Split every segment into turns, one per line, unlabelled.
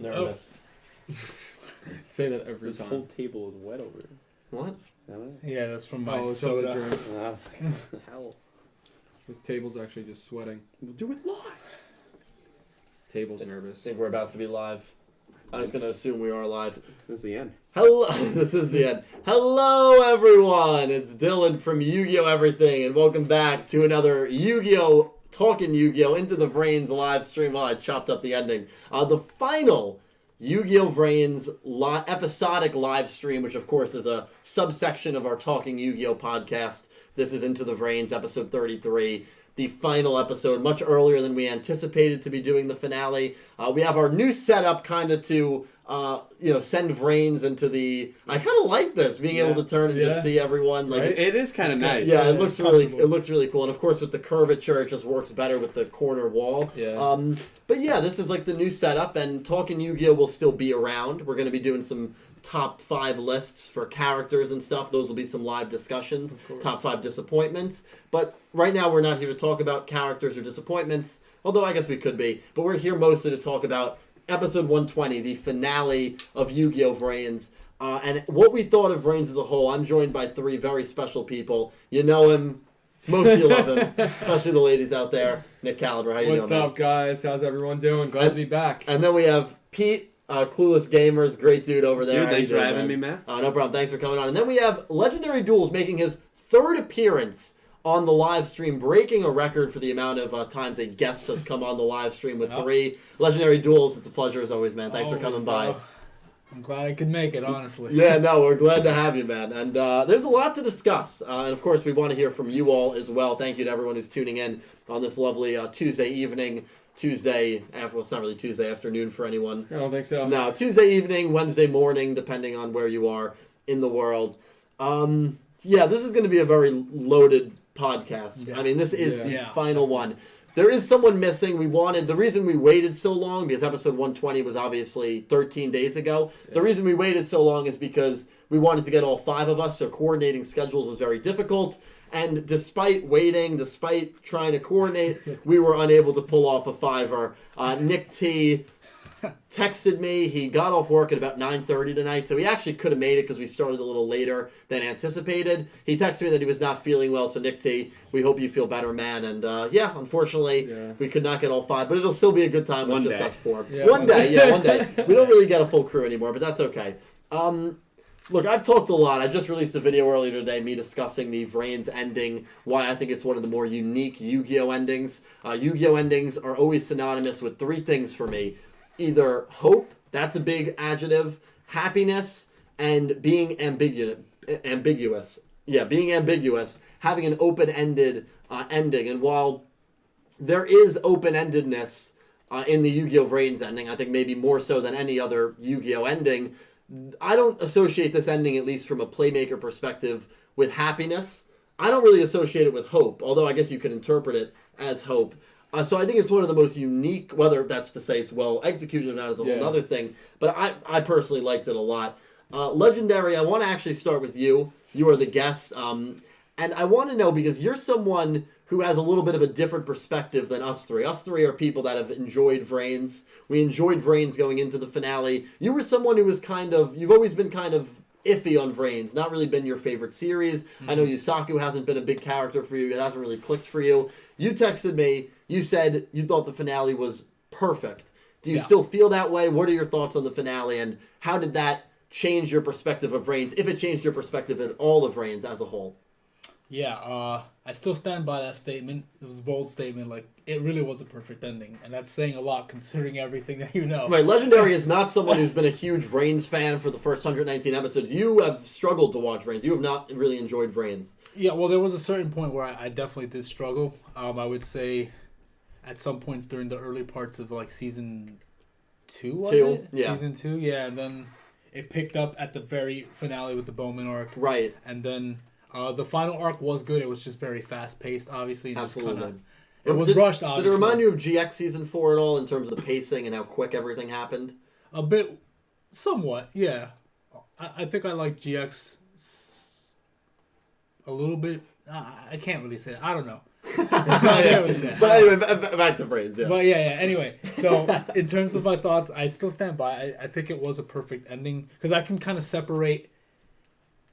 nervous.
Say that every
This
time.
whole table is wet over here.
What?
Yeah, that's from my
soda
soda.
drink.
And I was like, hell.
The table's actually just sweating.
We'll do it live.
Table's
I
nervous.
think we're about to be live. I'm just going to assume we are live.
This is the end.
Hello, this is the end. Hello, everyone. It's Dylan from Yu-Gi-Oh! Everything, and welcome back to another Yu-Gi-Oh! Talking Yu-Gi-Oh! Into the Vrains live stream. Oh, I chopped up the ending. The final Yu-Gi-Oh! Vrains episodic live stream, which of course is a subsection of our Talking Yu-Gi-Oh! Podcast. This is Into the Vrains, episode 33. The final episode, much earlier than we anticipated to be doing the finale. We have our new setup kind of to, send Vrains into the... I kind of like this, being able to turn and just see everyone. Like,
It is kind of nice.
Yeah, it looks really cool. And of course, with the curvature, it just works better with the corner wall.
Yeah.
But yeah, this is like the new setup, and Talking Yu-Gi-Oh! Will still be around. We're going to be doing some top 5 lists for characters and stuff. Those will be some live discussions. Top 5 disappointments. But right now we're not here to talk about characters or disappointments, although I guess we could be. But we're here mostly to talk about episode 120, the finale of Yu-Gi-Oh! Vrains. And what we thought of Vrains as a whole. I'm joined by 3 very special people. You know him. Most of you love him, especially the ladies out there. Nick Caliber, how you doing?
What's up, guys? How's everyone doing? Glad to be back.
And then we have Pete, Clueless Gamers, great dude over there.
Dude, thanks for having me, man.
No problem. Thanks for coming on. And then we have Legendary Duels making his 3rd appearance on the live stream, breaking a record for the amount of times a guest has come on the live stream with 3. Legendary Duels, it's a pleasure as always, man. Thanks for coming by.
I'm glad I could make it, honestly.
Yeah, no, we're glad to have you, man. And there's a lot to discuss. And of course, we want to hear from you all as well. Thank you to everyone who's tuning in on this lovely Tuesday evening. Tuesday, well, it's not really Tuesday afternoon for anyone.
I don't think so.
No, Tuesday evening, Wednesday morning, depending on where you are in the world. Yeah, this is going to be a very loaded podcast. Yeah. I mean, this is the final one. There is someone missing. The reason we waited so long, because episode 120 was obviously 13 days ago. Yeah. The reason we waited so long is because we wanted to get all 5 of us, so coordinating schedules was very difficult. And despite waiting, despite trying to coordinate, we were unable to pull off a 5er. Nick T texted me. He got off work at about 9:30 tonight, so he actually could have made it because we started a little later than anticipated. He texted me that he was not feeling well, so Nick T, we hope you feel better, man. And unfortunately, we could not get all 5, but it'll still be a good time with just us 4.
Yeah,
one day. We don't really get a full crew anymore, but that's okay. Look, I've talked a lot. I just released a video earlier today, me discussing the Vrains ending, why I think it's one of the more unique Yu-Gi-Oh! Endings. Yu-Gi-Oh! Endings are always synonymous with 3 things for me. Either hope, that's a big adjective, happiness, and being ambiguous. Yeah, being ambiguous, having an open-ended ending. And while there is open-endedness in the Yu-Gi-Oh! Vrains ending, I think maybe more so than any other Yu-Gi-Oh! Ending, I don't associate this ending, at least from a playmaker perspective, with happiness. I don't really associate it with hope, although I guess you could interpret it as hope. So I think it's one of the most unique, whether that's to say it's well executed or not is a whole other thing, but I personally liked it a lot. Legendary, I want to actually start with you. You are the guest, and I want to know, because you're someone who has a little bit of a different perspective than us 3. Us 3 are people that have enjoyed Vrains. We enjoyed Vrains going into the finale. You were someone who was you've always been kind of iffy on Vrains, not really been your favorite series. I know Yusaku hasn't been a big character for you. It hasn't really clicked for you. You texted me. You said you thought the finale was perfect. Do you still feel that way? What are your thoughts on the finale, and how did that change your perspective of Vrains, if it changed your perspective of all of Vrains as a whole?
Yeah, I still stand by that statement. It was a bold statement. Like, it really was a perfect ending, and that's saying a lot considering everything that you know.
Right, Legendary is not someone who's been a huge Vrains fan for the first 119 episodes. You have struggled to watch Vrains. You have not really enjoyed Vrains.
Yeah, well, there was a certain point where I definitely did struggle. I would say at some points during the early parts of, like, season 2, was it?
Yeah.
Season 2, yeah, and then it picked up at the very finale with the Bowman arc.
Right.
And then the final arc was good. It was just very fast-paced, obviously.
Absolutely.
It was rushed, obviously.
Did it remind you of GX Season 4 at all in terms of the pacing and how quick everything happened?
A bit, somewhat, yeah. I think I like GX a little bit. I can't really say that. I don't know.
But anyway, back to Brains. Yeah.
But yeah. Anyway, so in terms of my thoughts, I still stand by. I think it was a perfect ending because I can kind of separate.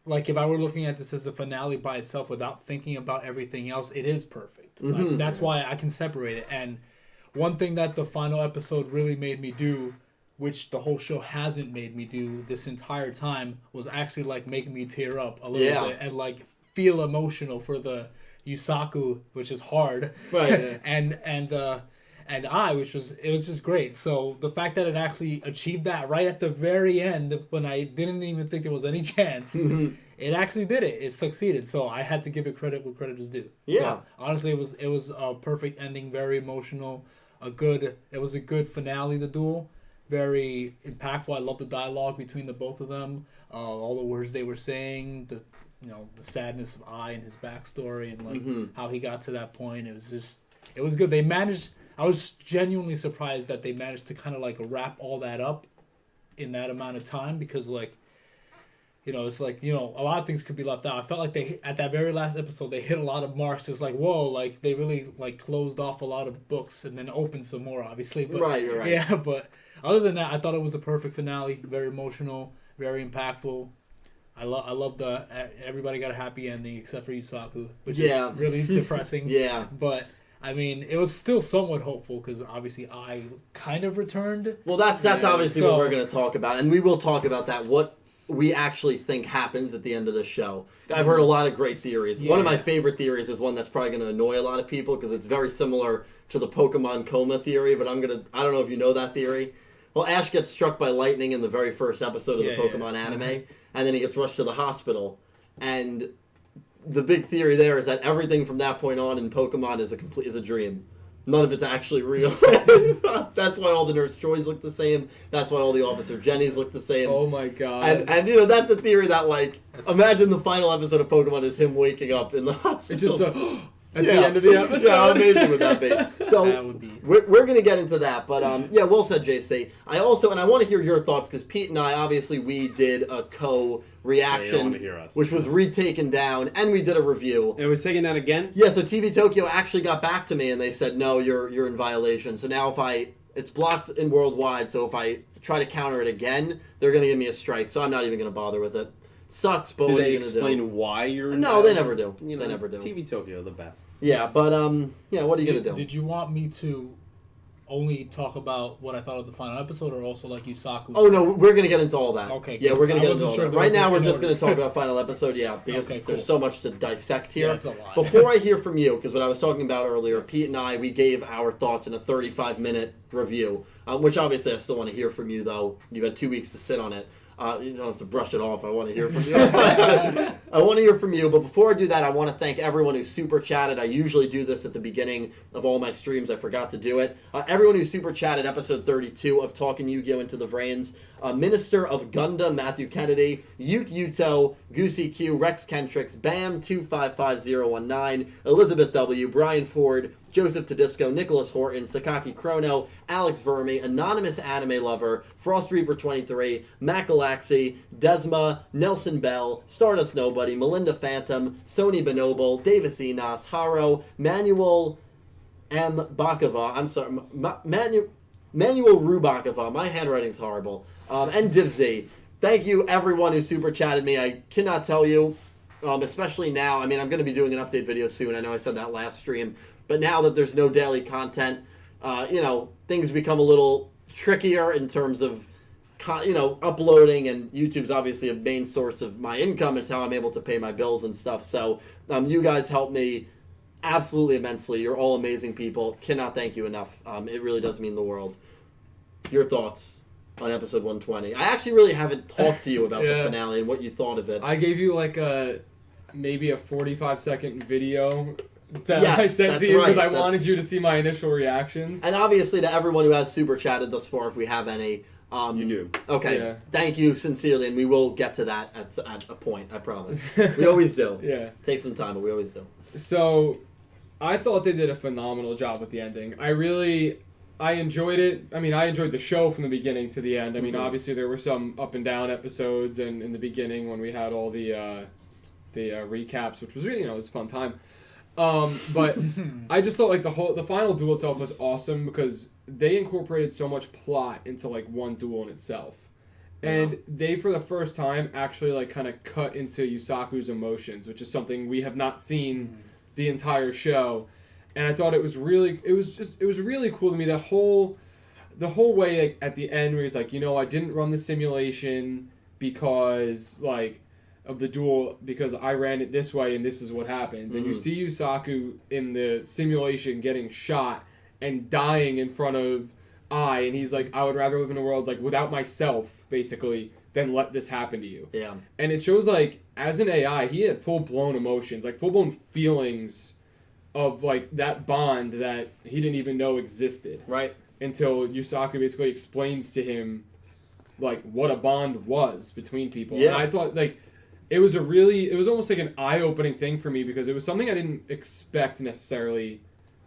Like if I were looking at this as a finale by itself without thinking about everything else, it is perfect. Like, that's why I can separate it. And one thing that the final episode really made me do, which the whole show hasn't made me do this entire time, was actually like make me tear up a little bit and like feel emotional for the Yusaku, which is hard,
right?
and which was just great. So the fact that it actually achieved that right at the very end, when I didn't even think there was any chance, it actually did it. It succeeded. So I had to give it credit where credit is due.
Yeah.
So, honestly, it was a perfect ending, very emotional, it was a good finale. The duel, very impactful. I love the dialogue between the both of them. All the words they were saying, the sadness of I and his backstory, and like how he got to that point. It was good. They managed. I was genuinely surprised that they managed to kind of like wrap all that up in that amount of time, because like, it's like, a lot of things could be left out. I felt like at that very last episode, they hit a lot of marks. It's like, whoa, like they really like closed off a lot of books and then opened some more, obviously. But,
right.
Yeah, but other than that, I thought it was a perfect finale. Very emotional, very impactful. I love everybody got a happy ending except for Yusaku, which is really depressing.
Yeah.
But I mean, it was still somewhat hopeful because obviously I kind of returned.
Well, that's obviously what we're going to talk about, and we will talk about that. What we actually think happens at the end of the show. I've heard a lot of great theories. One of my favorite theories is one that's probably going to annoy a lot of people because it's very similar to the Pokemon coma theory. But I don't know if you know that theory. Well, Ash gets struck by lightning in the very first episode of the Pokemon anime, and then he gets rushed to the hospital. And the big theory there is that everything from that point on in Pokemon is a dream. None of it's actually real. That's why all the Nurse Joys look the same. That's why all the Officer Jennys look the same.
Oh my god.
And that's a theory that, like, imagine the final episode of Pokemon is him waking up in the hospital.
It's just at the end of the episode.
Yeah, how amazing would that be? So
that would be.
We're going to get into that, but well said, JC. I want to hear your thoughts, because Pete and I, obviously, we did a co-reaction, which was retaken down, and we did a review.
It was taken down again?
Yeah, so TV Tokyo actually got back to me, and they said, no, you're in violation. So now it's blocked in worldwide, so if I try to counter it again, they're going to give me a strike, so I'm not even going to bother with it. Sucks, but what are you going to do?
Do they explain why you're in
No, they never do.
They
never do.
TV Tokyo, the best.
Yeah, but, what are you going to do?
Did you want me to only talk about what I thought of the final episode, or also like Yusaku?
Oh, no, we're going to get into all that.
Okay,
yeah,
cool.
we're going to get into all that. Right now, we're just
order.
going to talk about final episode, because
okay, cool.
there's so much to dissect here.
Yeah, it's a lot.
Before I hear from you, because what I was talking about earlier, Pete and I, we gave our thoughts in a 35-minute review, which obviously I still want to hear from you, though. You've had 2 weeks to sit on it. You don't have to brush it off. I want to hear from you. I want to hear from you. But before I do that, I want to thank everyone who super chatted. I usually do this at the beginning of all my streams. I forgot to do it. Everyone who super chatted episode 32 of Talking Yu-Gi-Oh! Into the Vrains. Minister of Gunda, Matthew Kennedy, YuGiOh, Goosey Q, Rex Kentrix, Bam 255019, Elizabeth W, Brian Ford, Joseph Tedisco, Nicholas Horton, Sakaki Chrono, Alex Verme, Anonymous Anime Lover, FrostReaper 23, Macalaxy, Desma, Nelson Bell, Stardust Nobody, Melinda Phantom, Sony Bonoble, Davis Enos, Haro, Manuel M. Bakava, I'm sorry, Manuel Rubakava, my handwriting's horrible, and Divzy. Thank you, everyone who super chatted me. I cannot tell you, especially now. I mean, I'm going to be doing an update video soon. I know I said that last stream, but now that there's no daily content, things become a little trickier in terms of, uploading, and YouTube's obviously a main source of my income. It's how I'm able to pay my bills and stuff. So, you guys help me absolutely immensely. You're all amazing people. Cannot thank you enough. It really does mean the world. Your thoughts on episode 120. I actually really haven't talked to you about the finale and what you thought of it.
I gave you like maybe a 45-second video that I sent to you because I wanted you to see my initial reactions.
And obviously to everyone who has super chatted thus far, if we have any.
You do.
Okay.
Yeah.
Thank you sincerely, and we will get to that at a point, I promise. We always do.
Yeah.
Take some time, but we always do.
So, I thought they did a phenomenal job with the ending. I enjoyed it. I mean, I enjoyed the show from the beginning to the end. I mean, obviously there were some up and down episodes, and in the beginning when we had all the recaps, which was really, it was a fun time. But I just thought like the final duel itself was awesome because they incorporated so much plot into like one duel in itself. And they, for the first time, actually like kind of cut into Yusaku's emotions, which is something we have not seen the entire show. And I thought it was really cool to me. The whole way like, at the end where he's like, I didn't run the simulation because like of the duel because I ran it this way and this is what happens. And you see Yusaku in the simulation getting shot and dying in front of Ai, and he's like, I would rather live in a world like without myself, basically, than let this happen to you.
Yeah.
And it shows like as an AI, he had full blown emotions, like full blown feelings of like that bond that he didn't even know existed.
Right.
Until Yusaku basically explained to him like what a bond was between people.
Yeah.
And I thought like it was almost like an eye-opening thing for me because it was something I didn't expect necessarily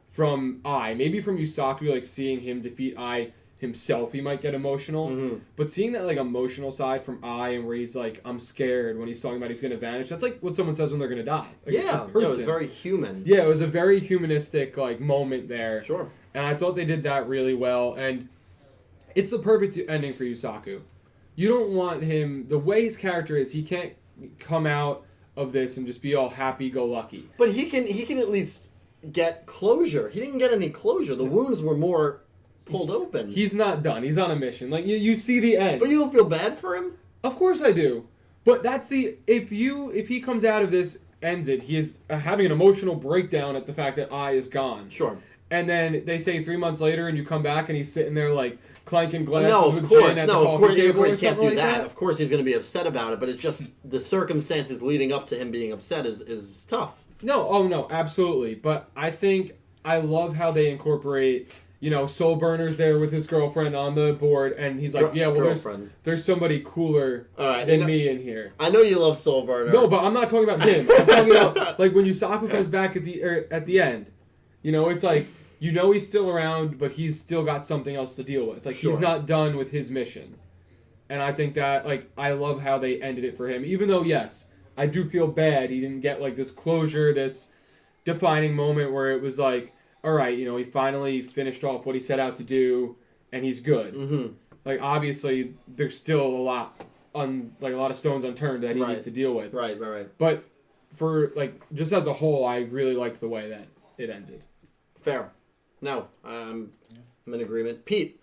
from Ai. Maybe from Yusaku, like seeing him defeat Ai himself, he might get emotional. But seeing that like emotional side from Ai and where he's like, I'm scared when he's talking about he's gonna vanish, that's like what someone says when they're gonna die. Like,
Yeah, it was very human.
Yeah, it was a very humanistic like moment there.
Sure.
And I thought they did that really well. And it's the perfect ending for Yusaku. You don't want him, the way his character is, he can't come out of this and just be all happy-go-lucky.
But he can at least get closure. He didn't get any closure. The wounds were more pulled open.
He's not done. He's on a mission. Like, you see the end.
But you don't feel bad for him?
Of course I do. But that's the... If he comes out of this, ends it, he is having an emotional breakdown at the fact that Ai is gone.
Sure.
And then they say 3 months later and you come back and he's sitting there, like, clanking glasses
No,
with
of course,
gin at the coffee table
he
or
can't
something
do
like
that. Of course he's going to be upset about it, but it's just the circumstances leading up to him being upset is tough.
No, absolutely. But I love how they incorporate, Soul Burner's there with his girlfriend on the board, and he's like, there's somebody cooler than me in here.
I know you love Soul Burner.
No, but I'm not talking about him. I'm talking about, like, when Yusaku comes back at the end, it's like, he's still around, but he's still got something else to deal with. Like, he's not done with his mission. And I think that, like, I love how they ended it for him. Even though, yes, I do feel bad he didn't get, like, this closure, this defining moment where it was like, all right, he finally finished off what he set out to do, and he's good. Mm-hmm. Like, obviously, there's still a lot of stones unturned that he needs to deal with.
Right.
But for, like, just as a whole, I really liked the way that it ended.
Fair. No, I'm in agreement. Pete,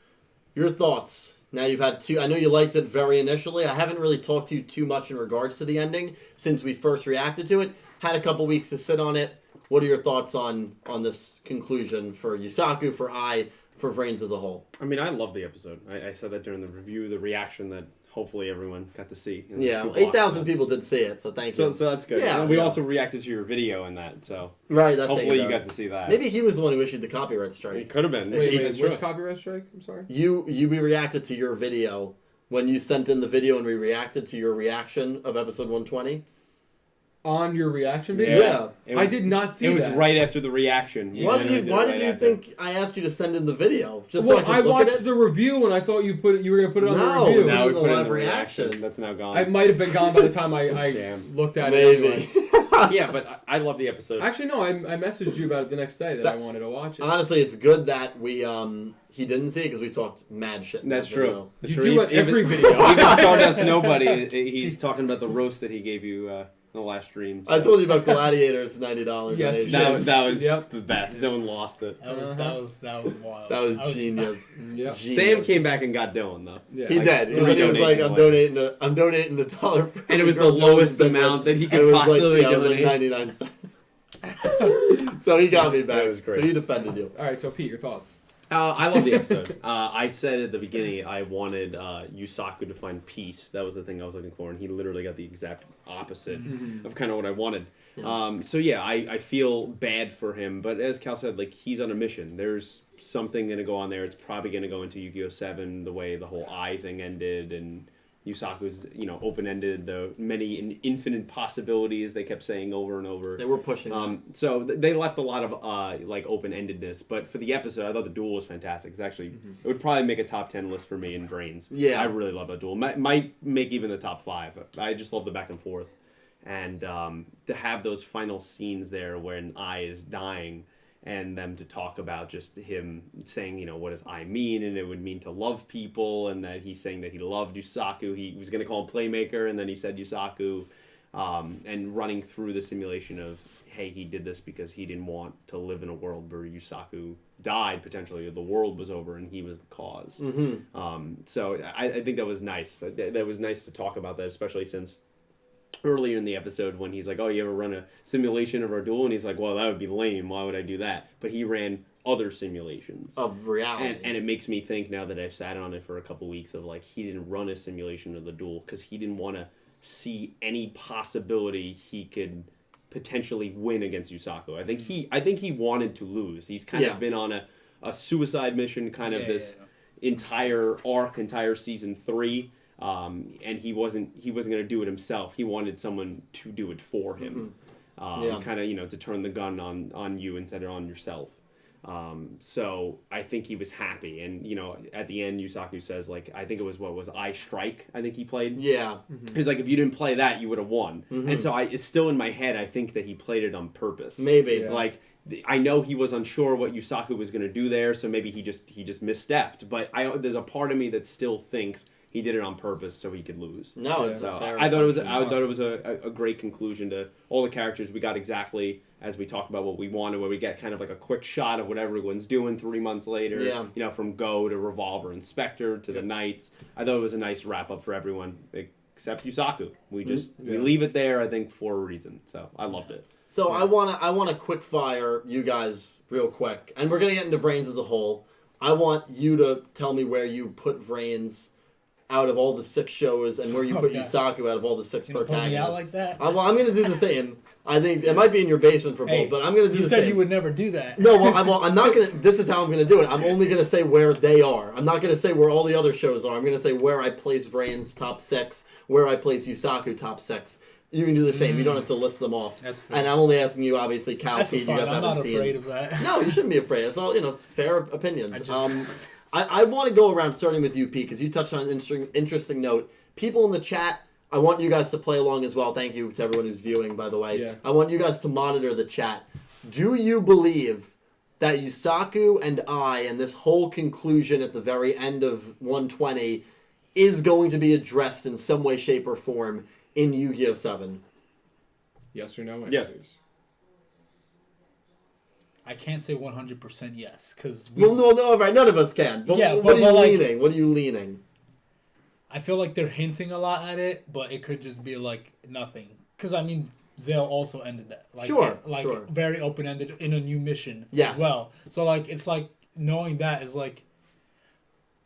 your thoughts. Now you've had two. I know you liked it very initially. I haven't really talked to you too much in regards to the ending since we first reacted to it. Had a couple weeks to sit on it. What are your thoughts on this conclusion for Yusaku, for Ai, for Vrains as a whole?
I mean, I love the episode. I said that during the review, the reaction that hopefully everyone got to see.
Yeah, 8,000 people did see it, so thank you.
So that's good.
Yeah,
we also reacted to your video in that, so
right. That's
hopefully you got to see that.
Maybe he was the one who issued the copyright strike.
It could have been.
Wait, which copyright strike? I'm sorry.
We reacted to your video when you sent in the video, and we reacted to your reaction of episode 120.
On your reaction video?
Yeah.
I did not see that.
It was right after the reaction.
Why did you think I asked you to send in the video? Just
well,
so I could
I
look
watched
at it?
the review and I thought you were going to put it on the review.
Now we
the
put it
live
in the
reaction.
That's now gone.
I might have been gone by the time I looked at it anyway.
Yeah, but I love the episode.
Actually, no, I messaged you about it the next day that I wanted to watch it.
Honestly, it's good that he didn't see it because we talked mad shit in
That's
that
true.
video.
You do it every video.
Even Stardust Nobody, he's talking about the roast that he gave you in the last stream. So.
I told you about Gladiators, $90.
Yes,
donation.
That was the best. Dylan lost it.
That was wild.
That was genius.
Yep.
Genius.
Sam came back and got Dylan though.
Yeah.
He did. He was like, I'm donating the $1 for
And it was the
girl
lowest
Dylan's
amount that he
and
could
it was
possibly
it was like
donate.
99 cents. So he got me back.
That was great.
So he defended you.
All right, so Pete, your thoughts?
I love the episode. I said at the beginning I wanted Yusaku to find peace. That was the thing I was looking for, and he literally got the exact opposite of kind of what I wanted.
Yeah.
So yeah, I feel bad for him, but as Cal said, like he's on a mission. There's something going to go on there. It's probably going to go into Yu-Gi-Oh! 7, the way the whole Ai thing ended, and Yusaku's, open-ended, the many infinite possibilities they kept saying over and over.
They were pushing
So they left a lot of open-endedness, but for the episode, I thought the duel was fantastic. It's actually it would probably make a top 10 list for me in Vrains.
Yeah,
I really love that duel. Might make even the top 5. I just love the back and forth. and to have those final scenes there when Ai is dying, and them to talk about just him saying, what does I mean, and it would mean to love people, and that he's saying that he loved Yusaku. He was going to call him Playmaker, and then he said Yusaku, and running through the simulation of, hey, he did this because he didn't want to live in a world where Yusaku died, potentially, or the world was over, and he was the cause. So I think that was nice. That was nice to talk about that, especially since earlier in the episode when he's like, oh, you ever run a simulation of our duel? And he's like, well, that would be lame. Why would I do that? But he ran other simulations
of reality.
And it makes me think, now that I've sat on it for a couple weeks, of like, he didn't run a simulation of the duel because he didn't want to see any possibility he could potentially win against Yusaku. I think he wanted to lose. He's kind of been on a suicide mission, kind of this entire arc, entire season 3. And he wasn't going to do it himself. He wanted someone to do it for him. Kind of, to turn the gun on you instead of on yourself. So I think he was happy. And, at the end, Yusaku says, like, I think it was, I Strike, I think he played?
Yeah.
He's like, if you didn't play that, you would have won. And so it's still in my head, I think that he played it on purpose.
Maybe.
Yeah. Like, I know he was unsure what Yusaku was going to do there, so maybe he just misstepped. But there's a part of me that still thinks he did it on purpose so he could lose.
No, it's a fair
I thought it was a great conclusion to all the characters. We got exactly, as we talked about, what we wanted, where we get kind of like a quick shot of what everyone's doing 3 months later.
Yeah.
From Go to Revolver Inspector to the Knights. I thought it was a nice wrap up for everyone except Yusaku. We leave it there, I think, for a reason. So I loved it.
So I wanna quick fire you guys real quick, and we're gonna get into Vrains as a whole. I want you to tell me where you put Vrains out of all the 6 shows, and where you put Yusaku out of all the 6 protagonists.
Put me out like that?
I'm going to do the same. I think it might be in your basement for both, but I'm going to do the same.
You said you would never do that.
No, I'm not going to. This is how I'm going to do it. I'm only going to say where they are. I'm not going to say where all the other shows are. I'm going to say where I place Vrains top 6, where I place Yusaku top 6. You can do the same. You don't have to list them off.
That's fair.
And I'm only asking you, obviously, Cal, Pete, you guys haven't seen.
I'm not afraid of that.
No, you shouldn't be afraid. It's all, it's fair opinions. I want to go around starting with you, Pete, because you touched on an interesting note. People in the chat, I want you guys to play along as well. Thank you to everyone who's viewing, by the way.
Yeah.
I want you guys to monitor the chat. Do you believe that Yusaku and Ai and this whole conclusion at the very end of 120 is going to be addressed in some way, shape, or form in Yu-Gi-Oh! 7?
Yes or no answers?
Yes.
I can't say 100% yes, because
no, right, none of us can. But what are you leaning? What are you leaning?
I feel like they're hinting a lot at it, but it could just be like nothing. Because I mean, Zale also ended that. Sure. Very open-ended in a new mission as well. So like, it's like knowing that is like.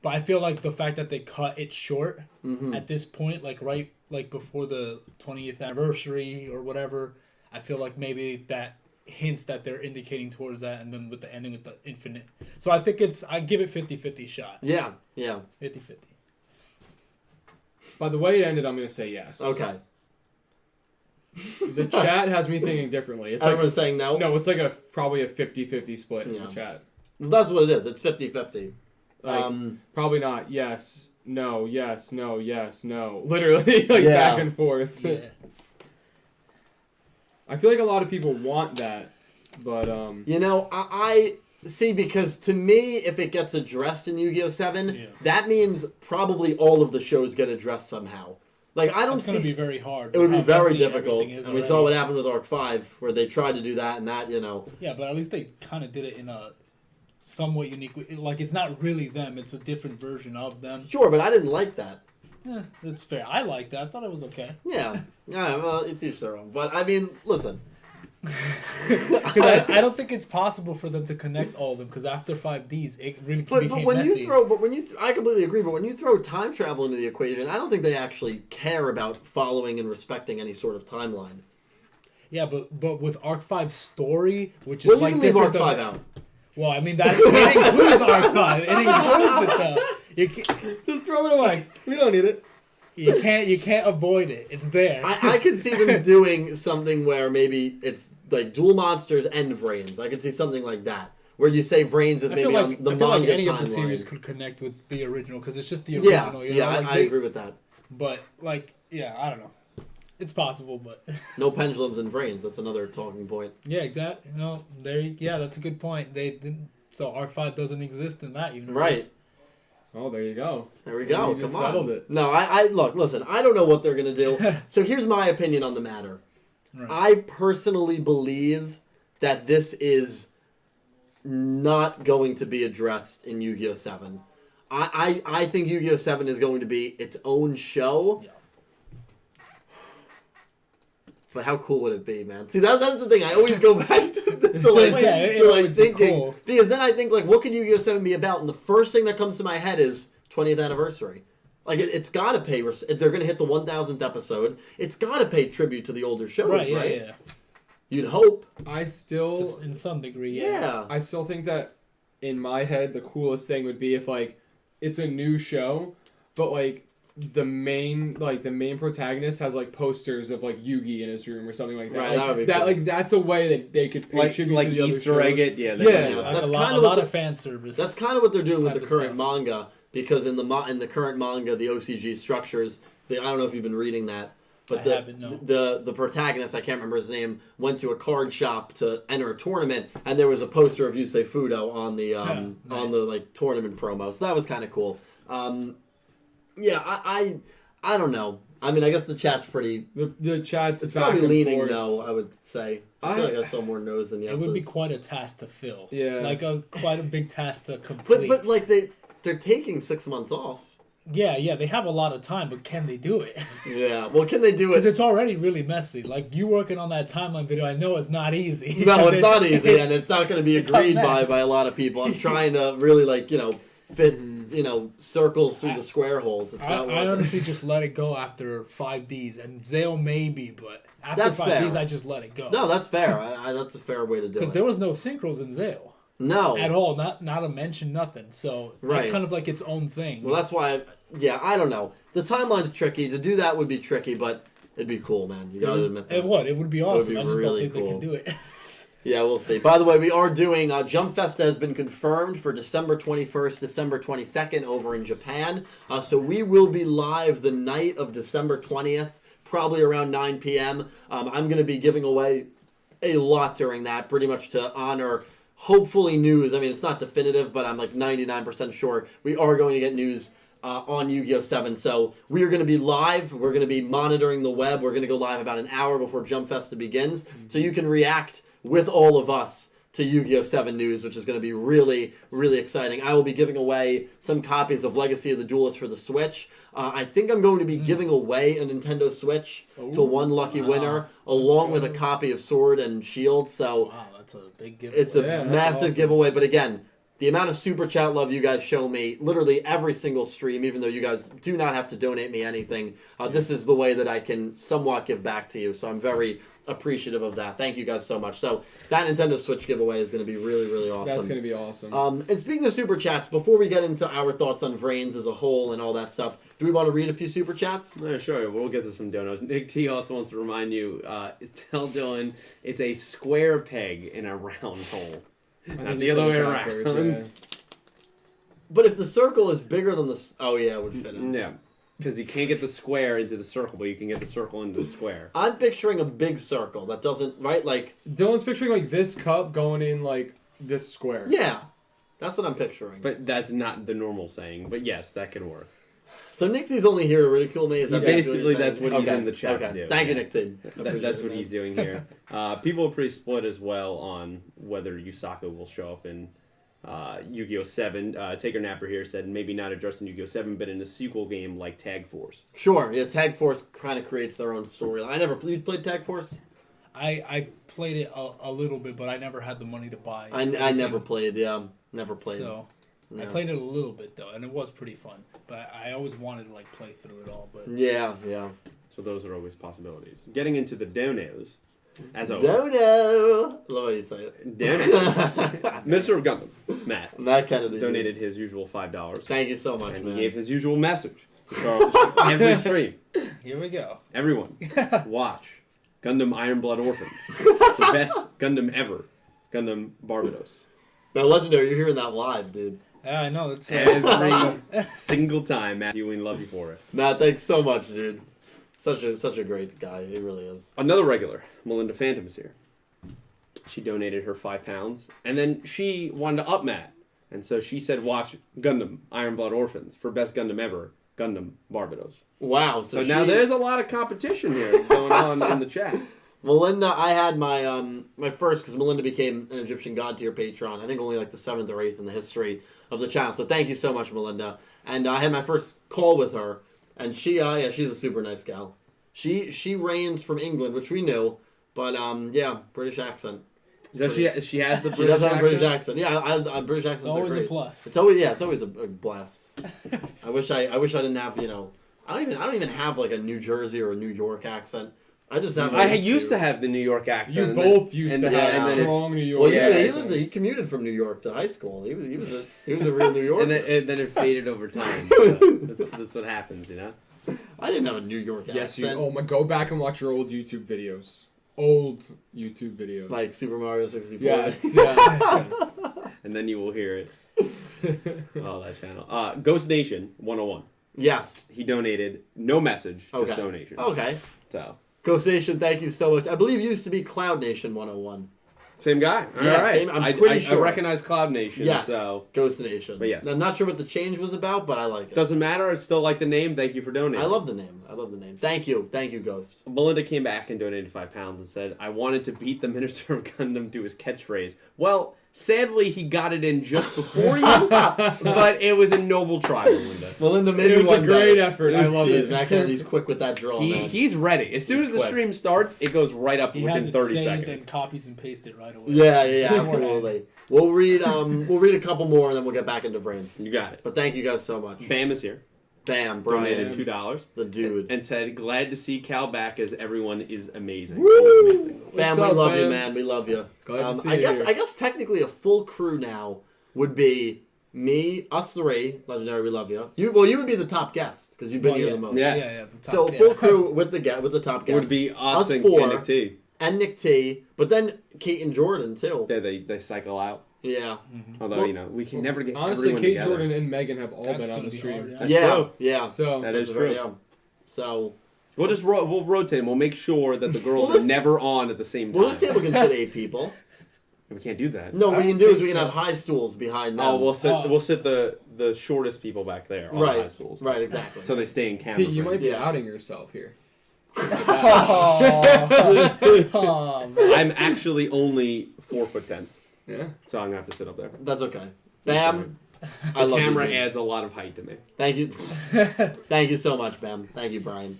But I feel like the fact that they cut it short at this point, right before the 20th anniversary or whatever, I feel like maybe that hints that they're indicating towards that, and then with the ending with the infinite. So I think I give it 50-50 shot.
Yeah.
50-50.
By the way it ended, I'm going to say yes.
Okay.
The chat has me thinking differently. It's
Everyone's saying no?
No, it's like probably a 50-50 split in the chat.
That's what it is. It's 50-50.
Probably not. Yes, no, yes, no, yes, no. Literally, back and forth.
Yeah.
I feel like a lot of people want that, but
I see, because to me, if it gets addressed in Yu-Gi-Oh! 7, that means probably all of the shows get addressed somehow. Like, I don't see...
It's going to be very hard.
It would be very difficult. And we saw what happened with Arc 5, where they tried to do that and that,
Yeah, but at least they kind of did it in a somewhat unique way. Like, it's not really them. It's a different version of them.
Sure, but I didn't like that.
Yeah, that's fair. I liked that. I thought it was okay.
Yeah, well, it's each their own. But, I mean, listen...
I don't think it's possible for them to connect all of them, because after 5Ds it really became messy.
I completely agree, but when you throw time travel into the equation, I don't think they actually care about following and respecting any sort of timeline.
Yeah, but with Arc 5's story, which is
you can leave Arc 5 out.
Well, I mean, it includes Arc 5. It includes it though. You can't, just throw it away. We don't need it. You can't avoid it. It's there.
I could see them doing something where maybe it's like Duel Monsters and Vrains. I could see something like that, where you say Vrains is maybe on the manga timeline. I feel like any of the
series could connect with the original, because it's just the original.
I agree with that.
But I don't know. It's possible, but
No pendulums and vrains. That's another talking point.
yeah, exactly. No, yeah, that's a good point. They didn't. So R5 doesn't exist in that universe.
Right.
Oh, there you go.
There we go.
You just
Come on.
settled it.
No, listen, I don't know what they're going to do. So here's my opinion on the matter.
Right.
I personally believe that this is not going to be addressed in Yu-Gi-Oh! 7. I think Yu-Gi-Oh! 7 is going to be its own show.
Yeah.
But how cool would it be, man? See, that's the thing. I always go back to
Well, yeah, it always be
thinking.
cool.
Because then I think, like, what can Yu-Gi-Oh! 7 be about? And the first thing that comes to my head is 20th anniversary. Like, it's got to pay... If they're going to hit the 1000th episode, it's got to pay tribute to the older shows, right?
Yeah.
You'd hope.
I still...
Just in some degree, yeah.
I still think that, in my head, the coolest thing would be if, like, it's a new show, but, like, the main protagonist has like posters of like Yugi in his room or something like that.
Right,
like,
that would be
that
cool.
Like that's a way that they could pay tribute
like
to the
Easter
other
egg
shows.
it, yeah.
Like
That's
a
kind
lot
of
of fan service.
That's kind of what they're doing with
type
the
of
current
stuff.
manga, because in the current manga, the OCG structures. I don't know if you've been reading that, but
I haven't, no.
the protagonist, I can't remember his name, went to a card shop to enter a tournament, and there was a poster of Yusei Fudo on the on
nice.
the like tournament promo. So that was kind of cool. Yeah, I don't know. I mean, I guess the chat's pretty.
The chat's
It's
back
probably
and
leaning
forth.
no. I would say. I feel like I saw more no's than
It
yeses.
would be quite a task to fill.
Yeah.
Like quite a big task to complete.
But like they're taking 6 months off.
yeah, they have a lot of time, but can they do it?
Yeah. Well, can they do
Because
it?
it's already really messy. Like, you working on that timeline video, I know it's not easy.
No, it's not easy, and it's not going to be
it's a
agreed by
mess.
a lot of people. I'm trying to really fit circles through the square holes. It's not.
I honestly just let it go after 5Ds, and Zale maybe, but after
That's
5Ds,
fair.
I just let it go.
No, that's fair. That's a fair way to do
Because
it.
there was no synchros in Zale
No.
at all, not a mention, nothing. So
Right.
it's kind of like its own thing.
Well, that's why. I don't know. The timeline's tricky. To do that would be tricky, but it'd be cool, man. You got to admit that.
It would be awesome.
be
I just
really
don't think
cool.
they can do it.
Yeah, we'll see. By the way, we are doing Jump Festa has been confirmed for December 21st, December 22nd over in Japan. So we will be live the night of December 20th, probably around 9 p.m. I'm going to be giving away a lot during that, pretty much to honor, hopefully, news. I mean, it's not definitive, but I'm like 99% sure we are going to get news on Yu-Gi-Oh! 7. So we are going to be live. We're going to be monitoring the web. We're going to go live about an hour before Jump Festa begins. So you can react with all of us to Yu-Gi-Oh! 7 news, which is going to be really, really exciting. I will be giving away some copies of Legacy of the Duelist for the Switch. I think I'm going to be giving away a Nintendo Switch to one lucky winner, along with a copy of Sword and Shield. So
Wow, that's a big giveaway.
it's a
Yeah, that's
massive
awesome.
giveaway. But again, the amount of super chat love you guys show me, literally every single stream, even though you guys do not have to donate me anything, this is the way that I can somewhat give back to you. So I'm very appreciative of that. Thank you guys so much. So that Nintendo Switch giveaway is going to be really, really awesome.
That's going to be awesome.
And speaking of super chats, before we get into our thoughts on Vrains as a whole and all that stuff, do we want to read a few super chats?
Sure, we'll get to some donuts. Nick T also wants to remind you, tell Dylan it's a square peg in a round hole.
I
Not
think
the
you
other
said
way
it
around.
backwards,
But if the circle is bigger than the... Oh, yeah, it would fit in.
Yeah, because you can't get the square into the circle, but you can get the circle into the square.
I'm picturing a big circle that doesn't... Right? Like...
yeah. Dylan's picturing like this cup going in like this square.
Yeah. That's what I'm picturing.
But that's not the normal saying. But yes, that could work.
So Nick T's only here to ridicule me? Is that
Basically,
you're
that's
saying?
what he's
Okay,
in the chat
okay.
to do.
Thank you,
Yeah.
Nick T.
That's what he's doing here. People are pretty split as well on whether Yusaku will show up in Yu-Gi-Oh! 7. Taker Napper here said maybe not addressing Yu-Gi-Oh! 7, but in a sequel game like Tag Force.
Sure. Yeah, Tag Force kind of creates their own story. You played Tag Force?
I played it a little bit, but I never had the money to buy it.
I never played, yeah. Never played.
So
Yeah.
I played it a little bit though, and it was pretty fun. But I always wanted to like play through it all. But
Yeah.
So those are always possibilities. Getting into the donos, as always.
Dono! Love how you say it.
Donos. Mr. of Gundam, Matt,
That kind of
donated his usual $5.
Thank you so much,
And
man.
he gave his usual message to start off the stream. Every stream.
here we go.
Everyone, watch Gundam Iron Blood Orphan. The best Gundam ever. Gundam Barbados.
Now, Legendary, you're hearing that live, dude.
Yeah, I know. It's
Every single time, Matthew, we love you for it.
Matt, thanks so much, dude. Such a great guy. He really is.
Another regular, Melinda Phantom, is here. She donated her £5, and then she wanted to up Matt, and so she said, "Watch Gundam Iron Blood Orphans for best Gundam ever, Gundam Barbados."
Wow.
So now there's a lot of competition here going on in the chat.
Melinda, I had my my first, because Melinda became an Egyptian God tier patron. I think only like the 7th or 8th in the history of the channel. So thank you so much, Melinda. And I had my first call with her, and she's a super nice gal. She reigns from England, which we knew, but British accent.
Does she has the British
She does have a
accent?
British accent. Yeah, British accents
It's always
are great.
a plus.
It's always a blast. I wish I didn't have, I don't even have like a New Jersey or a New York accent. I just have.
I used to have the New York accent.
You
and
both
then-
used
and
to
then-
have
and then it-
strong New York.
Well, yeah,
accents.
he commuted from New York to high school. He was a real New Yorker.
and then it faded over time. So that's what happens, you know.
I didn't have a New York
Yes, you.
accent.
Oh my! Go back and watch your old YouTube videos. Old YouTube videos.
Like Super Mario 64.
Yes, yes.
And then you will hear it. Oh, that channel. Ghost Nation 101.
Yes.
He donated no message, just
Okay.
donation.
Okay.
So
Ghost Nation, thank you so much. I believe you used to be Cloud Nation 101.
same guy. All
Yeah,
right.
same- I'm pretty sure.
I recognize Cloud Nation.
Yes.
So
Ghost Nation.
But yes.
I'm not sure what the change was about, but I like it.
doesn't matter. It's still like the name. Thank you for donating.
I love the name. Thank you, Ghost.
Melinda came back and donated £5 and said, "I wanted to beat the Minister of Gundam to his catchphrase." Well, sadly, he got it in just before you, but it was a noble try, Melinda.
Melinda, maybe
It was a
one
great
day.
effort. I love
Jeez,
it.
Matt Kennedy's quick with that draw, man.
He's ready. As soon
He's
as the
quick.
stream starts, it goes right up
He
within
has it
30
saved
seconds.
and copies and paste it right away.
Yeah, absolutely. We'll read a couple more and then we'll get back into Brains.
You got it.
But thank you guys so much.
Bam is here.
Bam,
Donated
Brian,
$2.
the dude.
And said, "Glad to see Cal back as everyone is amazing."
Woo!
Always amazing.
Bam,
What's
we
up,
love you,
Bam?
man. We love you.
Glad to see
I
you
guess
here.
I guess technically a full crew now would be me, us three, Legendary, we love you. You would be the top guest because you've been
Well,
here
yeah.
the most.
Yeah.
The top,
So full crew with the top
It
guest.
would be us
Us
and
four.
Nick T.
And Nick T, but then Kate and Jordan too.
They cycle out.
Yeah.
Although,
Well,
we can never get
Honestly,
everyone
Kate,
together.
Jordan, and Megan have all
That's
been on
gonna
the
be
stream.
hard, yeah.
That's
yeah,
true.
yeah.
So
That
That's
is
very
true.
young. So
We'll just we'll rotate them. We'll make sure that the girls
Well, this-
are never on at the same time.
well, this table can fit 8 people.
We can't do that.
No,
I
we can
don't
do is
think
we can
so.
have high stools behind them.
Oh, we'll
Oh.
sit the shortest people back there on the high
right,
stools.
right, exactly.
So they stay in camera.
Pete, you might
frame.
be
Yeah.
outing yourself here.
Oh, man.
I'm actually only 4'10",
Yeah.
so I'm gonna have to sit up there.
That's okay. Bam. I
The
love
camera
you.
adds a lot of height to me.
Thank you. Thank you so much, Bam. Thank you, Brian.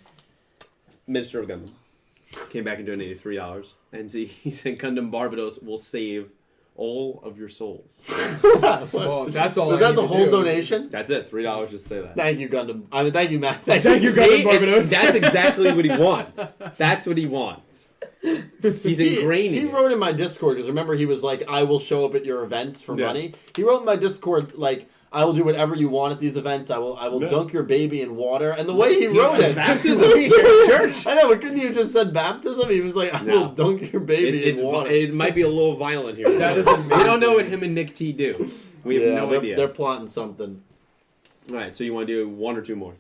Minister of Gundam came back and donated $3, and he said Gundam Barbados will save all of your souls.
Well, that's all.
Was
I
that
need
the
to
whole
do.
donation?
That's it. $3 just to say that.
Thank you, Gundam. I mean, thank you, Matt.
Thank you,
See,
Gundam Barbados.
that's exactly what he wants. That's what he wants. He's ingraining.
He
it.
wrote in my Discord because remember he was like, "I will show up at your events for
Yeah.
money." He wrote in my Discord like, "I will do whatever you want at these events. I will
Yeah.
dunk your baby in water." And the way he wrote
That's
it,
baptism in your church.
I know, but couldn't you have just said baptism? He was like, "I
No.
will dunk your baby in water."
It might be a little violent here.
That is
We don't know
amazing.
what him and Nick T do. We have no
they're,
idea.
They're plotting something.
All right, so you want to do one or two more?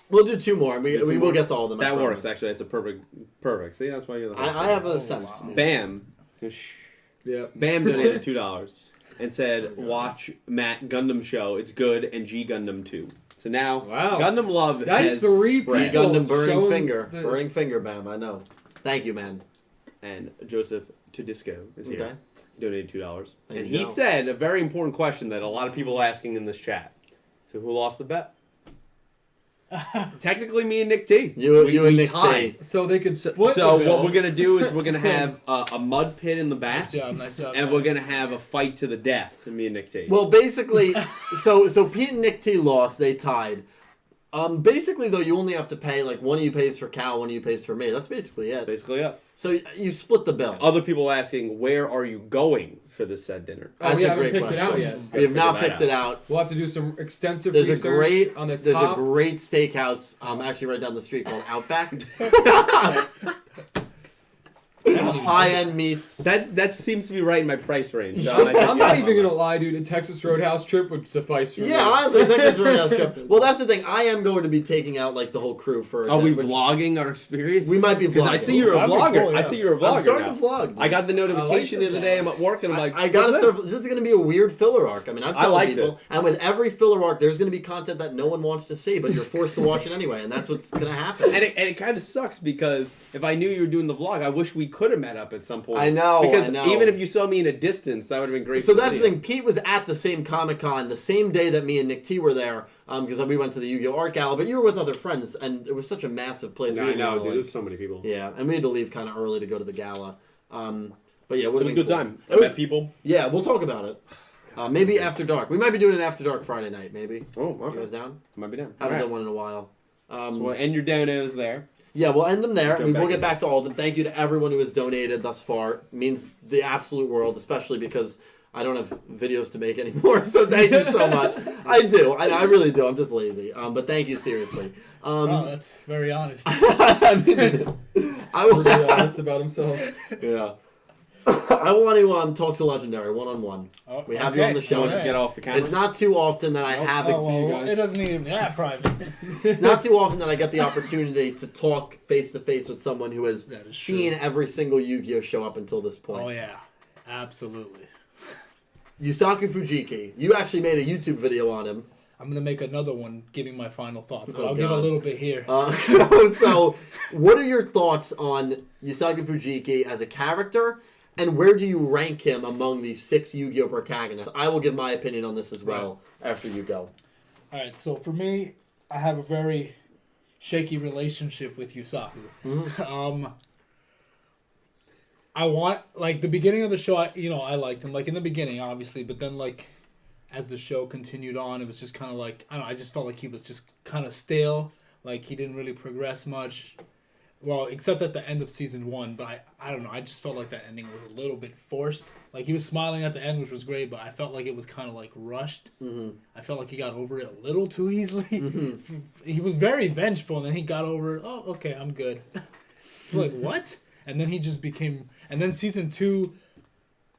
We'll do 2 more. We
Do 2
will
more?
get to all of them. I
That works.
promise.
Actually, that's a perfect. See, that's why you're the host.
I have a
Oh,
sense.
wow.
Bam.
Yeah.
Bam donated $2 and said, "Watch Matt Gundam show. It's good, and G Gundam too." So now,
Wow.
Gundam love.
That's
has
3
spread.
people.
Gundam burning
showing
finger.
the-
Burning finger, Bam. I know. Thank you, man.
And Joseph Tedisco is here.
Okay.
He donated $2,
Thank
and
you,
he
Joe.
said a very important question that a lot of people are asking in this chat. So who lost the bet? Technically, me and Nick T.
You
We
and Nick
tied.
T.
So they could.
So
the bill.
what we're gonna do is we're gonna have a mud pit in the back,
Nice job.
and we're gonna have a fight to the death. Me and Nick T.
Well, basically, so Pete and Nick T lost. They tied. Basically, though, you only have to pay, like, one of you pays for Cal, one of you pays for me. That's basically it.
basically, yeah.
So you split the bill.
Other people asking, where are you going for this said dinner?
Oh,
That's
we
a
haven't
great
picked it out
question.
yet.
We have not
Figure that
picked it out.
We'll have to do some extensive
There's a
research on the
There's a
top.
great steakhouse actually right down the street called Outback. high-end meats.
That seems to be right in my price range.
I'm not even gonna lie, dude. A Texas Roadhouse trip would suffice for me.
Yeah, honestly, Texas Roadhouse trip. Well, that's the thing. I am going to be taking out like the whole crew for.
Are we vlogging our experience?
We might be vlogging.
I see you're a
That'd be
vlogger.
cool, yeah.
I see you're a vlogger.
I'm starting
now.
to vlog.
I got the notification the other day. I'm at work and I'm like,
I gotta
what's
serve. This is going to be a weird filler arc. I mean, I'm telling
liked
people,
it.
and with every filler arc, there's going to be content that no one wants to see, but you're forced to watch it anyway, and that's what's going to happen.
And it kind of sucks because if I knew you were doing the vlog, I wish we could have met up at some point.
I know.
Because
I know.
even if you saw me in a distance, that would have been great.
So
for
that's the
video.
thing. Pete was at the same Comic-Con the same day that me and Nick T were there, because we went to the Yu-Gi-Oh! Art Gala, but you were with other friends, and it was such a massive place.
Yeah,
We
I
didn't
know,
wanna,
dude.
like-
There's so many people.
Yeah, and we had to leave kind of early to go to the gala. But yeah,
It was a good
cool.
time. I
It was,
met people.
yeah, we'll talk about it. Maybe after dark. We might be doing an after dark Friday night. Maybe.
Oh,
You
okay.
guys down?
Might be down.
Haven't
All
done
right.
one in a while.
So we'll end your donos there.
Yeah, we'll end them there.
Jump
We'll
back
get
in.
back to all of them. Thank you to everyone who has donated thus far. It means the absolute world, especially because I don't have videos to make anymore. So thank you so much. I do. I really do. I'm just lazy. But thank you seriously.
Oh, that's very honest.
I mean, I
Really
will.
honest about himself.
Yeah. I want to talk to Legendary one-on-one.
Oh,
We have you on the show.
Let's get off the camera.
It's not too often that I have.
see you guys.
It doesn't even that private.
It's not too often that I get the opportunity to talk face to face with someone who has
That is
seen
true.
every single Yu-Gi-Oh show up until this point.
Oh yeah, absolutely.
Yusaku Fujiki, you actually made a YouTube video on him.
I'm gonna make another one giving my final thoughts, but
Oh,
I'll give a
God.
little bit here.
So, what are your thoughts on Yusaku Fujiki as a character, and where do you rank him among the 6 Yu-Gi-Oh protagonists? I will give my opinion on this as well after you go.
All right, so for me, I have a very shaky relationship with Yusaku. I want like the beginning of the show. I liked him like in the beginning, obviously, but then like as the show continued on, it was just kind of like I don't know. I just felt like he was just kind of stale. Like he didn't really progress much. Well, except at the end of season 1, but I don't know. I just felt like that ending was a little bit forced. Like he was smiling at the end, which was great, but I felt like it was kind of like rushed. I felt like he got over it a little too easily. He was very vengeful, and then he got over it. Oh, okay, I'm good. It's like what? And then he just became. And then season 2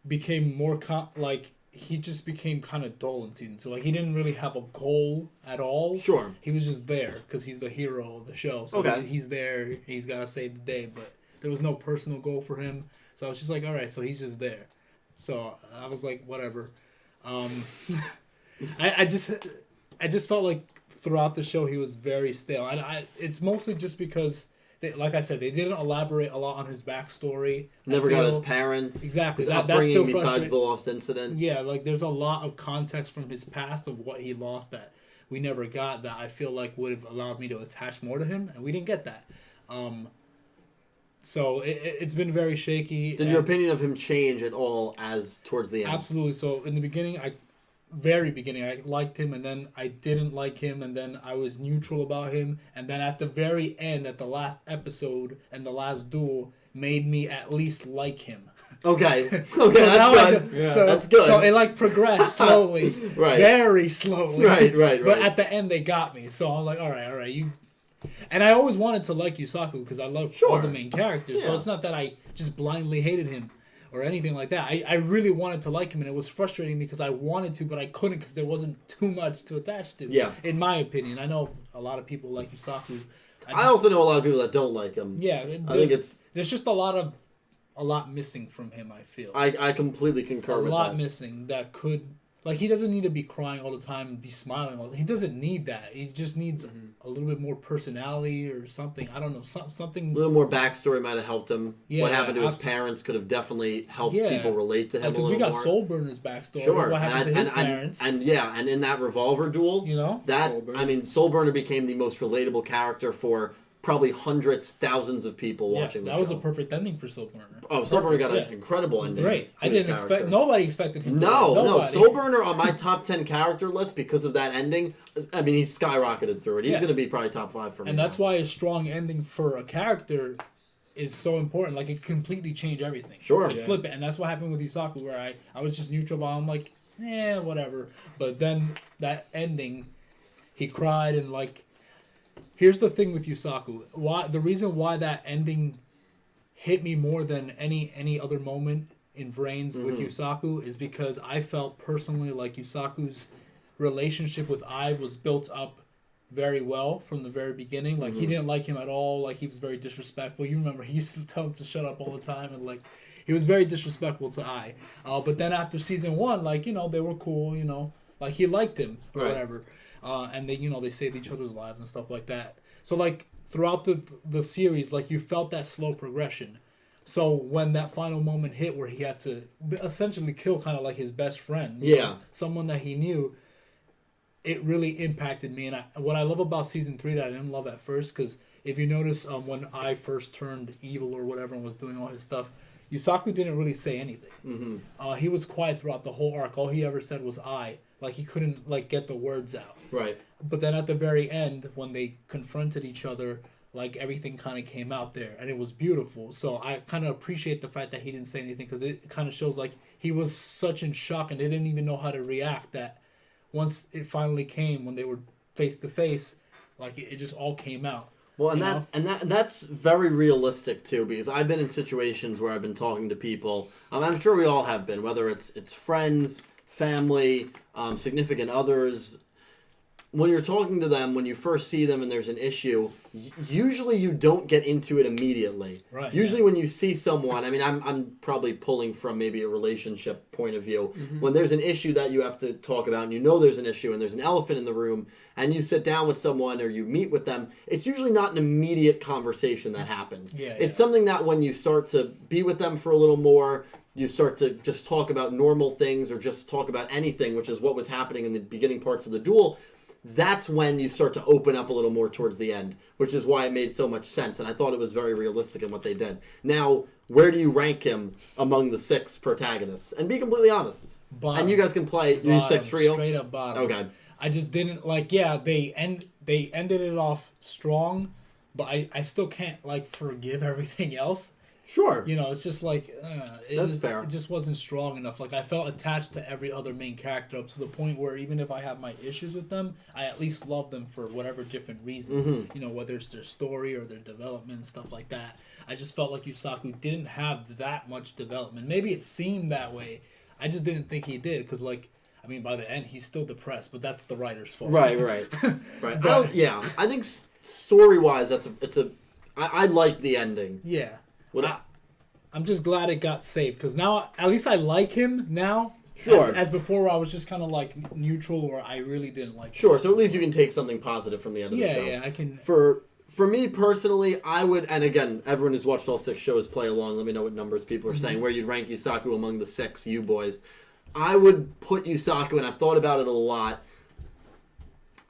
became more like he just became kind of dull in season 2. Like he didn't really have a goal at all.
Sure.
He was just there because he's the hero of the show. So
Okay.
he's there. He's got to save the day, but there was no personal goal for him. So I was just like, all right, so he's just there. So I was like, whatever. I just felt like throughout the show he was very stale. It's mostly just because, like I said, they didn't elaborate a lot on his backstory.
Never got his parents.
Exactly.
His
That's
upbringing
still
besides
frustrating.
the lost incident.
Yeah, like there's a lot of context from his past of what he lost that we never got that I feel like would have allowed me to attach more to him, and we didn't get that. So it's been very shaky.
Did your opinion of him change at all as towards the end?
Absolutely. So in the beginning, very beginning, I liked him, and then I didn't like him, and then I was neutral about him, and then at the very end, at the last episode and the last duel, made me at least like him.
Okay. Okay,
So now
that's good.
Yeah.
That's good.
So it like progressed slowly,
Right.
very slowly.
Right.
But at the end, they got me. So I'm like, all right, you. And I always wanted to like Yusaku because I love all the main characters. So
Yeah.
it's not that I just blindly hated him or anything like that. I really wanted to like him, and it was frustrating because I wanted to, but I couldn't because there wasn't too much to attach to.
Yeah.
In my opinion, I know a lot of people like Yusaku.
I also know a lot of people that don't like him.
Yeah,
I think it's.
there's just a lot missing from him. I feel
I completely concur
a
with
lot
that.
missing that could. Like, he doesn't need to be crying all the time and be smiling. He doesn't need that. He just needs a little bit more personality or something. I don't know. Something.
A little more backstory might have helped him.
Yeah,
what happened to his
absolutely.
parents could have definitely helped
Yeah.
people relate to him a
Because
little
we got
more.
Soulburner's backstory.
Sure.
What happened to his parents.
And in that revolver duel,
You know?
that
Soulburner.
Soulburner became the most relatable character for probably hundreds, thousands of people
Yeah,
watching the
that
show.
was a perfect ending for Soulburner.
Oh, Soulburner got
Perfect,
an incredible
It was
ending.
great.
to
I
his
didn't expect.
character.
Nobody expected him to.
No,
Nobody.
Soulburner on my top 10 character list because of that ending. I mean, he's skyrocketed through it. He's
Yeah.
going to be probably top 5 for me.
And that's why a strong ending for a character is so important. Like, it completely changed everything.
Sure.
Like, flip it. And that's what happened with Yusaku, where I was just neutral about him, like, whatever. But then that ending, he cried, and, like, here's the thing with Yusaku. The reason why that ending hit me more than any other moment in Vrains with Yusaku is because I felt personally like Yusaku's relationship with Ai was built up very well from the very beginning. Like, he didn't like him at all. Like, he was very disrespectful. You remember, he used to tell him to shut up all the time, and, like, he was very disrespectful to Ai. But then after season 1, like, you know, they were cool, you know. Like, he liked him or whatever. And they, you know, they saved each other's lives and stuff like that. So, like, throughout the series, like, you felt that slow progression. So when that final moment hit where he had to essentially kill kind of like his best friend, you know, someone that he knew, it really impacted me. And what I love about season 3 that I didn't love at first, because if you notice when I first turned evil or whatever and was doing all his stuff, Yusaku didn't really say anything. He was quiet throughout the whole arc. All he ever said was "I." Like, he couldn't like get the words out.
Right.
But then at the very end, when they confronted each other, like, everything kind of came out there, and it was beautiful. So I kind of appreciate the fact that he didn't say anything, because it kind of shows like he was such in shock and they didn't even know how to react, that once it finally came, when they were face to face, like, it just all came out.
Well, and that's very realistic too, because I've been in situations where I've been talking to people. I'm sure we all have been, whether it's friends, family, significant others. When you're talking to them, when you first see them and there's an issue, usually you don't get into it immediately.
Right.
Usually when you see someone, I mean, I'm probably pulling from maybe a relationship point of view. When there's an issue that you have to talk about, and you know there's an issue and there's an elephant in the room, and you sit down with someone or you meet with them, it's usually not an immediate conversation that happens. It's something that when you start to be with them for a little more, you start to just talk about normal things or just talk about anything, which is what was happening in the beginning parts of the duel. That's when you start to open up a little more towards the end, which is why it made so much sense. And I thought it was very realistic in what they did. Now, where do you rank him among the 6 protagonists? And be completely honest.
Bottom.
And you guys can play you 6 for you.
Straight up bottom.
Okay.
I just didn't like. Yeah, they ended it off strong, but I still can't like forgive everything else.
Sure.
You know, it's just like
That's fair.
It just wasn't strong enough. Like, I felt attached to every other main character up to the point where even if I have my issues with them, I at least love them for whatever different reasons. You know, whether it's their story or their development and stuff like that. I just felt like Yusaku didn't have that much development. Maybe it seemed that way. I just didn't think he did, because, like, I mean, by the end he's still depressed, but that's the writer's fault.
Right. But, I think story wise, I like the ending.
Yeah. I'm just glad it got saved, because now at least I like him now.
Sure.
As before, where I was just kind of like neutral, or I really didn't like him.
Sure. So at least you can take something positive from the end of the show.
Yeah, I can.
For me personally, I would, and again, everyone who's watched all 6 shows play along. Let me know what numbers people are saying. Where you'd rank Yusaku among the 6 you boys. I would put Yusaku, and I've thought about it a lot.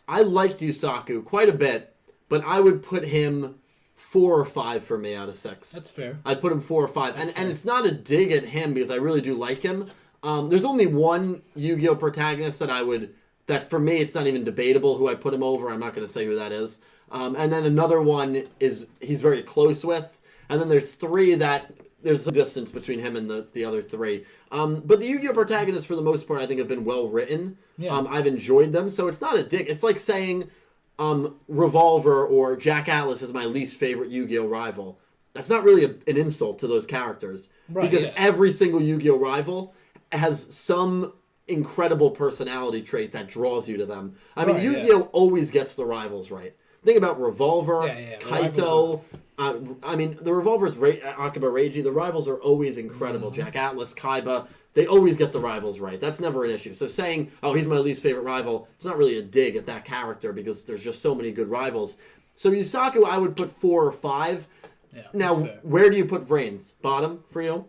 I liked Yusaku quite a bit, but I would put him 4 or 5 for me out of 6.
That's fair.
I'd put him 4 or 5. And it's not a dig at him, because I really do like him. There's only one Yu-Gi-Oh! Protagonist that for me, it's not even debatable who I put him over. I'm not going to say who that is. And then another one he's very close with. And then there's 3 that there's a distance between him and the other 3. But the Yu-Gi-Oh! Protagonists, for the most part, I think have been well written.
Yeah.
I've enjoyed them. So it's not a dig. It's like saying Revolver or Jack Atlas is my least favorite Yu-Gi-Oh! Rival. That's not really an insult to those characters.
Right,
because every single Yu-Gi-Oh! Rival has some incredible personality trait that draws you to them. I mean, Yu-Gi-Oh! Always gets the rivals right. Think about Revolver, Kaito. I mean, the Revolver's Akiba Reiji. The rivals are always incredible. Jack Atlas, Kaiba. They always get the rivals right. That's never an issue. So saying, oh, he's my least favorite rival, it's not really a dig at that character, because there's just so many good rivals. So Yusaku, I would put 4 or 5.
Yeah,
now, where do you put Vrains? Bottom for you?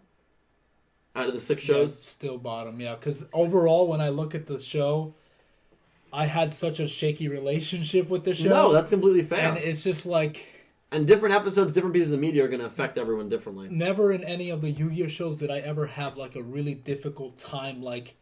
Out of the 6 shows?
Yeah, still bottom, yeah. Because overall, when I look at the show, I had such a shaky relationship with the show.
No, that's completely fair.
And it's just like...
And different episodes, different pieces of media are going to affect everyone differently.
Never in any of the Yu-Gi-Oh! Shows did I ever have like a really difficult time. Like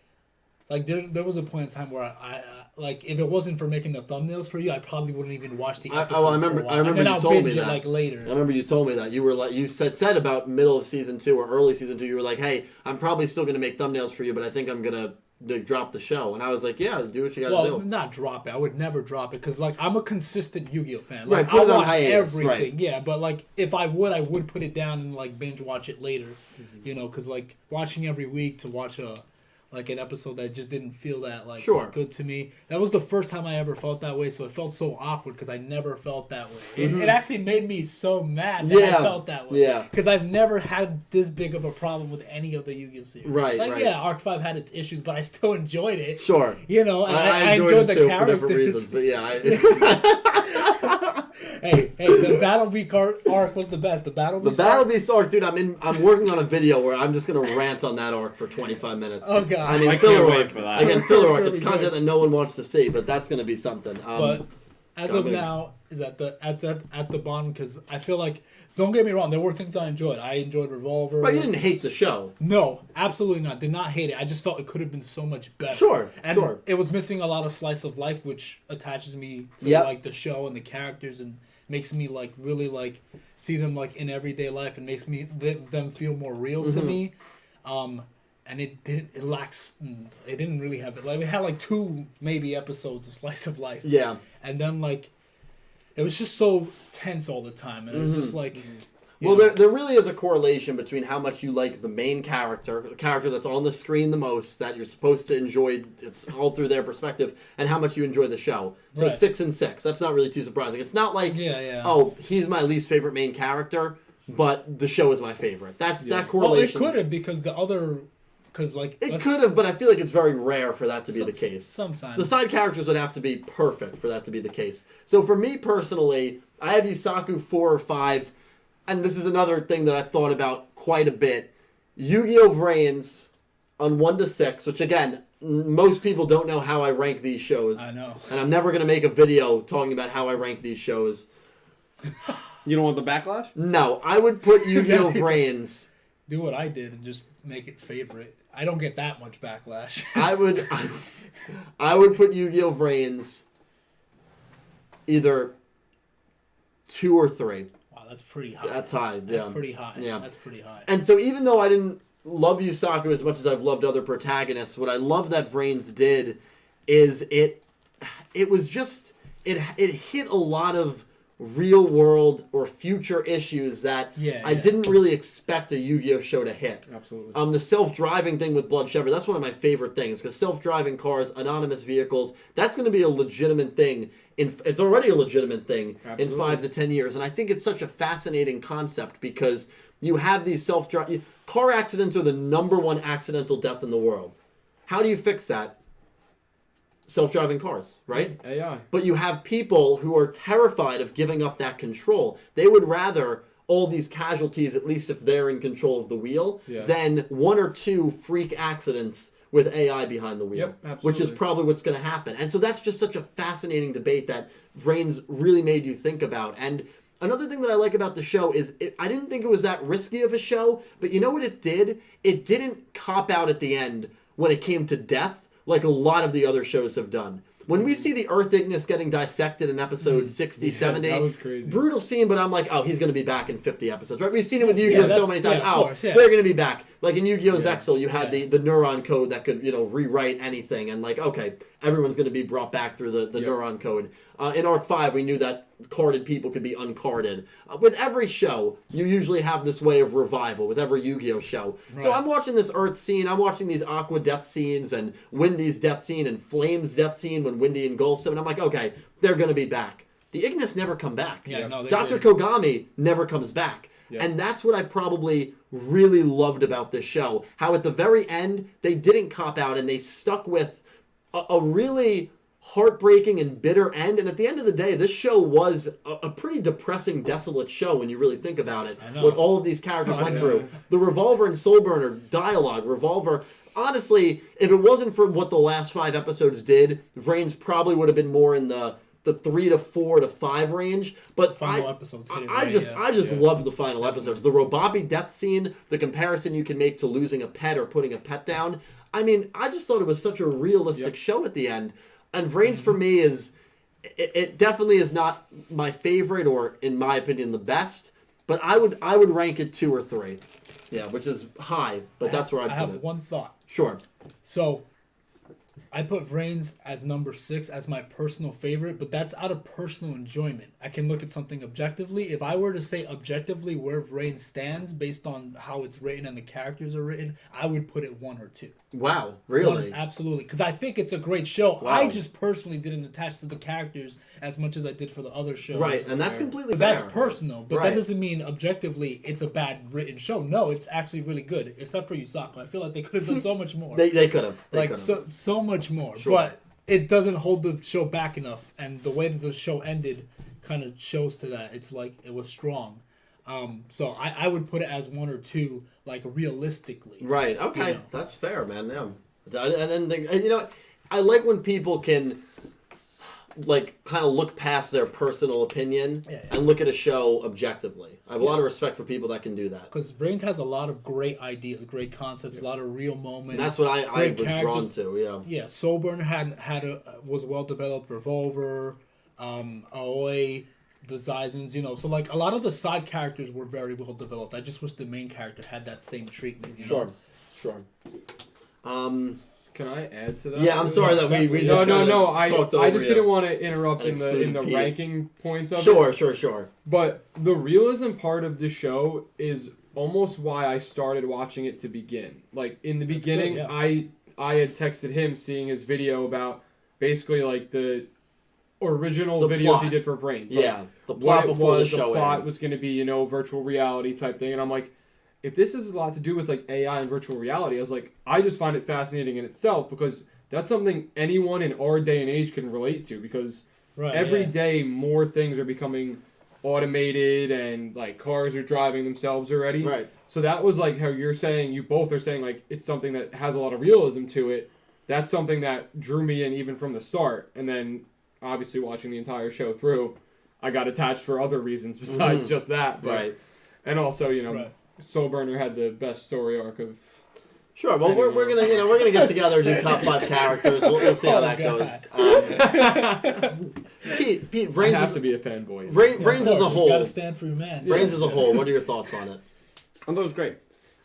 there was a point in time where I like, if it wasn't for making the thumbnails for you, I probably wouldn't even watch the episodes.
I remember
and then
you
I'll
told me
binge
that.
it like later.
I remember you told me that. You were like, you said about middle of season 2 or early season 2, you were like, hey, I'm probably still going to make thumbnails for you, but I think I'm going to drop the show. And I was like, yeah, do what you got to
Well,
do.
not drop it. I would never drop it because, like, I'm a consistent Yu-Gi-Oh fan.
Right,
Like,
put
I
it on
watch
hiatus,
everything.
right.
Yeah, but like, if I would put it down and like binge watch it later.
Mm-hmm.
You know, because like watching every week to watch an episode that just didn't feel that like
Sure.
good to me. That was the first time I ever felt that way, so it felt so awkward because I never felt that way. It actually made me so mad that I felt that way.
Yeah.
Because I've never had this big of a problem with any of the Yu-Gi-Oh series.
Right,
Like,
right.
yeah, Arc 5 had its issues, but I still enjoyed it.
Sure.
You know, and I
enjoyed
enjoyed
it
the
too
characters.
for different reasons, but yeah.
hey, the Battle Beat arc was the best. The Battle
The
Beast
Battle
arc?
Beast arc, dude, I'm working on a video where I'm just gonna rant on that arc for 25 minutes.
Oh, God.
I mean,
I
filler
can't wait
arc.
for that.
Again, filler arc.
Really
It's content
good.
that no one wants to see, but that's gonna be something.
But as
I'm
of
gonna-
now, is at the bottom because I feel like, don't get me wrong, there were things I enjoyed. I enjoyed Revolver.
Right, you didn't hate the show.
No, absolutely not. Did not hate it. I just felt it could have been so much better.
Sure,
and
sure.
it was missing a lot of slice of life, which attaches me to
Yep.
like the show and the characters, and makes me like really like see them like in everyday life, and makes me them feel more real to
Mm-hmm.
me. And it didn't. It lacks. It didn't really have it. Like, it had like 2 maybe episodes of slice of life.
Yeah.
And then like, it was just so tense all the time, and it was just like. you
Well,
know.
there really is a correlation between how much you like the main character, the character that's on the screen the most, that you're supposed to enjoy, it's all through their perspective, and how much you enjoy the show. So
Right.
6 and 6. That's not really too surprising. It's not like,
Yeah.
oh, he's my least favorite main character, but the show is my favorite. That
Well, it
correlation.
could have because the other, because like
It could have, but I feel like it's very rare for that to be the case.
Sometimes
The side characters would have to be perfect for that to be the case. So for me personally, I have Yusaku 4 or 5, and this is another thing that I've thought about quite a bit. Yu-Gi-Oh! VRAINS on 1 to 6, which again, most people don't know how I rank these shows.
I know.
And I'm never going to make a video talking about how I rank these shows.
You don't want the backlash?
No, I would put Yu-Gi-Oh! VRAINS.
do what I did and just make it favorite. I don't get that much backlash.
I would put Yu-Gi-Oh! VRAINS either 2 or 3.
Wow, that's pretty high.
That's high.
That's
Yeah.
pretty high.
Yeah.
That's pretty high.
And so even though I didn't love Yusaku as much as I've loved other protagonists, what I love that VRAINS did is it was just it hit a lot of real world or future issues that I didn't really expect a Yu-Gi-Oh! Show to hit.
Absolutely.
The self-driving thing with Blood Shepherd, that's one of my favorite things, because self-driving cars, anonymous vehicles, that's going to be a legitimate thing. It's already a legitimate thing in 5 to 10 years, and I think it's such a fascinating concept because you have these self-driving... Car accidents are the #1 accidental death in the world. How do you fix that? Self-driving cars, right?
AI.
But you have people who are terrified of giving up that control. They would rather all these casualties, at least if they're in control of the wheel, than 1 or 2 freak accidents with AI behind the wheel.
Yep,
which is
absolutely.
probably what's going to happen. And so that's just such a fascinating debate that VRAINS really made you think about. And another thing that I like about the show is I didn't think it was that risky of a show, but you know what it did? It didn't cop out at the end when it came to death like a lot of the other shows have done. When we see the Earth Ignis getting dissected in episode 60, 70,
that was crazy.
brutal scene, but I'm like, oh, he's going to be back in 50 episodes, right? We've seen it with Yu-Gi-Oh! So
that's-
many times.
yeah, of course, yeah.
They're going to be back. Like in Yu-Gi-Oh! Zexal, you had the neuron code that could, rewrite anything. And like, okay, everyone's going to be brought back through the neuron code. In Arc 5, we knew that carded people could be uncarded. With every show, you usually have this way of revival with every Yu-Gi-Oh! Show. So
Right.
I'm watching this Earth scene, I'm watching these Aqua death scenes and Windy's death scene and Flame's death scene when Windy engulfs him, and I'm like, okay, they're going to be back. The Ignis never come back.
Yeah, no, they
Dr.
didn't.
Kogami never comes back.
Yeah.
And that's what I probably really loved about this show. How at the very end, they didn't cop out and they stuck with a really heartbreaking and bitter end. And at the end of the day, this show was a pretty depressing, desolate show when you really think about it.
I know.
What all of these characters
I
went
know.
through. The Revolver and Soulburner dialogue. Revolver, honestly, if it wasn't for what the last 5 episodes did, VRAINS probably would have been more in the 3 to 4 to 5 range. But
Final episodes hit it
I
right,
just
yeah.
loved the final episodes. The Robabi death scene, the comparison you can make to losing a pet or putting a pet down. I mean, I just thought it was such a realistic show at the end. And VRAINS for me is, it definitely is not my favorite or, in my opinion, the best. But I would rank it 2 or 3. Yeah, which is high, but that's where I'd
I
put
have
it.
one thought.
Sure.
So, I put Vrains as number 6 as my personal favorite, but that's out of personal enjoyment. I can look at something objectively. If I were to say objectively where Vrains stands based on how it's written and the characters are written, I would put it 1 or 2.
Wow, really?
Absolutely, because I think it's a great show.
Wow.
I just personally didn't attach to the characters as much as I did for the other shows.
Right, and that's completely
But
fair.
that's personal, but
Right.
that doesn't mean objectively it's a bad written show. No, it's actually really good, except for Yusako. I feel like they could have done so much more.
They could have.
Like so much more,
Sure.
but it doesn't hold the show back enough, and the way that the show ended kind of shows to that. It's like it was strong, so I would put it as 1 or 2, like realistically.
Right. Okay,
You know.
that's fair, man. Yeah. And you know, I like when people can like kind of look past their personal opinion and look at a show objectively. I have a lot of respect for people that can do that.
Because Vrains has a lot of great ideas, great concepts, a lot of real moments.
And that's what I
great
was drawn
characters.
to. Yeah.
Yeah, Soulburn was well developed. Revolver, Aoi, the Zaizens, you know. So like a lot of the side characters were very well developed. I just wish the main character had that same treatment. You know?
Sure.
Can I add to that?
Yeah, I'm sorry that we just
no.
talked
I
over
just
you.
didn't want to interrupt
And
in the
exclude Pete.
ranking points of it.
Sure.
But the realism part of the show is almost why I started watching it to begin. Like in the beginning,
good,
I had texted him seeing his video about basically like the original
The
videos
plot.
he did for Vrains. Like,
Yeah, the plot
what it
before
was,
the show
plot
ended.
was going to be, virtual reality type thing. And I'm like, if this has a lot to do with like AI and virtual reality, I was like, I just find it fascinating in itself because that's something anyone in our day and age can relate to because every day more things are becoming automated and like cars are driving themselves already.
Right.
So that was like how you both are saying like it's something that has a lot of realism to it. That's something that drew me in even from the start. And then obviously watching the entire show through, I got attached for other reasons besides just that. But,
Right.
And also, Soulburner had the best story arc of.
Sure. Well, we're gonna get together and do top 5 characters. We'll see how that goes. Pete,
I
Vrains
have
is
to be a fanboy.
Vrains as a whole.
You gotta stand for your man.
Vrains as a whole. What are your thoughts on it?
I thought it was great.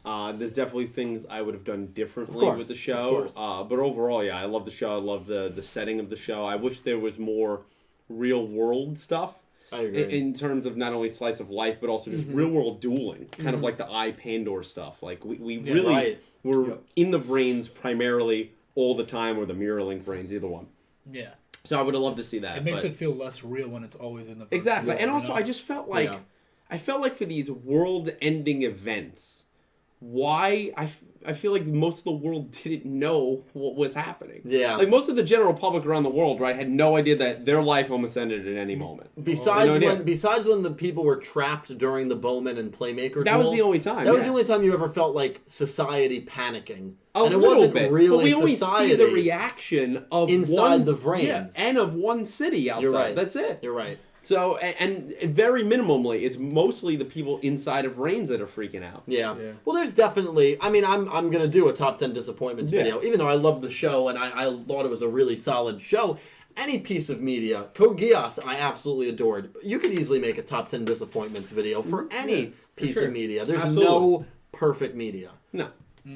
There's definitely things I would have done differently
Of course,
with the show.
of course.
But overall, yeah, I love the show. I love the setting of the show. I wish there was more real world stuff.
I agree.
In terms of not only slice of life, but also just real world dueling. Kind of like the I Pandor stuff. Like, we really
right.
were in the Vrains primarily all the time, or the Mirrorlink Vrains, either one.
Yeah.
So I would have loved to see that.
It makes it feel less real when it's always in the virtual
Exactly.
world,
And
you
also,
know?
I just felt like,
Yeah.
I felt like for these world-ending events, why I feel like most of the world didn't know what was happening.
Yeah.
Like most of the general public around the world, right, had no idea that their life almost ended at any moment.
Besides
No idea.
besides when the people were trapped during the Bowman and Playmaker
That was
duel,
the only time.
That was the only time you ever felt like society panicking.
A
And it
little
wasn't
bit,
really
but we only
society.
see the reaction of
inside the Vrains.
yeah, and of one city outside.
You're right.
That's it.
You're right.
So, and very minimally, it's mostly the people inside of Vrains that are freaking out.
Yeah.
Yeah.
Well, there's definitely. I mean, I'm gonna do a top 10 disappointments
Yeah.
video, even though I love the show and I thought it was a really solid show. Any piece of media, Code Geass, I absolutely adored. You could easily make a top 10 disappointments video for any piece
sure.
of media. There's
Absolutely.
no perfect media.
No.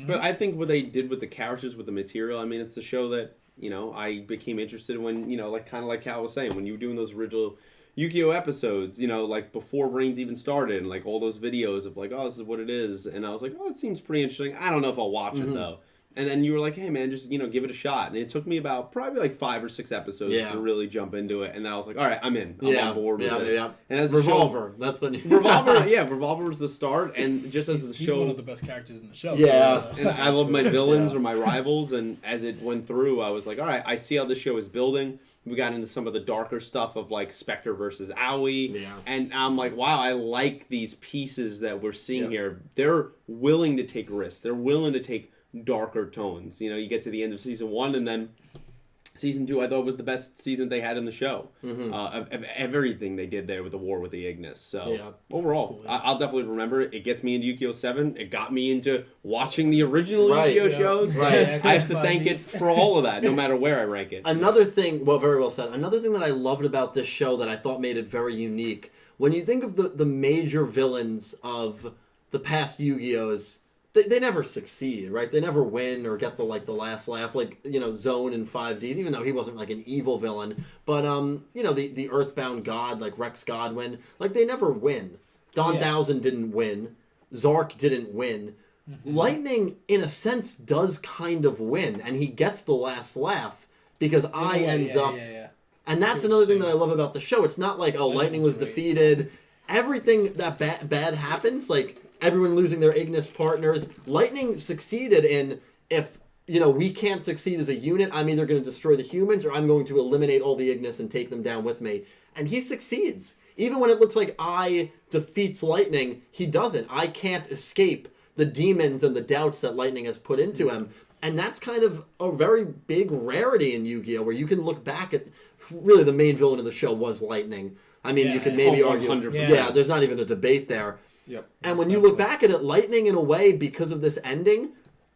But I think what they did with the characters, with the material, I mean, it's the show that, I became interested when, like kind of like Cal was saying, when you were doing those original Yu-Gi-Oh episodes, like before Vrains even started, and like all those videos of like, oh, this is what it is. And I was like, oh, it seems pretty interesting. I don't know if I'll watch it though. And then you were like, hey man, just, give it a shot. And it took me about probably like 5 or 6 episodes to really jump into it. And I was like, all right, I'm in. I'm on board with this.
Yeah.
And as
Revolver. That's when you...
Revolver was the start. And just as the
He's
show...
one of the best characters in the show.
Yeah.
And I love my villains or my rivals, and as it went through, I was like, all right, I see how this show is building. We got into some of the darker stuff of like Spectre versus Aoi, and I'm like, wow, I like these pieces that we're seeing here. They're willing to take risks. They're willing to take darker tones. You get to the end of season 1, and then season 2, I thought was the best season they had in the show. Of everything they did there with the war with the Ignis. So overall,
cool,
I'll definitely remember it. It gets me into Yu-Gi-Oh! 7. It got me into watching the original
Right.
Yu-Gi-Oh! Shows.
Right.
I have to thank it for all of that, no matter where I rank it.
Another thing, very well said. Another thing that I loved about this show that I thought made it very unique, when you think of the major villains of the past Yu-Gi-Ohs, they never succeed, right? They never win or get the last laugh, like, you know, Zone in 5Ds, even though he wasn't like an evil villain. But you know, the Earthbound God, like Rex Godwin, like they never win. Don Dowson didn't win. Zark didn't win. Lightning, in a sense, does kind of win, and he gets the last laugh because I ends up. And that's another thing that I love about the show. It's not like, oh, Lightning was defeated. Everything that bad happens, like everyone losing their Ignis partners, Lightning succeeded in, if, you know, we can't succeed as a unit, I'm either going to destroy the humans or I'm going to eliminate all the Ignis and take them down with me. And he succeeds. Even when it looks like I defeats Lightning, he doesn't. I can't escape the demons and the doubts that Lightning has put into him. And that's kind of a very big rarity in Yu-Gi-Oh! Where you can look back at, really the main villain of the show was Lightning. I mean, you could maybe argue,
100%.
there's not even a debate there.
Yep.
And when you look back at it, Lightning, in a way, because of this ending,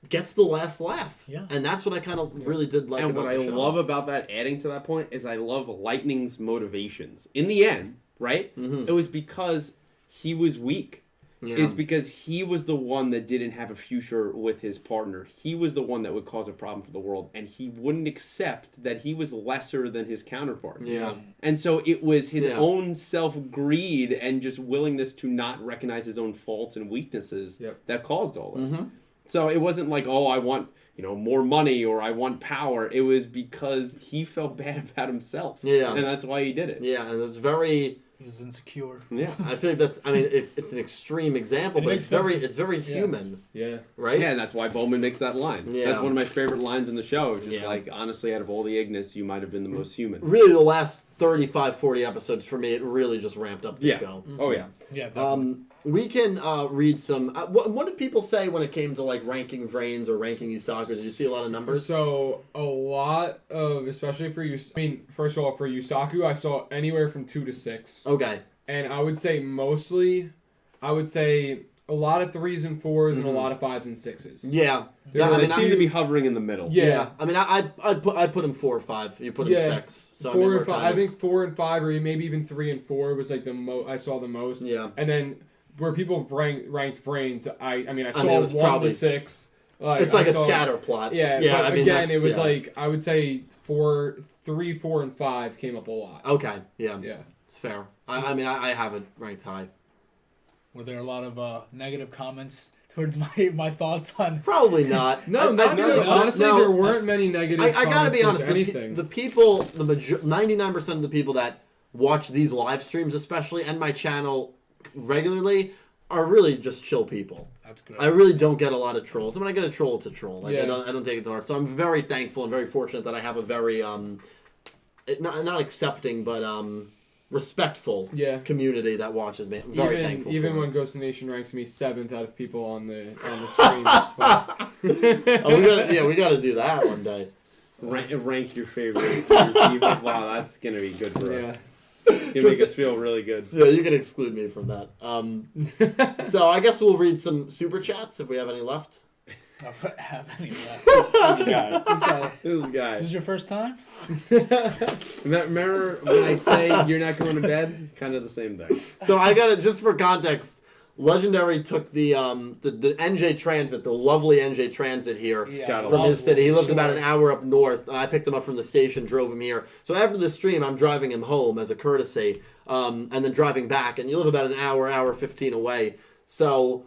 gets the last laugh.
Yeah.
And that's what I kind of really did like
And
about
what
the
I
show.
love about that, adding to that point, is I love Lightning's motivations. In the end, right? It was because he was weak.
Yeah.
It's because he was the one that didn't have a future with his partner. He was the one that would cause a problem for the world, and he wouldn't accept that he was lesser than his counterpart.
Yeah.
And so it was his
Yeah.
own self-greed and just willingness to not recognize his own faults and weaknesses that caused all this. So it wasn't like, oh, I want, you know, more money or I want power. It was because he felt bad about himself.
Yeah.
And that's why he did it.
Yeah, and it's very...
He was insecure.
Yeah.
I feel like that's... I mean, it's an extreme example,
It
but
makes sense
it's very human,
Yeah.
right?
Yeah, and that's why Bowman makes that line.
Yeah.
That's one of my favorite lines in the show. Just
Yeah.
like, honestly, out of all the Ignis, you might have been the most human.
Really, the last 35, 40 episodes, for me, it really just ramped up the show.
Oh, yeah.
Yeah, definitely.
We can read some... what did people say when it came to, like, ranking Vrains or ranking Yusaku? Did you see a lot of numbers?
So, a lot of, especially for first of all, for Yusaku, I saw anywhere from 2 to 6.
Okay.
And I would say mostly, a lot of 3s and 4s and a lot of 5s and 6s.
Yeah.
There
I
were
They
mean,
seem to be hovering in the middle.
Yeah.
I mean, I'd put him 4 or 5. You put him 6. So
4
I mean,
and 5. I think 4 and 5, or maybe even 3 and 4 was like I saw the most.
Yeah.
And then where people ranked Vrains, I saw
it was
1
probably...
to 6.
It's like a scatter plot.
Yeah,
yeah.
But
I mean,
again, it was like I would say 3, 4, and 5 came up a lot.
Okay. Yeah.
Yeah.
It's fair. I mean, I have it ranked high.
Were there a lot of negative comments towards my thoughts on...
Probably not.
No, honestly,
no,
there weren't many negative
I gotta be honest.
comments anything.
The people, 99% of the people that watch these live streams, especially, and my channel regularly, are really just chill people.
That's good.
I really don't get a lot of trolls. And when I get a troll, it's a troll. Like,
Yeah.
I don't take it to heart. So I'm very thankful and very fortunate that I have a very not accepting, but respectful community that watches me. I'm very thankful.
Even when Ghost Nation ranks me 7th out of people on the stream, that's fine.
We gotta do that one day.
Rank your favorite. Wow, that's going to be good for us. You make us feel really good.
Yeah, you can exclude me from that. So I guess we'll read some super chats if we have any left.
Have any left.
This guy.
This is your first time?
Remember when I say you're not going to bed? Kind of the same thing.
So I got it just for context. Legendary took the NJ Transit, the lovely NJ Transit here from his city. He lives about an hour up north. I picked him up from the station, drove him here. So after the stream, I'm driving him home as a courtesy, and then driving back. And you live about an hour 15 away. So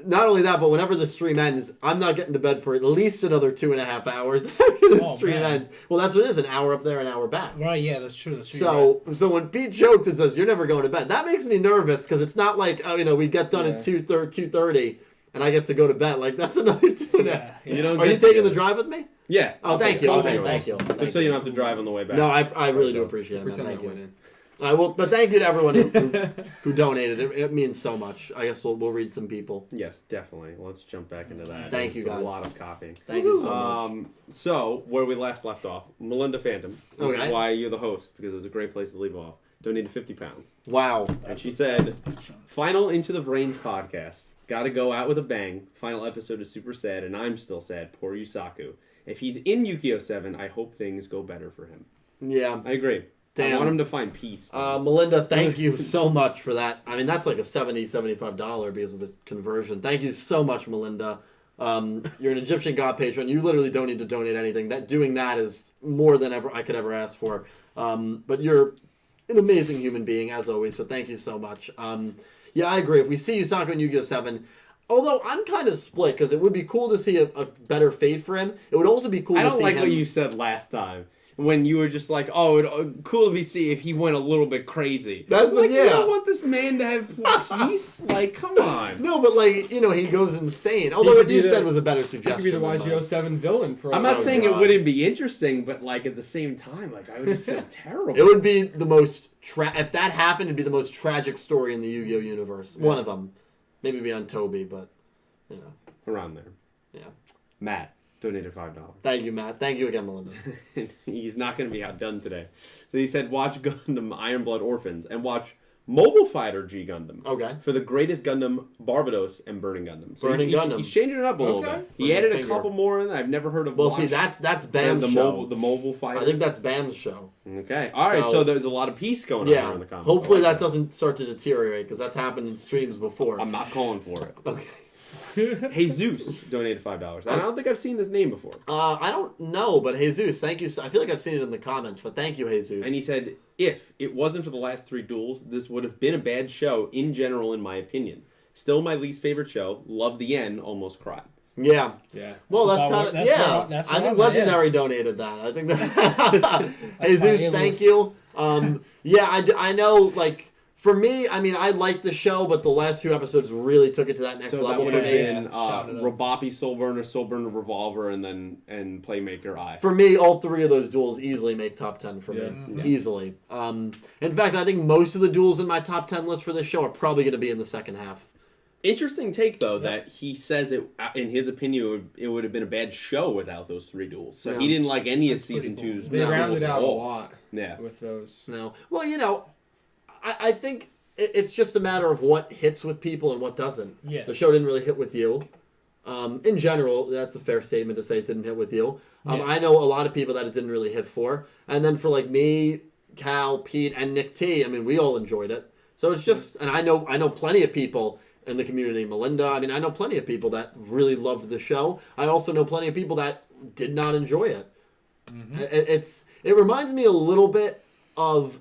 not only that, but whenever the stream ends, I'm not getting to bed for at least another 2.5 hours after the stream ends. Well, that's what it is, an hour up there, an hour back.
Right, yeah, that's true.
So when Pete jokes and says, you're never going to bed, that makes me nervous, because it's not like, we get done at 2:30 and I get to go to bed. Like, that's another 2.5. Are you taking the drive with me?
Yeah.
Oh, thank you.
Okay,
Thank you.
Just so you don't have to drive on the way back.
No, I really do appreciate it, man.
Pretend
Thank
I
you.
went in.
I will, but thank you to everyone who donated. It means so much. I guess we'll read some people.
Yes, definitely. Let's jump back into that.
Thank you, guys.
A lot of copying.
Thank you so much.
So, where we last left off, Melinda Phantom. This is why you're the host, because it was a great place to leave off. Donated £50.
Wow.
And she said, final Into the Vrains podcast. Gotta go out with a bang. Final episode is super sad, and I'm still sad. Poor Yusaku. If he's in Yu-Gi-Oh! 7, I hope things go better for him.
Yeah.
I agree.
Damn.
I want him to find peace.
Melinda, thank you so much for that. I mean, that's like a $75 because of the conversion. Thank you so much, Melinda. You're an Egyptian God patron. You literally don't need to donate anything. Doing that is more than ever I could ever ask for. But you're an amazing human being, as always, so thank you so much. Yeah, I agree. If we see Yusaku in Yu-Gi-Oh! 7, although I'm kind of split, because it would be cool to see a better fate for him. It would also be cool to see him...
I don't like what you said last time. When you were just like, oh, cool to see if he went a little bit crazy.
That's
like,
yeah.
You don't want this man to have peace? Like, come on.
No, but like, you know, he goes insane. Although what you said was a better suggestion.
He could be the YGO 7 villain for.
I'm not saying it wouldn't be interesting, but like at the same time, like I would just feel terrible.
It would be the most if that happened, it'd be the most tragic story in the Yu-Gi-Oh universe. Yeah. One of them, maybe beyond Toby, but you know,
around there.
Yeah.
Matt donated $5.
Thank you, Matt. Thank you again, Melinda.
He's not going to be outdone today. So he said, watch Gundam Iron Blood Orphans and watch Mobile Fighter G Gundam.
Okay.
For the greatest Gundam, Barbados, and Burning Gundam. So
Gundam.
He's changing it up a little bit. He added a couple more in. I've never heard of.
Well, see, that's Bam's show.
The Mobile Fighter.
I think that's Bam's show.
Okay. All right. So there's a lot of peace going on here in the comments.
Hopefully that doesn't start to deteriorate because that's happened in streams before.
I'm not calling for it.
Okay.
Jesus donated $5. I don't think I've seen this name before.
I don't know, but Jesus, thank you. I feel like I've seen it in the comments, but thank you, Jesus.
And he said, if it wasn't for the last 3 duels, this would have been a bad show in general, in my opinion. Still my least favorite show. Loved the end. Almost cried.
Yeah.
Yeah.
Well, that's kind of I think Legendary donated that. I think that Jesus, thank you. Yeah, I know. Like for me, I mean, I liked the show, but the last few episodes really took it to that next level for me.
Rabapi, Soulburner, Revolver, and Playmaker I.
For me, all 3 of those duels easily make top 10 for me. Yeah. Easily. In fact, I think most of the duels in my top 10 list for this show are probably going to be in the second half.
Interesting take, though, that he says it. In his opinion, it would have been a bad show without those 3 duels. So he didn't like any of season 2's.
They rounded out a lot.
Yeah.
With those.
No. Well, you know, I think it's just a matter of what hits with people and what doesn't.
Yeah.
The show didn't really hit with you. In general, that's a fair statement to say it didn't hit with you. I know a lot of people that it didn't really hit for. And then for like me, Cal, Pete, and Nick T, I mean, we all enjoyed it. So it's just, and I know plenty of people in the community, Melinda. I mean, I know plenty of people that really loved the show. I also know plenty of people that did not enjoy it. Mm-hmm. It reminds me a little bit of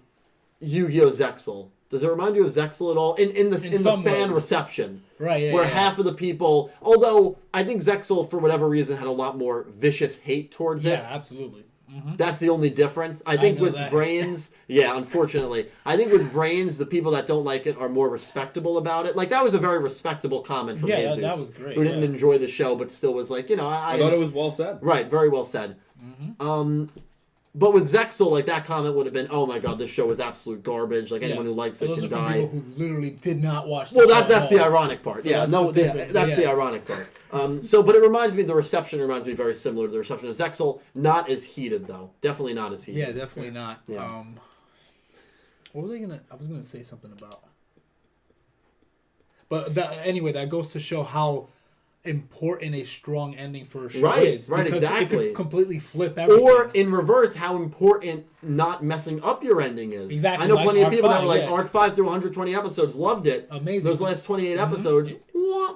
Yu-Gi-Oh! Zexal. Does it remind you of Zexal at all? In the fan reception.
Right, yeah.
Where half of the people, although I think Zexal, for whatever reason, had a lot more vicious hate towards it.
Yeah, absolutely. Mm-hmm.
That's the only difference. I think with Vrains, unfortunately. I think with Vrains, the people that don't like it are more respectable about it. Like, that was a very respectable comment from Jesus.
Yeah, that was great.
Who didn't enjoy the show, but still was like, you know,
I thought it was well said.
Right, very well said. Mm-hmm. But with Zexal, like, that comment would have been, oh my god, this show is absolute garbage. Like, anyone who likes it can die.
People who literally did not watch the show.
Well, that's the ironic part.
So
that's the ironic part. But it reminds me, the reception reminds me very similar to the reception of Zexal. Not as heated, though. Definitely not as heated.
Yeah, definitely not.
Yeah.
What was I was gonna say something about. But anyway, that goes to show how important a strong ending for a show is.
Right,
because
exactly.
it could completely flip everything.
Or in reverse, how important not messing up your ending is.
Exactly.
I know plenty of people that were like,
yeah.
Arc 5 through 120 episodes, loved it.
Amazing.
Those last 28 episodes,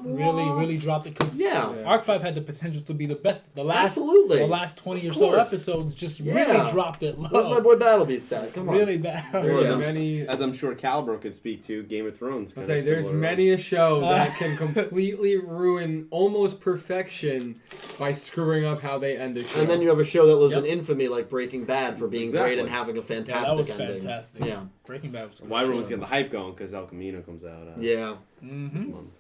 really dropped it. Because Arc 5 had the potential to be the best. The last 20 or so episodes just really dropped it low.
Where's my boy Battlebeat stat? Come on.
Really bad.
There's many,
as I'm sure Calibro could speak to, Game of Thrones.
I'll say there's many a show that can completely ruin almost perfection by screwing up how they end the show.
And then you have a show that lives in infamy like Breaking Bad for being great and having a fantastic ending.
That was fantastic.
Yeah.
Breaking Bad was great.
Why everyone's getting the hype going? Because El Camino comes out.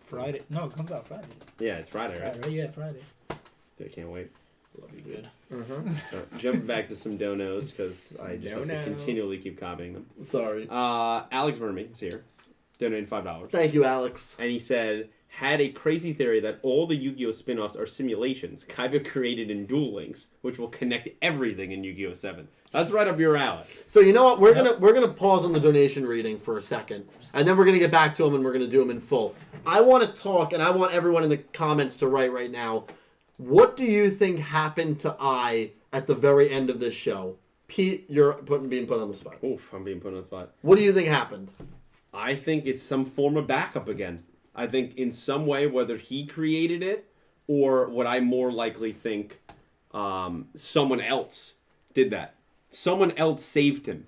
Friday. No, it comes out Friday.
Yeah, it's Friday, right?
Yeah, Friday.
I can't wait.
It'll be good.
Jumping back to some donos because I just have to continually keep copying them.
Sorry.
Alex Verme is here. Donated $5.
Thank you, Alex.
And he said, had a crazy theory that all the Yu-Gi-Oh! Spin-offs are simulations Kaiba created in Duel Links, which will connect everything in Yu-Gi-Oh! 7. That's right up your alley.
So you know what? We're gonna pause on the donation reading for a second, and then we're gonna get back to them and we're gonna do them in full. I want to talk, and I want everyone in the comments to write right now. What do you think happened to I at the very end of this show? Pete, you're being put on the spot.
Oof, I'm being put on the spot.
What do you think happened?
I think it's some form of backup again. I think in some way, whether he created it or what I more likely think someone else did that. Someone else saved him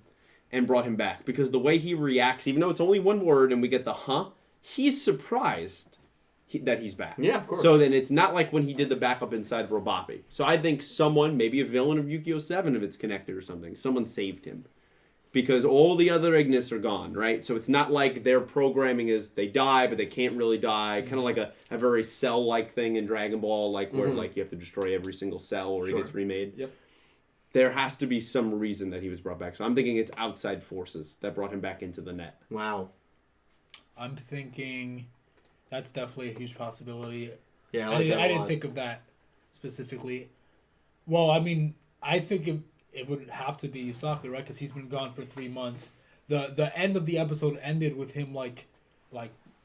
and brought him back. Because the way he reacts, even though it's only one word and we get the he's surprised that he's back.
Yeah, of course.
So then it's not like when he did the backup inside Robopi. So I think someone, maybe a villain of Yu-Gi-Oh! 7 if it's connected or something, someone saved him. Because all the other Ignis are gone, right? So it's not like their programming is they die, but they can't really die. Kind of like a very Cell-like thing in Dragon Ball, like where like you have to destroy every single cell or he gets remade.
Yep.
There has to be some reason that he was brought back. So I'm thinking it's outside forces that brought him back into the net.
Wow.
I'm thinking that's definitely a huge possibility.
Yeah,
I didn't think of that specifically. Well, I mean, I think it would have to be Yusaku, right? Because he's been gone for 3 months. The end of the episode ended with him like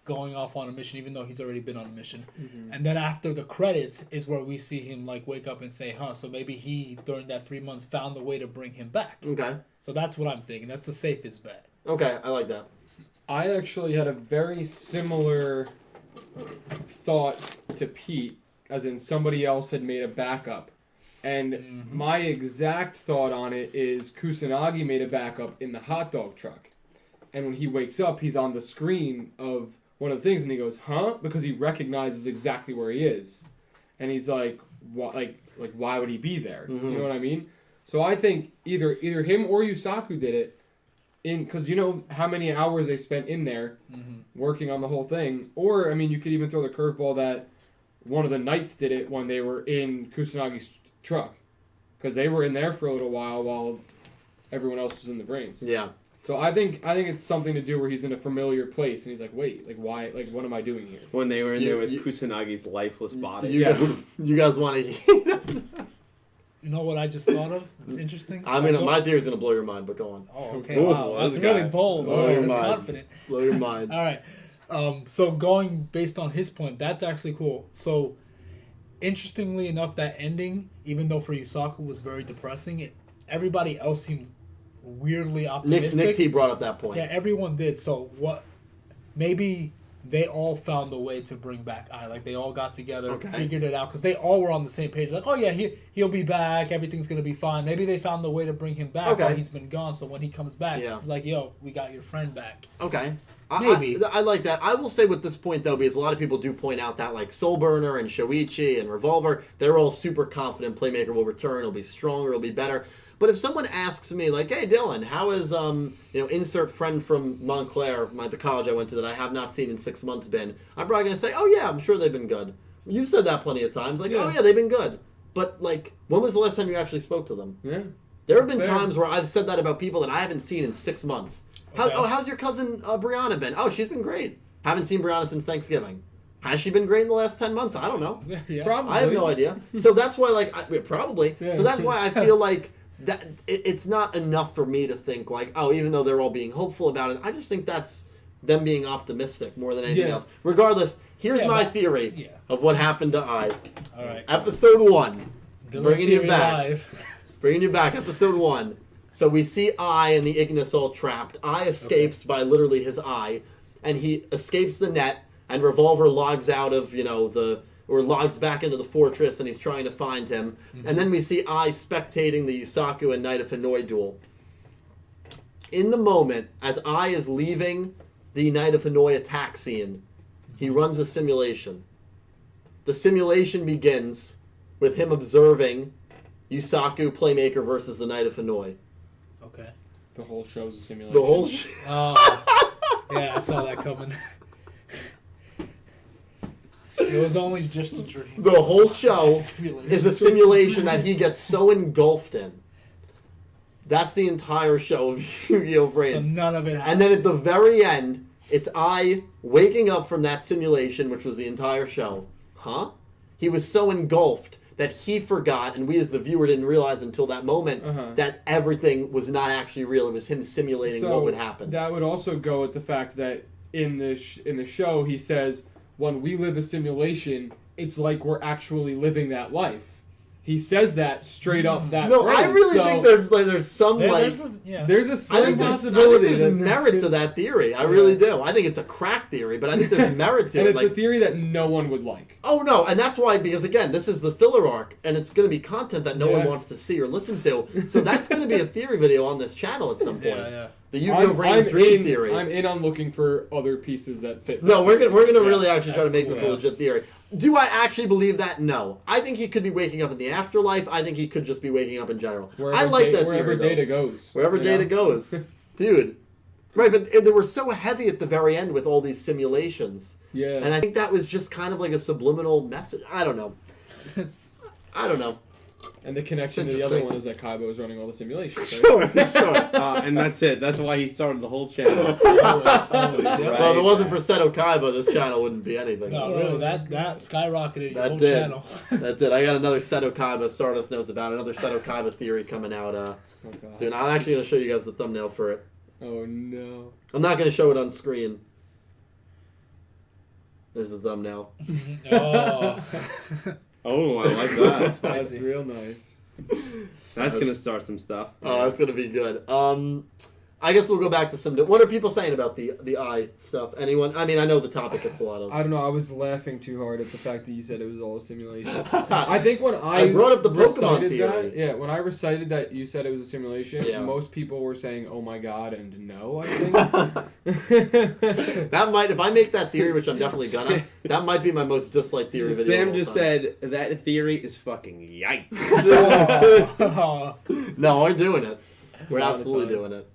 going off on a mission, even though he's already been on a mission. Mm-hmm. And then after the credits is where we see him like wake up and say, so maybe he during that 3 months found a way to bring him back.
Okay.
So that's what I'm thinking. That's the safest bet.
Okay, I like that.
I actually had a very similar thought to Pete, as in somebody else had made a backup. And my exact thought on it is Kusanagi made a backup in the hot dog truck. And when he wakes up, he's on the screen of one of the things, and he goes, because he recognizes exactly where he is. And he's like, why would he be there? Mm-hmm. You know what I mean? So I think either him or Yusaku did it, because you know how many hours they spent in there working on the whole thing. Or, I mean, you could even throw the curveball that one of the knights did it when they were in Kusanagi's truck. Because they were in there for a little while everyone else was in the brains.
Yeah.
So I think it's something to do where he's in a familiar place and he's like, wait, like why, like what am I doing here?
When they were in there with Kusanagi's lifeless body.
You guys want to...
You know what I just thought of? It's interesting.
I mean, my theory is going to blow your mind, but go on.
Oh, okay. Wow, that's really bold.
Blow your mind.
Confident.
Blow your mind.
All right. So going based on his point, that's actually cool. So interestingly enough, that ending, even though for Yusaku was very depressing, everybody else seemed weirdly optimistic.
Nick T brought up that point.
Yeah, everyone did. So what? Maybe they all found a way to bring back Ai. Like they all got together, figured it out because they all were on the same page. Like, oh yeah, he'll be back. Everything's gonna be fine. Maybe they found a way to bring him back while he's been gone. So when he comes back, it's like, yo, we got your friend back.
Okay.
Maybe.
I like that. I will say with this point, though, because a lot of people do point out that, like, Soulburner and Shoichi and Revolver, they're all super confident Playmaker will return, he'll be stronger, he'll be better. But if someone asks me, like, hey, Dylan, how is, insert friend from Montclair, the college I went to that I have not seen in 6 months been, I'm probably going to say, oh, yeah, I'm sure they've been good. You've said that plenty of times. Like, oh, yeah, they've been good. But, like, when was the last time you actually spoke to them?
Yeah.
There have been times where I've said that about people that I haven't seen in 6 months. How's your cousin Brianna been? Oh, she's been great. Haven't seen Brianna since Thanksgiving. Has she been great in the last 10 months? I don't know.
Yeah.
Probably.
I have no idea. So that's why, probably. Yeah. So that's why I feel like that it's not enough for me to think, like, oh, even though they're all being hopeful about it, I just think that's them being optimistic more than anything else. Regardless, here's my theory of what happened to Ai.
All right.
Episode 1. Bringing you back.
Live.
Bringing you back. Episode 1. So we see Ai and the Ignis all trapped. Ai escapes by literally his eye, and he escapes the net, and Revolver logs out of, logs back into the fortress, and he's trying to find him. Mm-hmm. And then we see Ai spectating the Yusaku and Knight of Hanoi duel. In the moment, as Ai is leaving the Knight of Hanoi attack scene, he runs a simulation. The simulation begins with him observing Yusaku Playmaker versus the Knight of Hanoi.
Okay.
The whole show's a simulation.
The whole
yeah, I saw that coming. It was only just a dream.
The whole show is a simulation that he gets so engulfed in. That's the entire show of Yu-Gi-Oh! Brains.
So none of it happened.
And then at the very end, it's Ai waking up from that simulation, which was the entire show. Huh? He was so engulfed that he forgot, and we as the viewer didn't realize until that moment, that everything was not actually real. It was him simulating what would happen.
That would also go with the fact that in the show, he says, when we live a simulation, it's like we're actually living that life. He says that straight up. That
No,
phrase,
I really
so
think there's some like.
There's a, yeah.
there's a
I
slight
think
possibility.
there's
that
merit to that theory. I really do. I think it's a crack theory, but I think there's merit to
and
it.
it's a theory that no one would like.
Oh no, and that's why, because again, this is the filler arc, and it's going to be content that no one wants to see or listen to. So that's going to be a theory video on this channel at some point.
Yeah.
The Yu-Gi-Oh! Vrain's Dream Theory.
I'm in on looking for other pieces that fit.
No, we're gonna really actually try to
That's
make
cool,
this a legit theory. Do I actually believe that? No. I think he could be waking up in the afterlife. I think he could just be waking up in general. I like that
wherever
theory.
data goes.
Wherever data goes, dude. Right, but they were so heavy at the very end with all these simulations.
Yeah.
And I think that was just kind of like a subliminal message. I don't know. I don't know.
And the connection to the other one is that Kaiba is running all the simulations.
Sure,
Right?
sure.
And that's it. That's why he started the whole channel.
Always, yep.
Well, if it wasn't for Seto Kaiba, this channel wouldn't be anything.
No, really, that skyrocketed your
That
whole
did.
channel.
That did. I got another Seto Kaiba. Stardust knows about another Seto Kaiba theory coming out soon. I'm actually going to show you guys the thumbnail for it.
Oh no.
I'm not going to show it on screen. There's the thumbnail.
Oh.
Oh, I like that.
That's real nice.
That's gonna start some stuff.
Oh, that's going to be good. I guess we'll go back to some... What are people saying about the eye stuff? Anyone? I mean, I know the topic gets a lot of...
I don't know. I was laughing too hard at the fact that you said it was all a simulation. I think when
I brought up the Pokemon
recited
theory.
that, when I recited that you said it was a simulation,
Yeah.
most people were saying, "Oh my god," and no. I think.
That might... If I make that theory, which I'm definitely gonna, that might be my most disliked theory video.
Sam
of all
just
time.
said that theory is fucking yikes.
No, we're doing it. We're absolutely doing it.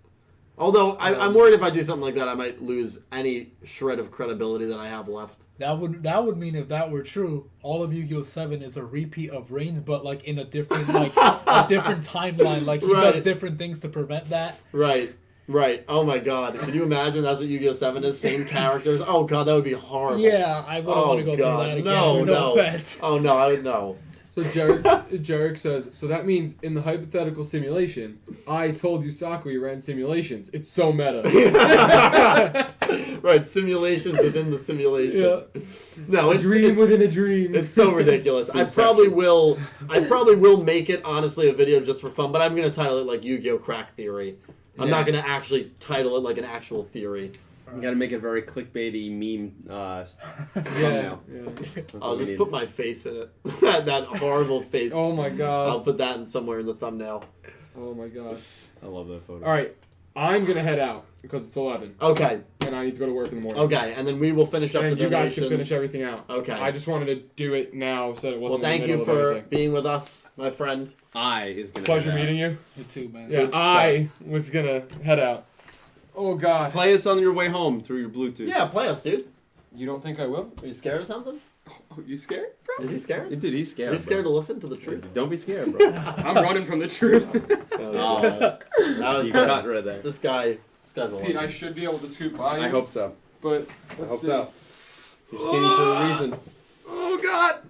Although, I'm worried if I do something like that, I might lose any shred of credibility that I have left.
That would mean, if that were true, all of Yu-Gi-Oh! 7 is a repeat of Reigns, but like in a different a different timeline. Like he does different things to prevent that.
Right. Oh my god. Can you imagine that's what Yu-Gi-Oh! 7 is? Same characters? Oh god, that would be horrible.
Yeah, I wouldn't want to go through that again. No offense.
Oh no, I would know.
So Jarek says, so that means in the hypothetical simulation, I told Yusaku he ran simulations. It's so meta.
Right, simulations within the simulation.
Yeah.
No,
A dream within a dream.
It's so ridiculous. I probably will make it honestly a video just for fun, but I'm gonna title it like Yu-Gi-Oh! Crack Theory. I'm not gonna actually title it like an actual theory.
You gotta make it very clickbaity meme.
Yeah.
I'll just put my face in it. that horrible face.
Oh my god.
I'll put that in somewhere in the thumbnail.
Oh my gosh.
I love that photo.
All right, I'm gonna head out because it's 11,
Okay.
and I need to go to work in the morning.
Okay, and then we will finish up
And
the
you
donations.
guys can finish everything out.
Okay.
I just wanted to do it now so that it
Well,
wasn't.
thank
in the
you
middle of
for
everything.
being with us, my friend.
I is gonna.
Pleasure
head out.
meeting you.
You too, man.
Yeah, I was gonna head out. Oh god.
Play us on your way home through your Bluetooth.
Yeah, play us, dude.
You don't think I will?
Are you scared of something?
Oh, you scared, bro?
Is he scared?
Dude, he's scared.
Are you scared to listen to the truth?
Don't be scared, bro.
I'm running from the truth.
Oh, that was
You
good.
got right there.
This guy's a
Pete, I
lot.
should be able to scoot by you.
I hope so.
But
I hope so. You're skinny for a reason.
Oh god.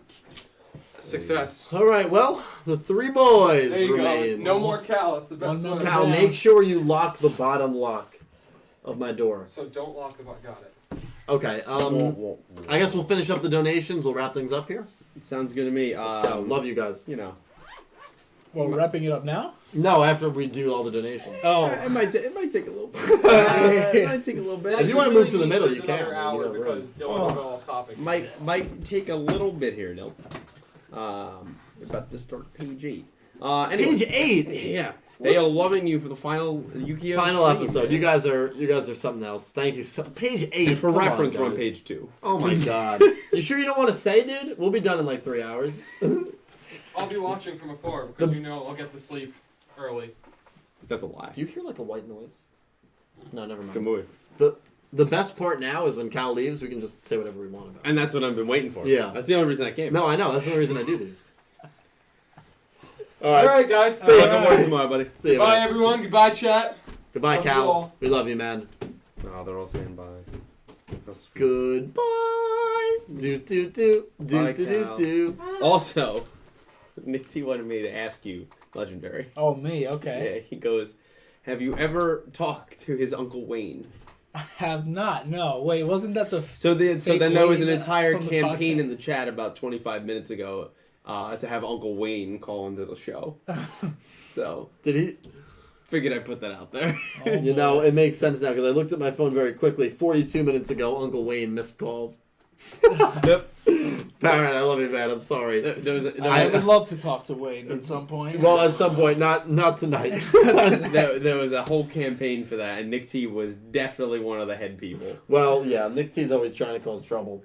Success.
All right, well, the three boys
There you
remain.
go. No more Cal. It's the best
One more
one.
Cal,
Yeah.
make sure you lock the bottom lock of my door.
So don't lock the Got it.
Okay. I guess we'll finish up the donations. We'll wrap things up here.
Sounds good to me.
Let's go. Love you guys.
You know.
Well, we're wrapping it up now.
No, after we do all the donations.
Oh,
It might take a little bit. It might take a little bit.
If you want to move to the middle, you
Another
can.
hour
You know,
because Dylan will go off topic.
Might take a little bit here, Neil. About to start page 8. Anyway,
Page 8.
Yeah, they are loving you for the final Yu-Gi-Oh!
Final
stream,
episode.
man.
You guys are something else. Thank you. So, page 8.
And for
Come on,
reference, we're on
guys.
page 2.
Oh my god. You sure you don't want to stay, dude? We'll be done in like 3 hours.
I'll be watching from afar because I'll get to sleep early.
That's a lie.
Do you hear like a white noise? No, never
Good
mind.
movie.
The best part now is when Cal leaves, we can just say whatever we want about it.
And that's what I've been waiting for.
Yeah.
That's the only reason I came.
No, I know. That's the reason I do these.
All right, guys.
See ya.
Good morning tomorrow, buddy.
See you,
Bye,
man.
everyone. Goodbye, chat.
Goodbye,
Love you
Cal.
all.
We love you, man.
Oh, they're all saying bye. That's-
Goodbye. Do.
Bye, Cal. Also, Nick T wanted me to ask you, Legendary.
oh me. Okay.
Yeah, he goes, have you ever talked to his Uncle Wayne?
I have not. No. Wait, wasn't that the?
So then there was an
Wayne
entire
from the
campaign
podcast.
in the chat about 25 minutes ago, to have Uncle Wayne call into the show. So
Did he?
figured I'd put that out there.
Oh,
You know, it makes sense now because I looked at my phone very quickly. 42 minutes ago, Uncle Wayne missed call.
Yep.
Parrot, I love you, man. I'm sorry.
I would love to talk to Wayne at some point.
Well, at some point, not tonight.
there was a whole campaign for that, and Nick T was definitely one of the head people.
Well, yeah, Nick T's always trying to cause trouble.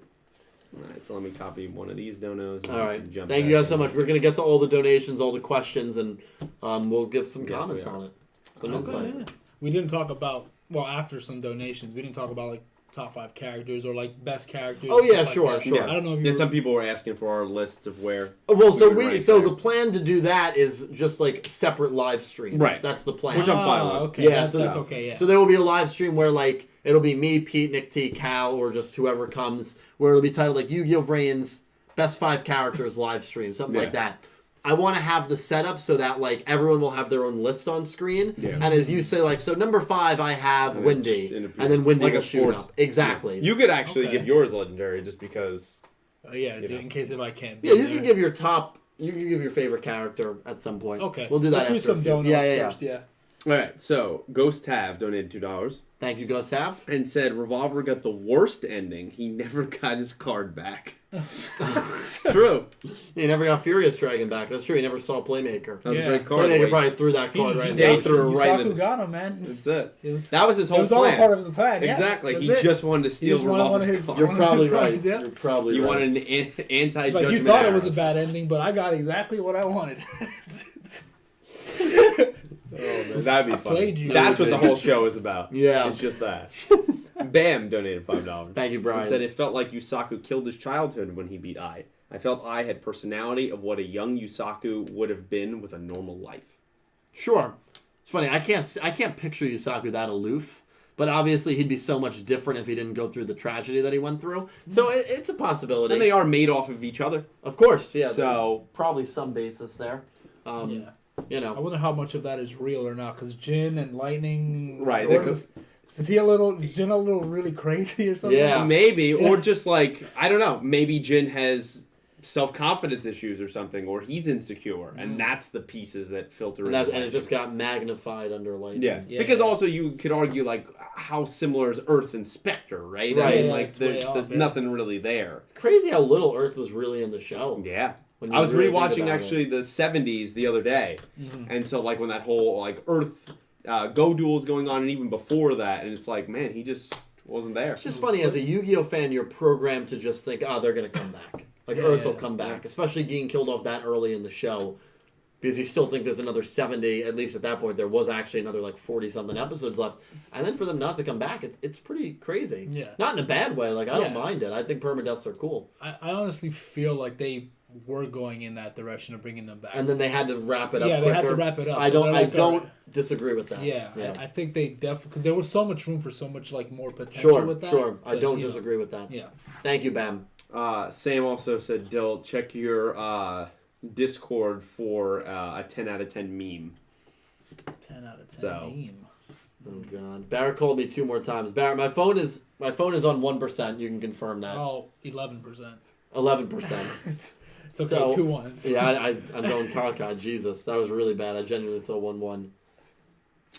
All right, so let me copy one of these donos. and
All right.
jump
Thank
back
you guys so
in.
much. We're going to get to all the donations, all the questions, and we'll give some
Yes,
comments
we are.
on it. Some
Okay,
insight.
yeah. We didn't talk about, well, after some donations, we didn't talk about like top 5 characters or like best characters.
Oh,
and
yeah,
stuff
sure,
like that.
sure.
I don't know if you
Yeah,
were,
some people were asking for our list of where.
Well, so
would rank
so
there.
the plan to do that is just like separate live streams.
Right.
That's the plan.
Which I'm fine with.
Okay,
Yeah,
that's,
so
that's
that's-
okay, yeah.
So there will be a live stream where like it'll be me, Pete, Nick T, Cal, or just whoever comes, where it'll be titled like Yu-Gi-Oh! Vrains Best 5 Characters live stream, something like
Yeah.
that. I want to have the setup so that like everyone will have their own list on screen,
Yeah.
and as you say, like so number 5 I have
And
Windy,
it's-
and then Windy
like a
will shoot
sports-
up. Exactly.
You could actually
Okay.
give yours legendary just because.
Yeah,
You know.
in case if I can't be
Yeah, you
there.
can give your top. You can give your favorite character at some point.
Okay.
We'll do that.
Let's read
after
some
a few.
donuts
Yeah.
first, yeah.
All right, so Ghost Tav donated $2
Thank you, Ghost Half.
and said Revolver got the worst ending. He never got his card back. True.
He never got Furious Dragon back. That's true. He never saw Playmaker.
That was
Yeah.
a great card.
Playmaker
Wait,
probably threw that card right in
Yeah,
the
he threw it right in
Yusaku
the-
got him, man.
That's it.
It was,
That was his
it
whole
was all
plan.
part of the plan, yeah.
Exactly.
That's
He
it.
just wanted to
He
steal
just wanted one of
Revolver's
his-
card.
You're
One of
probably
his
right.
cards, yeah.
You're probably
You
right.
wanted an
It's
anti-judgment
like you thought it
arrow.
was a bad ending, but I got exactly what I wanted.
Oh, man, that'd be funny.
played you.
That's what the whole show is about.
Yeah.
It's just that. Bam donated $5.
Thank you, Brian.
And said it felt like Yusaku killed his childhood when he beat Ai. I felt Ai had personality of what a young Yusaku would have been with a normal life.
Sure. It's funny. I can't picture Yusaku that aloof, but obviously he'd be so much different if he didn't go through the tragedy that he went through. So it's a possibility.
And they are made off of each other.
Of course, yeah.
So-
there's probably some basis there.
Yeah.
You
I
know.
wonder how much of that is real or not, because Jin and Lightning...
Right,
Or
because-
is Jin a little really crazy or something?
Yeah.
Maybe, or just like, I don't know, maybe Jin has self-confidence issues or something, or he's insecure, and that's the pieces that filter
And,
into
and it
Lightning.
just got magnified under Lightning.
Yeah.
Yeah,
Because
yeah.
also you could argue like how similar is Earth and Spectre, right?
Right.
I mean,
Yeah,
like
it's way
there's
off, yeah.
nothing really there.
It's crazy how little Earth was really in the show.
Yeah.
When you
I was
really think
rewatching
about
actually the 70s the other day,
Mm-hmm.
and so like when that whole like Earth Go duel is going on, and even before that, and it's like, man, he just wasn't there.
It's just funny, as a Yu-Gi-Oh fan, you're programmed to just think, oh, they're going to come back. Like,
Yeah,
Earth
yeah,
will come back. Especially getting killed off that early in the show. Because you still think there's another 70, at least at that point, there was actually another, like, 40-something episodes left. And then for them not to come back, it's pretty crazy.
Yeah.
Not in a bad way. Like, I don't
Yeah.
mind it. I think permadeaths are cool.
I honestly feel like they were going in that direction of bringing them back.
And then they had to wrap it up
Yeah, they had to
quicker.
wrap it up,
I
so
don't,
they're
I
like,
don't
alright.
disagree with that.
yeah,
Yeah.
I think they definitely... Because there was so much room for so much, like, more potential
Sure,
with that.
sure. I
but,
don't
you know,
disagree with that.
Yeah.
Thank you, Bam.
Sam also said, Dill, check your Discord for a 10 out of 10 meme.
10 out of 10
So-
meme.
Oh God, Barrett called me 2 more times. Barrett, my phone is on 1%. You can confirm that.
Oh, 11%.
11%.
It's okay,
So-
2 ones.
Yeah, I'm going cockeyed. Jesus, that was really bad. I genuinely saw 1-1.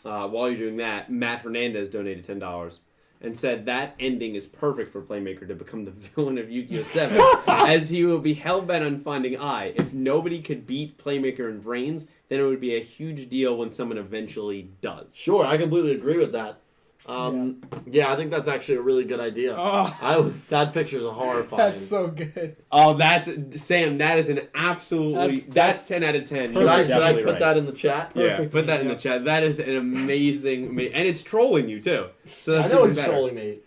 While you're doing that, Matt Hernandez donated $10 and said that ending is perfect for Playmaker to become the villain of Yu-Gi-Oh! 7, as he will be hell-bent on finding Ai. If nobody could beat Playmaker in Vrains, then it would be a huge deal when someone eventually does.
Sure, I completely agree with that. Yeah, I think that's actually a really good idea.
Oh,
That picture is horrifying.
that's so good.
Oh, that's Sam. That is an absolutely. That's 10 out of 10.
Should I
Definitely
put
right.
that in the chat?
Yeah,
Perfect
put that in the
meme,
chat. That is an amazing, and it's trolling you too. So that's
I know
even
it's
better.
trolling me.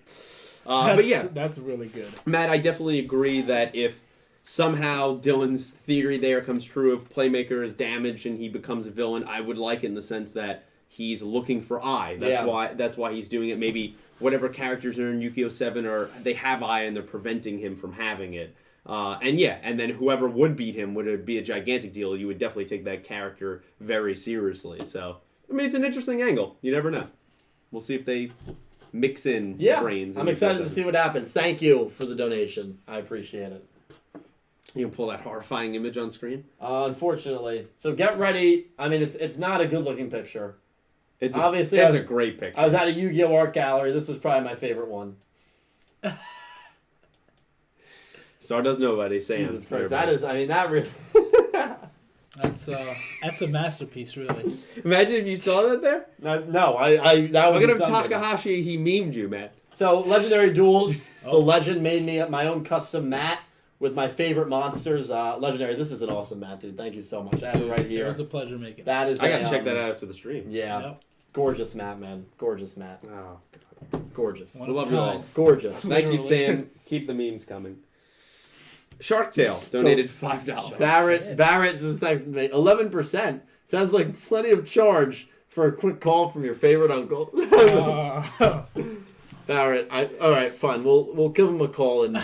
But yeah,
That's really good.
Matt, I definitely agree that if somehow Dylan's theory there comes true, if Playmaker is damaged and he becomes a villain, I would like it in the sense that he's looking for Ai. That's why he's doing it. Maybe whatever characters are in Yu-Gi-Oh! 7 they have Ai and they're preventing him from having it. And then whoever would beat him would be a gigantic deal. You would definitely take that character very seriously. So, I mean, it's an interesting angle. You never know. We'll see if they mix in
Yeah,
brains.
I'm excited to see what happens. Thank you for the donation. I appreciate it.
You can pull that horrifying image on screen.
Unfortunately. So get ready. I mean, it's not a good looking picture.
It's
Obviously,
it's a great picture.
I was at a Yu-Gi-Oh art gallery. This was probably my favorite one.
Stardust Nobody, Sam.
Jesus Christ, that is. I mean, that really.
That's a masterpiece, really.
Imagine if you saw that there.
No, I that was.
Look at him, Takahashi. He memed you, man.
So Legendary Duels. The Legend made me my own custom mat with my favorite monsters. Legendary, this is an awesome mat, dude. Thank you so much. I have it right here.
It was a pleasure making it.
That is.
I gotta check that out after the stream.
Yeah.
Yep.
Gorgeous mat, man. Gorgeous mat.
Oh,
Gorgeous.
One
I
of
love
a
you all.
kind.
Gorgeous.
Thank you,
Literally.
Sam. Keep the memes coming. Shark Tale donated $5.
Barrett just texted me 11%. Sounds like plenty of charge for a quick call from your favorite uncle. Barrett, all right, fine. We'll give him a call in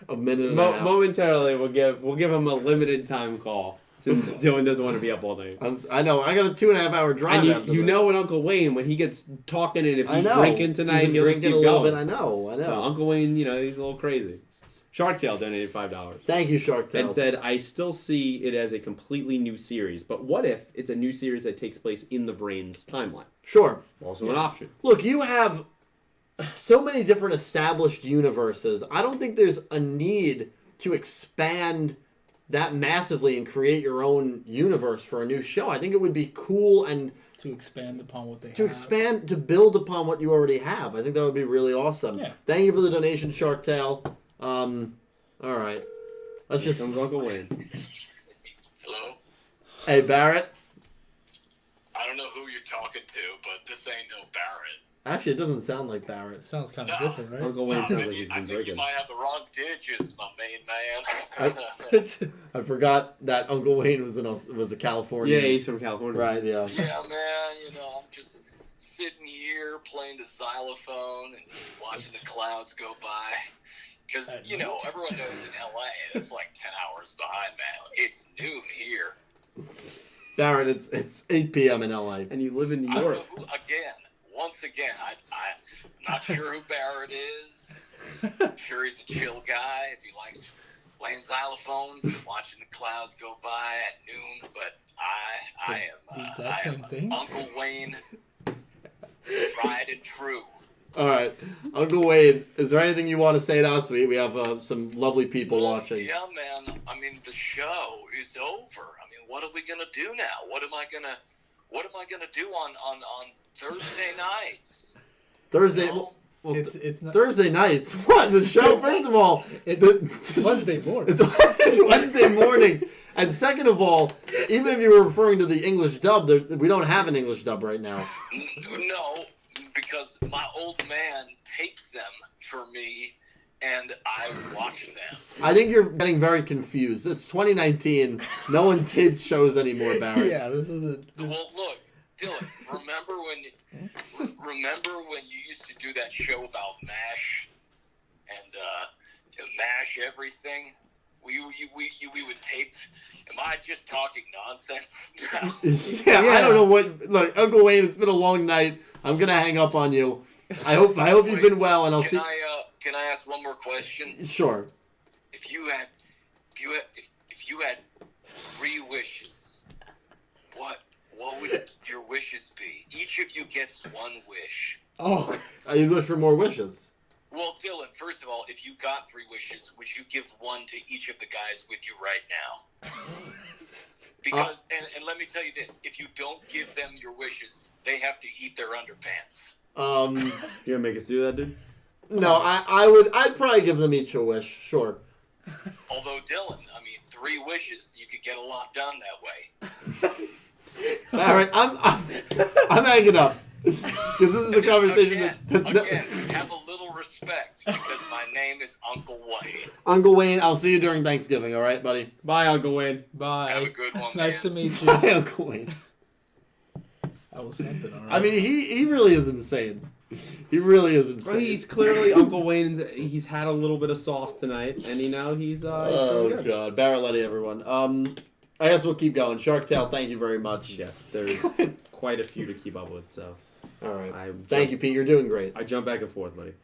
a minute and a half.
Momentarily, we'll give him a limited time call since Dylan doesn't want to be up all night.
I know. I got a 2.5 hour drive.
And
after
you
this.
know what Uncle Wayne, when he gets talking and if
I
he's
know.
drinking tonight,
He's
he'll just
drinking
keep
a little
going.
bit. I know.
So Uncle Wayne, he's a little crazy. Shark Tale donated $5.
Thank you, Shark Tale.
And said, I still see it as a completely new series, but what if it's a new series that takes place in the Vrains timeline?
Sure.
Also an option.
Look, you have so many different established universes. I don't think there's a need to expand that massively and create your own universe for a new show. I think it would be cool and
To expand upon what they have.
to build upon what you already have. I think that would be really awesome.
Yeah.
Thank you for the donation, Shark Tale. All right. Let's
Here
just.
comes Uncle Wayne.
Hello?
Hey, Barrett.
I don't know who you're talking to, but this ain't no Barrett.
Actually, it doesn't sound like Barrett.
Sounds kind of
No.
different, right?
Uncle Wayne
I
sounds like
think,
he's
I
been
think you
drinking.
might have the wrong digits, my main man.
I forgot that Uncle Wayne was a Californian.
Yeah, he's from California.
Right. Yeah.
Yeah, man, I'm just sitting here playing the xylophone and watching the clouds go by. Because, everyone knows in LA, it's like 10 hours behind, man. It's noon here.
Barrett, it's 8 p.m. in LA.
And you live in New
I don't
York.
know who, once again, I'm not sure who Barrett is. I'm sure he's a chill guy if he likes playing xylophones and watching the clouds go by at noon. But I
Is
am,
that same thing?
Uncle Wayne, tried and true.
All right, Uncle Wayne, is there anything you want to say to us? We have some lovely people watching.
Yeah, man. I mean, the show is over. I mean, what are we gonna do now? What am I gonna do on Thursday nights?
Thursday.
No.
Well,
It's not.
Thursday nights. What the show? First of all,
It's Wednesday morning.
It's Wednesday mornings. And second of all, even if you were referring to the English dub, we don't have an English dub right now.
No, because my old man tapes them for me, and I watch them.
I think you're getting very confused. It's 2019. No one tapes shows anymore, Barrett.
Yeah, this is a.
Well, look, Dylan, remember when you used to do that show about MASH and MASH everything? We would tape. Am I just talking nonsense now?
Yeah, I don't know what. Look, Uncle Wayne, it's been a long night. I'm gonna hang up on you. I hope you've been well, and I'll see.
Can I ask one more question?
Sure.
If you had 3 wishes, what would your wishes be? Each of you gets 1 wish.
Oh.
You wish for more wishes.
Well, Dylan, first of all, if you got 3 wishes, would you give 1 to each of the guys with you right now? Because, and let me tell you this, if you don't give them your wishes, they have to eat their underpants.
You gonna make us do that, dude?
No, I'd probably give them each a wish. Sure.
Although, Dylan, I mean, 3 wishes, you could get a lot done that way.
All right, I'm hanging up because this is a conversation that's
Again, have a little respect because my name is Uncle Wayne.
Uncle Wayne, I'll see you during Thanksgiving. All right, buddy.
Bye, Uncle Wayne.
Bye.
Have a good one,
Nice to
man.
meet you.
Bye, Uncle Wayne.
That was something, all right.
I mean, he really is insane. He really is insane.
Well, he's clearly Uncle Wayne. He's had a little bit of sauce tonight, and he's
Oh
feeling good.
God, Barrett Letty, everyone. I guess we'll keep going. Shark Tale, thank you very much.
Yes, there's quite a few to keep up with. So,
All right.
I
Thank you, Pete. You're doing great.
I jump back and forth, buddy.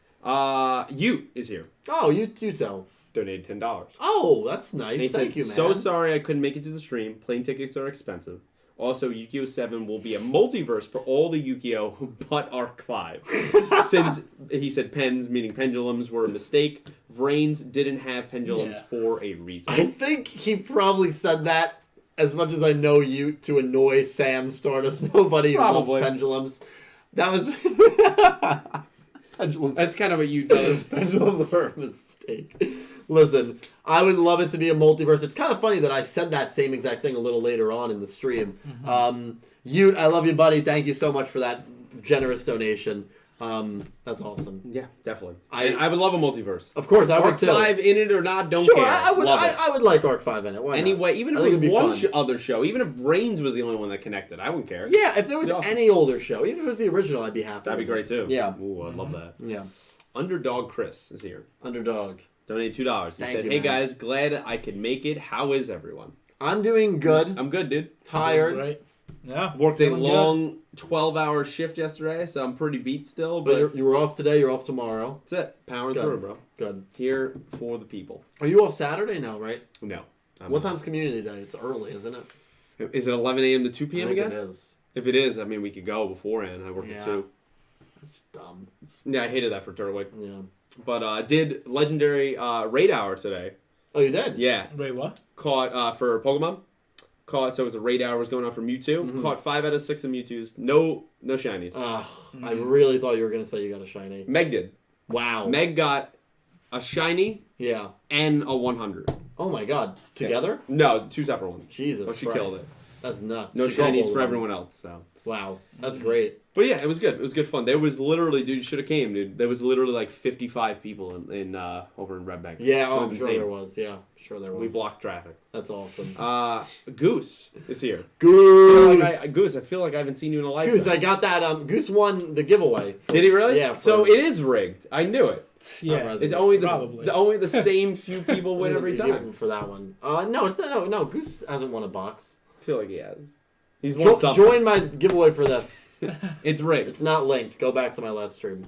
You is here.
Oh, you tell.
donated $10.
Oh, that's nice.
He
Thank
said,
you, man.
so sorry I couldn't make it to the stream. Plane tickets are expensive. Also, Yu-Gi-Oh! 7 will be a multiverse for all the Yu-Gi-Oh! But Arc 5. Since, he said pens, meaning pendulums, were a mistake, Vrains didn't have pendulums for a reason.
I think he probably said that, as much as I know you, to annoy Sam Stardust. Nobody who loves pendulums. That was... Pendulums.
That's kind of what you does.
Pendulums are a mistake. Listen, I would love it to be a multiverse. It's kind of funny that I said that same exact thing a little later on in the stream. Ute, I love you, buddy. Thank you so much for that generous donation. That's awesome.
Yeah, definitely. I would love a multiverse.
Of course, I would too.
Arc 5 in it or not, don't
sure,
care.
I would.
Love it.
I would like Arc 5 in it. Why
anyway,
not?
even if it was one other show, even if Vrains was the only one that connected, I wouldn't care.
Yeah, if there was any older show, even if it was the original, I'd be happy.
That'd be great too.
Yeah.
Ooh, I love that.
Yeah.
Underdog Chris is here.
Underdog.
Donated $2. He said, "Hey guys, glad I could make it. How is everyone?"
I'm doing good.
I'm good, dude.
Tired.
Right. Yeah.
Worked a long 12-hour shift yesterday, so I'm pretty beat still.
But you were off today. You're off tomorrow.
That's it. Powering through, bro.
Good.
Here for the people.
Are you off Saturday now, right?
No.
What time's Community Day? It's early, isn't it?
Is it 11 a.m. to 2 p.m. again?
It is.
If it is, I mean, we could go beforehand. I work at 2.
That's dumb.
Yeah, I hated that for Turtwig.
Yeah.
But did legendary raid hour today.
Oh, you did?
Yeah.
Wait, what?
Caught for Pokemon. Caught, so it was a raid hour was going on for Mewtwo. Mm-hmm. Caught 5 out of 6 of Mewtwo's. No shinies.
I really thought you were going to say you got a shiny.
Meg did.
Wow.
Meg got a shiny
Yeah.
and a 100.
Oh my god. Together?
Yeah. No, 2 separate ones.
Jesus
Christ. She killed it.
That's nuts.
No shinies for everyone else, so.
Wow. That's great.
But yeah, it was good. It was good fun. There was literally, dude, you should have came, dude. There was literally like 55 people in over in Red Bank.
Yeah,
I'm
sure there was. Yeah, sure there was.
We blocked traffic.
That's awesome.
Goose is here.
Goose.
I feel like I haven't seen you in a lifetime.
Goose, I got that. Goose won the giveaway.
Did he really?
Yeah.
So it is rigged. I knew it.
Yeah.
It's only the same few people win every time.
For that one. No, it's not. No, Goose hasn't won a box.
I feel like he has. He's won something.
Join my giveaway for this.
It's rigged.
It's not linked. Go back to my last stream.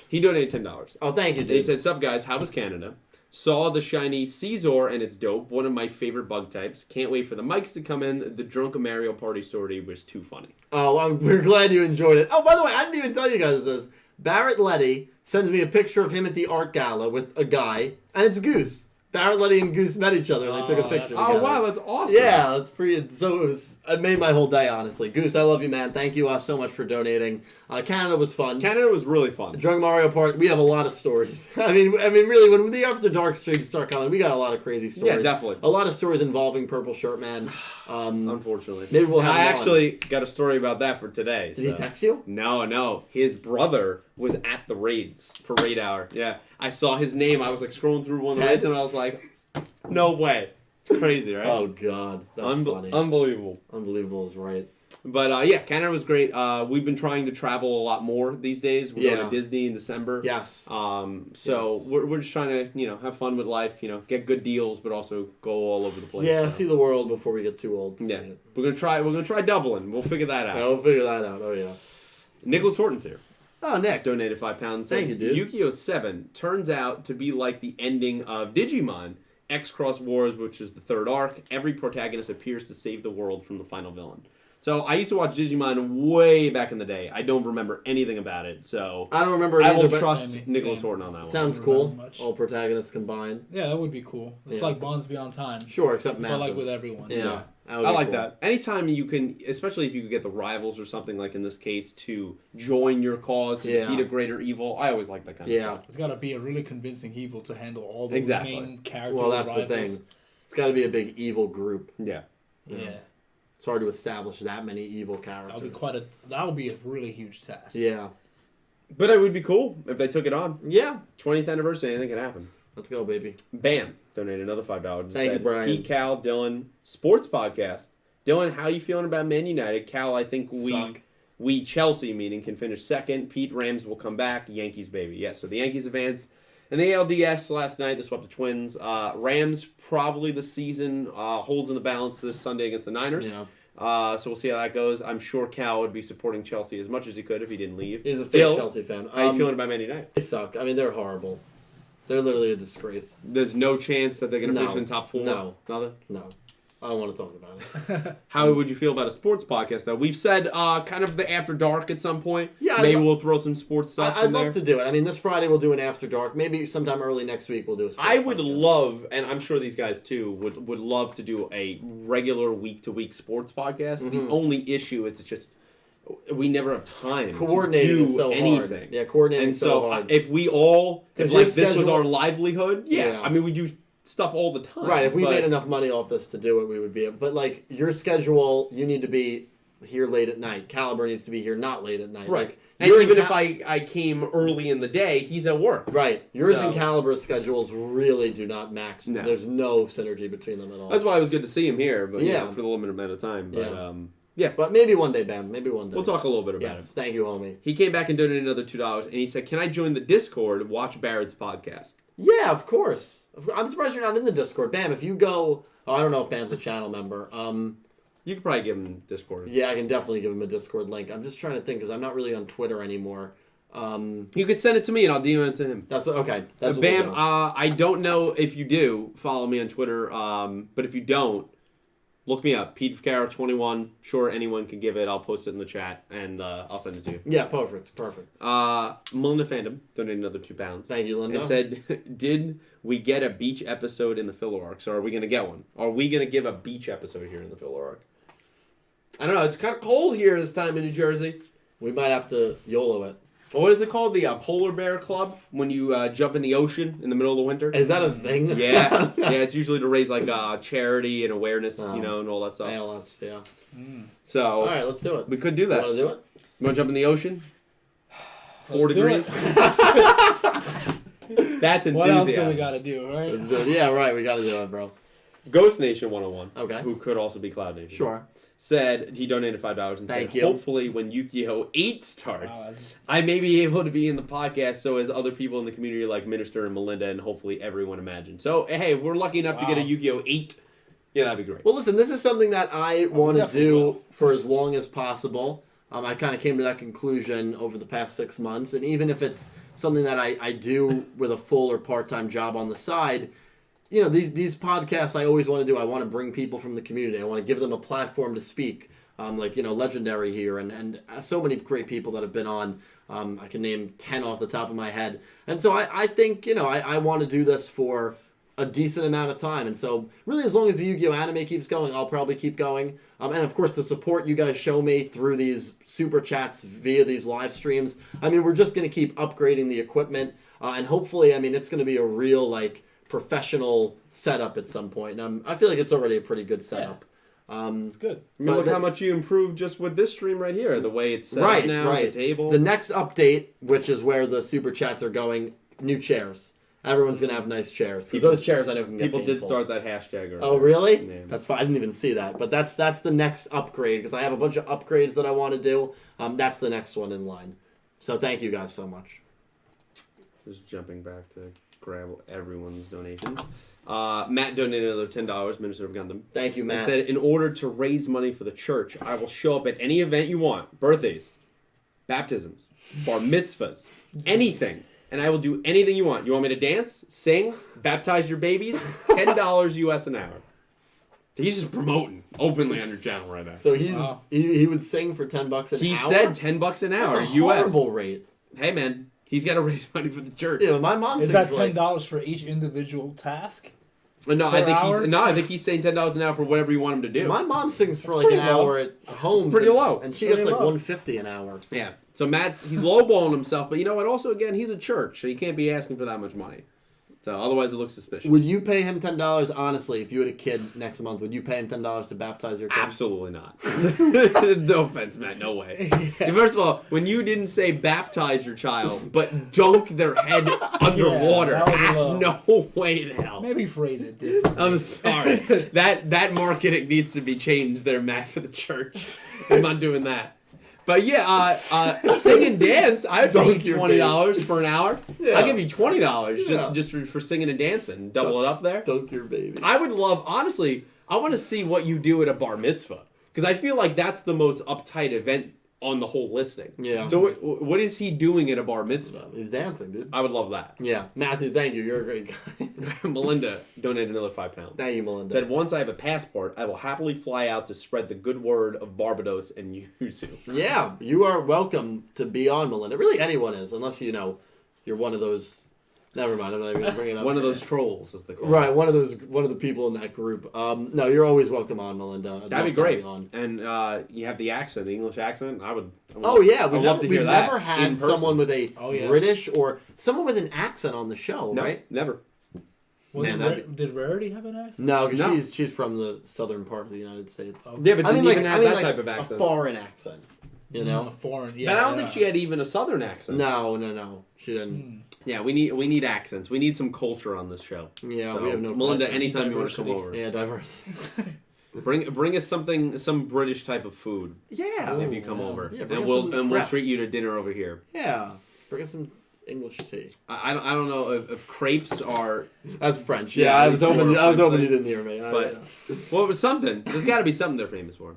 He donated $10.
Oh, thank you, dude.
He said, "Sup guys, how was Canada? Saw the shiny Caesar and it's dope. One of my favorite bug types. Can't wait for the mics to come in. The drunken Mario Party story was too funny."
Oh, we're glad you enjoyed it. Oh, by the way, I didn't even tell you guys this. Barrett Letty sends me a picture of him at the art gala with a guy, and it's Goose. Barrett Letty and Goose met each other, and they took a picture together.
Oh, wow, that's awesome.
Yeah, that's pretty. So it made my whole day, honestly. Goose, I love you, man. Thank you so much for donating. Canada was fun.
Canada was really fun.
Drunk Mario Party, we have a lot of stories. I mean, really, when the After Dark streams start coming, we got a lot of crazy stories.
Yeah, definitely.
A lot of stories involving Purple Shirt Man.
Unfortunately.
Maybe we'll have
I actually got a story about that for today.
Did he text you?
No. His brother was at the raids for raid hour. Yeah. I saw his name. I was like scrolling through one of the raids and I was like, no way. It's crazy, right?
Oh, God. That's funny.
Unbelievable.
Unbelievable is right.
But, yeah, Canada was great. We've been trying to travel a lot more these days. We're going to Disney in December.
Yes.
We're just trying to, have fun with life, get good deals, but also go all over the place.
Yeah, see the world before we get too old to see it.
We're gonna try Dublin. We'll figure that out.
Yeah, we'll figure that out. Oh, yeah.
Nicholas Horton's here.
Oh, Nick.
Donated £5.
Thank you, dude.
Yu-Gi-Oh! 7 turns out to be like the ending of Digimon X-Cross Wars, which is the 3rd arc. Every protagonist appears to save the world from the final villain. So I used to watch Digimon way back in the day. I don't remember anything about it, so
I don't remember.
I will trust Nicholas Horton on that one.
Sounds cool. All protagonists combined.
Yeah, that would be cool. It's like Bonds Beyond Time.
Sure, except
Massive. But like with everyone.
Yeah.
I like that. Anytime you can, especially if you could get the rivals or something like in this case to join your cause to defeat a greater evil. I always like that kind of stuff.
It's got to be a really convincing evil to handle all those main characters.
Well, that's the thing. It's got to be a big evil group.
Yeah.
It's hard to establish that many evil characters.
That would be a really huge task.
Yeah.
But it would be cool if they took it on.
Yeah.
20th anniversary, anything can happen.
Let's go, baby.
Bam. Donated another $5.
Thank you, Brian.
Pete, Cal, Dylan, sports podcast. Dylan, how you feeling about Man United? Cal, I think we Chelsea meaning can finish second. Pete, Rams will come back. Yankees, baby. Yeah, so the Yankees advanced. And the ALDS last night, they swept the Twins. Rams, probably the season holds in the balance this Sunday against the Niners.
Yeah.
So we'll see how that goes. I'm sure Cal would be supporting Chelsea as much as he could if he didn't leave.
He's a fake Chelsea fan.
How you feeling about Man United?
They suck. I mean, they're horrible. They're literally a disgrace.
There's no chance that they're going to finish in top 4?
No.
Nothing?
No. I don't want to talk about it.
How would you feel about a sports podcast, though? We've said kind of the After Dark at some point.
Yeah,
Maybe we'll throw some sports stuff
I'd
in there.
love to do it. I mean, this Friday we'll do an After Dark. Maybe sometime early next week we'll do a sports
I would
podcast.
love, and I'm sure these guys too, would love to do a regular week-to-week sports podcast.
Mm-hmm.
The only issue is it's just we never have time
Coordinating
to do
is so
anything.
hard. Yeah, coordinating
And
so
so
hard.
if we all, if
If
like
your
this was
schedule-
our livelihood,
Yeah.
I mean, we do stuff all the time.
Right, if we
but-
made enough money off this to do it, we would be able. But, like, your schedule, you need to be here late at night. Caliber needs to be here not late at night.
Right.
Like,
And
you're
even
in
if I came early in the day, he's at work.
Right. Yours
So-
and Caliber's schedules really do not max.
No.
There's no synergy between them at all.
That's why it was good to see him here, but
Yeah.
for the limited amount of time. But
Yeah.
yeah,
But maybe one day, Bam. Maybe one day.
we'll talk a little bit about it.
Yes, thank you, homie.
He came back and donated another $2, and he said, "Can I join the Discord? Watch Barrett's podcast."
Yeah, of course. I'm surprised you're not in the Discord. Bam, if you go... Oh, I don't know if Bam's a channel member.
You could probably give him Discord.
Yeah, I can definitely give him a Discord link. I'm just trying to think, because I'm not really on Twitter anymore.
You could send it to me, and I'll DM it to him.
Okay. That's what
Bam,
we'll do.
I don't know if you do follow me on Twitter, but if you don't, look me up. Pete Ficaro21. Sure, anyone can give it. I'll post it in the chat, and I'll send it to you.
Yeah, perfect.
Melinda Phantom donated another £2.
Thank you, Linda.
And said, "Did we get a beach episode in the filler arc? So are we going to get one? Are we going to give a beach episode here in the filler arc?" I don't know. It's kind of cold here this time in New Jersey.
We might have to YOLO it.
What is it called? The Polar Bear Club? When you jump in the ocean in the middle of the winter?
Is that a thing?
Yeah. Yeah, it's usually to raise like charity and awareness, and all that stuff.
ALS, yeah.
So
All right, let's do it.
we could do
You
that.
want to do it?
You want to jump in the ocean? 4
Let's do
degrees? That's enthusiasm.
What else do we gotta do, right?
Let's do it. Yeah, right. We got to do it, bro.
Ghost Nation 101,
Okay.
who could also be Cloud Nation,
Sure.
said he donated $5 and
Thank
said,
you.
hopefully when YuGiOh 8 starts,
Wow, that's-
I may be able to be in the podcast so as other people in the community like Minister and Melinda and hopefully everyone imagine. So, hey, if we're lucky enough to get a
Wow.
YuGiOh 8, yeah, that'd be great.
Well, listen, this is something that I want to
definitely
do
will.
for as long as possible. I kind of came to that conclusion over the past 6 months. And even if it's something that I do with a full or part-time job on the side, you know, these podcasts I always want to do. I want to bring people from the community. I want to give them a platform to speak. Like, you know, Legendary here and so many great people that have been on. I can name 10 off the top of my head. And so I think, you know, I want to do this for a decent amount of time. And so really as long as the Yu-Gi-Oh! Anime keeps going, I'll probably keep going. And of course the support you guys show me through these super chats via these live streams. I mean, we're just going to keep upgrading the equipment. And hopefully, I mean, it's going to be a real, like, professional setup at some point. And I feel like it's already a pretty good setup.
It's good.
I mean,
but
look
the-
how much you improved just with this stream right here. The way it's set
Right,
up now,
right.
the table.
The next update, which is where the super chats are going, new chairs. Everyone's gonna have nice chairs because
People-
those chairs I know can get
People did
painful.
start that hashtag earlier.
Oh really?
Yeah.
That's fine. I didn't even see that, but that's the next upgrade because I have a bunch of upgrades that I want to do. That's the next one in line. So thank you guys so much.
Just jumping back to grab everyone's donations. Matt donated another $10, Minister of Gundam.
Thank you,
And
Matt.
said, in order to raise money for the church, I will show up at any event you want. Birthdays, baptisms, bar mitzvahs, anything. And I will do anything you want. You want me to dance, sing, baptize your babies? $10 US an hour. He's just promoting openly on your channel right now.
So he's
Wow.
he would sing for $10 an
He
hour.
said $10 an hour
That's a
US.
horrible rate.
Hey man, he's got to raise money for the church.
Yeah, my mom
Is
sings
that
for like,
$10 for each individual task?
No,
Per
I think
hour?
he's saying $10 an hour for whatever you want him to do.
my mom sings for
That's
like an
pretty low.
hour at home.
pretty low.
and she
Pretty
gets like
low.
$150 an hour.
Yeah. So he's lowballing himself, but you know what? Also, again, he's a church, so you can't be asking for that much money. So otherwise, it looks suspicious.
Would you pay him $10 honestly if you had a kid next month? Would you pay him $10 to baptize your kid?
Absolutely not. No offense, Matt. No way. First of all, when you didn't say baptize your child, but dunk their head underwater,
that was low.
no way in hell.
Maybe phrase it differently.
I'm sorry. that marketing needs to be changed there, Matt, for the church. I'm not doing that. But yeah, sing and dance. I'd pay
Dunk
you
your
$20 for an hour.
Yeah.
I'll give you $20
Yeah.
just for singing and dancing. Double it up there.
Dunk your baby.
I would love, honestly, I want to see what you do at a bar mitzvah. Because I feel like that's the most uptight event on the whole listing.
Yeah.
So what is he doing at a bar mitzvah?
He's dancing, dude.
I would love that.
Yeah. Matthew, thank you. You're a great guy.
Melinda donated another £5.
Thank you, Melinda.
Said, once I have a passport, I will happily fly out to spread the good word of Barbados and Yuzu.
Yeah, you are welcome to be on, Melinda. Really, anyone is, unless, you know, you're one of those... Never mind, I'm not even going to bring it up.
One of those trolls, as they call
Right, one of the people in that group. No, you're always welcome on, Melinda.
That'd be great. And you have the accent, the English accent. I would
oh yeah,
we've
never had someone with a British or someone with an accent on the show,
no,
right?
Never.
Did Rarity have an accent?
No, because she's from the southern part of the United States.
Okay.
Yeah, but
I mean,
didn't even have that type of
a
accent.
foreign accent, you know.
A foreign,
But I don't think she had even a southern accent.
No, she didn't.
Yeah, we need accents. We need some culture on this show.
Yeah,
So,
we have no.
Melinda,
culture.
anytime you want to come over,
Yeah, diversity.
bring us some British type of food.
Yeah,
If you come over,
Yeah,
and
bring us
we'll
some
treat
crepes.
you to dinner over here.
yeah. Bring us some English tea.
I don't know if crepes are,
That's French.
Yeah,
Yeah, I was hoping you didn't hear me.
but well, it was something. There's got to be something they're famous for.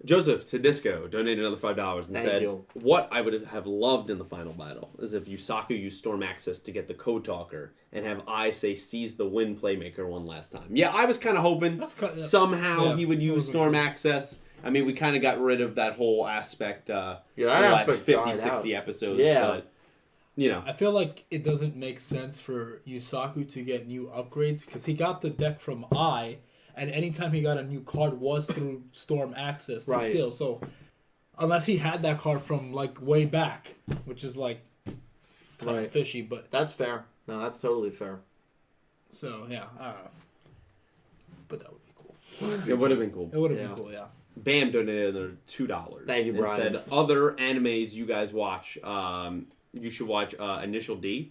Joseph Tedisco donated another $5 and
Thank
said,
you.
"What I would have loved in the final battle is if Yusaku used Storm Access to get the Code Talker and have I say seize the win Playmaker one last time." Yeah, I was kind of hoping somehow he would use Storm Access. I mean, we kind of got rid of that whole aspect the last 50, 60 episodes.
Yeah.
But, you know.
I feel like it doesn't make sense for Yusaku to get new upgrades because he got the deck from and anytime he got a new card was through Storm Access to skill. So unless he had that card from like way back, which is like kind of fishy, but
that's fair. No, that's totally fair.
So yeah, I don't know. But that would be cool.
It would have been cool.
It would have been cool, yeah.
Bam donated another $2.
Thank you, Brian.
And said, other animes you guys watch, you should watch Initial D.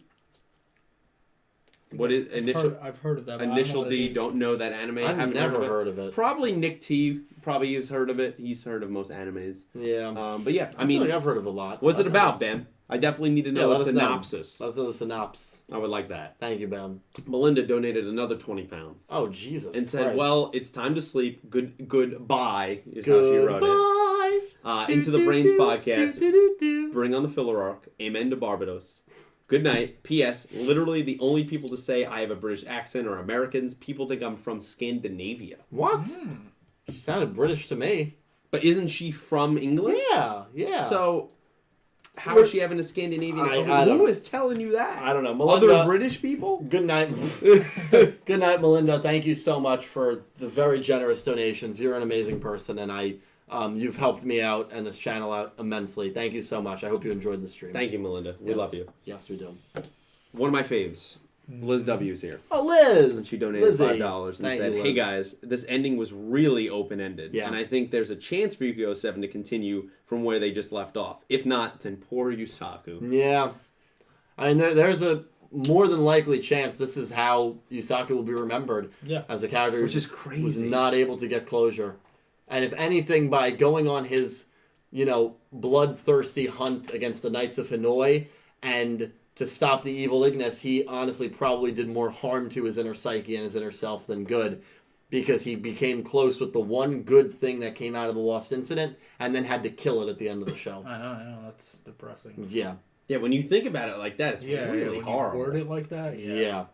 What is Initial?
I've heard of that. But
Initial
I don't know what
D.
it is.
Don't know that anime.
I've
Haven't
never heard of it.
Probably Nick T. Probably has heard of it. He's heard of most animes.
Yeah.
But yeah,
I mean, I've heard of a lot.
What's it about, Bam? I definitely need to know
let
a
us know.
synopsis.
Let us know the synopsis.
I would like that.
Thank you, Bam.
Melinda donated another £20
Oh, Jesus
and said,
Christ.
"Well, it's time to sleep. Goodbye is how she wrote it. Into the Brains podcast. Bring on the filler arc. Amen to Barbados. Good night. P.S. Literally the only people to say I have a British accent are Americans. People think I'm from Scandinavia.
What? She sounded British to me.
But isn't she from England?
Yeah.
So how is she having a Scandinavian accent? Who is telling you that?
I don't know. Melinda,
Other British people?
Good night. Good night, Melinda. Thank you so much for the very generous donations. You're an amazing person, and you've helped me out and this channel out immensely. Thank you so much. I hope you enjoyed the stream.
Thank you, Melinda. We love you.
Yes, we do.
One of my faves, Liz W's here.
Oh, Liz!
And she donated
Lizzie.
$5 and
Thank
said,
you,
"Hey
Liz.
guys, this ending was really open-ended,
Yeah.
and I think there's a chance for Yu-Gi-Oh! 7 to continue from where they just left off. If not, then poor Yusaku."
Yeah. I mean, there's a more than likely chance this is how Yusaku will be remembered as a character who
Which is crazy.
was not able to get closure. And if anything, by going on his, bloodthirsty hunt against the Knights of Hanoi and to stop the evil Ignis, he honestly probably did more harm to his inner psyche and his inner self than good, because he became close with the one good thing that came out of the Lost Incident and then had to kill it at the end of the show.
I know, that's depressing.
Yeah.
Yeah, when you think about it like that, it's really
when
horrible.
you word it like that,
Yeah.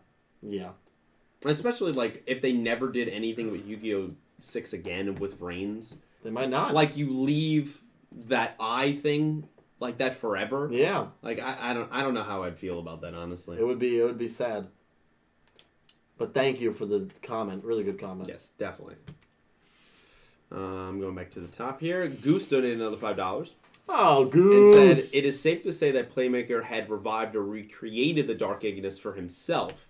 Especially, if they never did anything with Yu-Gi-Oh! 6 again with Vrains.
They might not.
You leave that eye thing like that forever.
Yeah.
I don't know how I'd feel about that, honestly.
It would be sad. But thank you for the comment. Really good comment.
Yes, definitely. I'm going back to the top here. Goose donated another $5.
Oh,
And
Goose!
said, "It is safe to say that Playmaker had revived or recreated the Dark Ignis for himself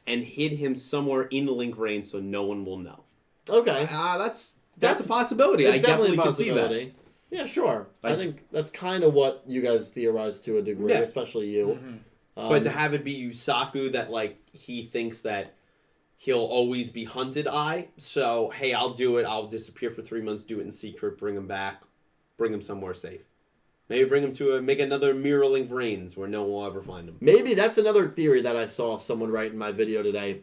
and hid him somewhere in Link Rain so no one will know."
Okay.
That's a possibility. I definitely can see that.
Yeah, sure. I think that's kind of what you guys theorized to a degree,
Yeah.
especially you.
But to have it be Yusaku that, he thinks that he'll always be hunted so, hey, I'll do it. I'll disappear for 3 months, do it in secret, bring him back, bring him somewhere safe. Maybe bring him make another Mirror Link Vrains where no one will ever find him.
Maybe that's another theory that I saw someone write in my video today.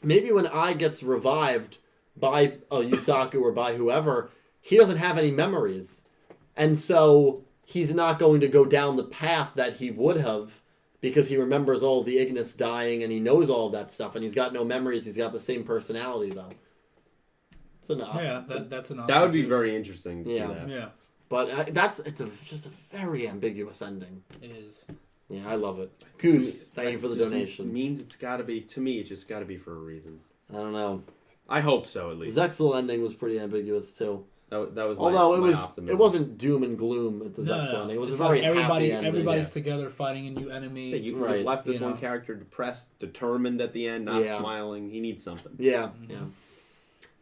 Maybe when Ai gets revived by Yusaku or by whoever, he doesn't have any memories. And so he's not going to go down the path that he would have because he remembers all of the Ignis dying and he knows all of that stuff and he's got no memories. He's got the same personality, though. It's enough.
Yeah, that's an option.
That would be
too.
very interesting to see
Yeah.
that.
Yeah,
But just a very ambiguous ending.
it is.
Yeah, I love it. Goose, thank you for the
Just
donation.
means it's got to be, to me, it just got to be for a reason.
I don't know.
I hope so, at least.
Zexel ending was pretty ambiguous, too.
That was my,
Although
my
it
optimism.
wasn't doom and gloom at the
No,
Zexel
no.
ending. It was
It's
a very
like everybody,
happy ending.
everybody's together fighting a new enemy.
Yeah, you
Right.
left this
You
one
know.
character depressed, determined at the end, not
Yeah.
smiling. He needs something.
Yeah, yeah.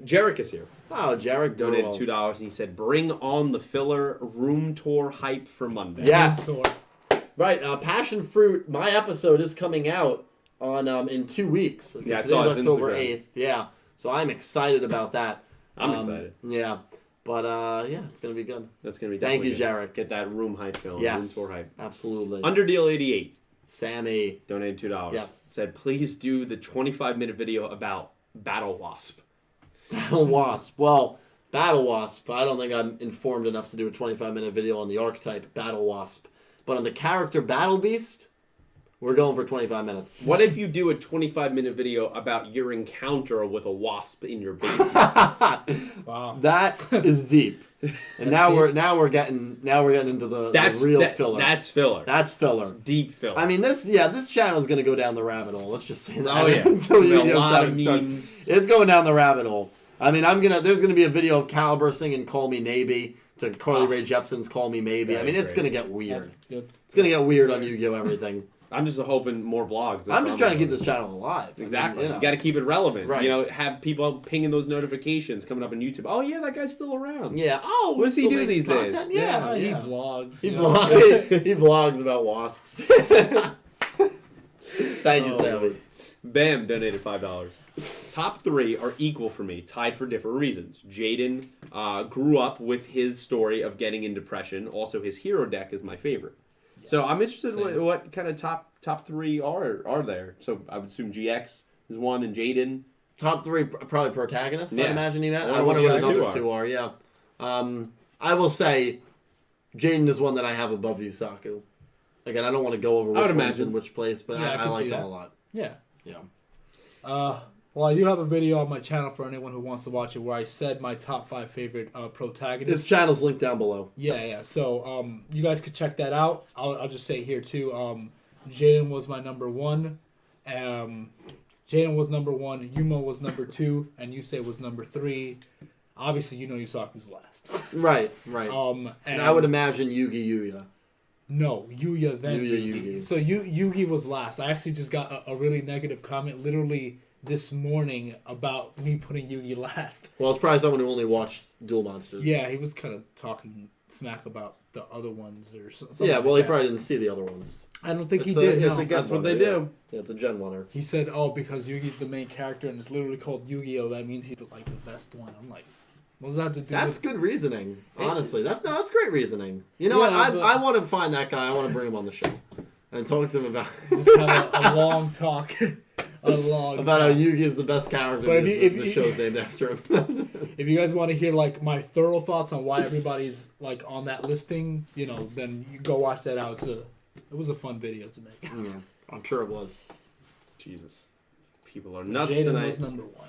Jarek is here.
Oh, Jarek
Donated
Burwell.
$2 and he said, "Bring on the filler room tour hype for Monday."
Yes.
So,
Right, Passion Fruit, my episode is coming out on in 2 weeks.
Yeah, I
Today's
saw his
October
Instagram.
8th. Yeah, so I'm excited about that.
I'm excited.
Yeah, but yeah, it's going to be good.
That's gonna be.
Thank you,
definitely good.
Jarek.
Get that room hype going.
Yes,
Room tour hype.
absolutely.
Underdeal88
Sammy.
donated $2.
Yes.
Said, "Please do the 25-minute video about Battle Wasp."
Battle Wasp. Well, Battle Wasp, I don't think I'm informed enough to do a 25-minute video on the archetype Battle Wasp. But on the character Battle Beast, we're going for 25 minutes.
What if you do a 25-minute video about your encounter with a wasp in your basement?
wow.
That is deep. And now we're getting into the real filler.
That's filler.
That's filler.
Deep filler.
I mean, this channel's gonna go down the rabbit hole. Let's just say that.
Oh, yeah.
Until
There'll be a
Yu-Gi-Oh!
lot
7
of
starts.
memes.
It's going down the rabbit hole. I mean, there's gonna be a video of Caliber singing "Call Me Maybe" to Carly Rae Jepsen's "Call Me Maybe." I mean, it's gonna get weird.
That's
It's gonna get weird on Yu-Gi-Oh! Everything.
I'm just hoping more vlogs.
I'm just trying to keep this channel alive. I mean,
Exactly.
you know.
You got to keep it relevant.
Right.
You know, have people pinging those notifications coming up on YouTube. Oh yeah, that guy's still around.
Yeah. Oh,
What does he
still
do
makes
these days?
content?
yeah,
Yeah.
he
yeah.
vlogs.
He
you know.
vlogs about wasps. Thank you,
Oh,
Sammy.
Bam donated $5. Top 3 are equal for me, tied for different reasons. Jaden grew up with his story of getting in depression. Also, his hero deck is my favorite. So I'm interested in what kind of top 3 are there. So I would assume GX is one and Jaden.
Top 3 probably protagonists.
Yeah.
I'd imagine you meant.
Or
I wonder
what
what
the
the
other
other
two
two are. Yeah. I will say, Jaden is one that I have above Yusaku. Again, I don't want to go over which
I would
one's
imagine.
in which place, but
Yeah, I
I
can
like
see
him
that.
a lot.
Yeah.
Yeah.
Well, I do have a video on my channel for anyone who wants to watch it where I said my top 5 favorite protagonists.
This channel's linked down below.
Yeah. So, you guys could check that out. I'll just say here too. Jaden was my number 1. Jaden was number 1. Yumo was number 2, and Yusei was number 3. Obviously, you know Yusaku's last.
Right. And I would imagine Yugi.
No, Yuya then
Yugi.
So Yugi was last. I actually just got a really negative comment literally this morning about me putting Yugi last.
Well, it's probably someone who only watched Duel Monsters.
Yeah, he was kind of talking smack about the other ones or something.
Yeah, well,
like
he probably didn't see the other ones.
I don't think he
It's a-
did.
it's
No.
a
That's what
Gen
they
Oneer,
do.
Yeah, it's a Gen Oneer.
He said, "Oh, because Yugi's the main character and it's literally called Yu-Gi-Oh, that means he's like the best one." I'm like, what does that have to do
That's
with?
good reasoning. Honestly, that's great reasoning. You know
Yeah,
what?
but-
I want to find that guy. I want to bring him on the show and talk to him about
Just have a long talk,
about how Yugi is the best character.
But
and
if
the
you-
show's named after him.
If you guys want to hear like my thorough thoughts on why everybody's like on that listing, you know, then you go watch that out. It was a fun video to make.
Yeah, I'm sure it was.
Jesus, people are nuts
Jaden
tonight.
was number 1.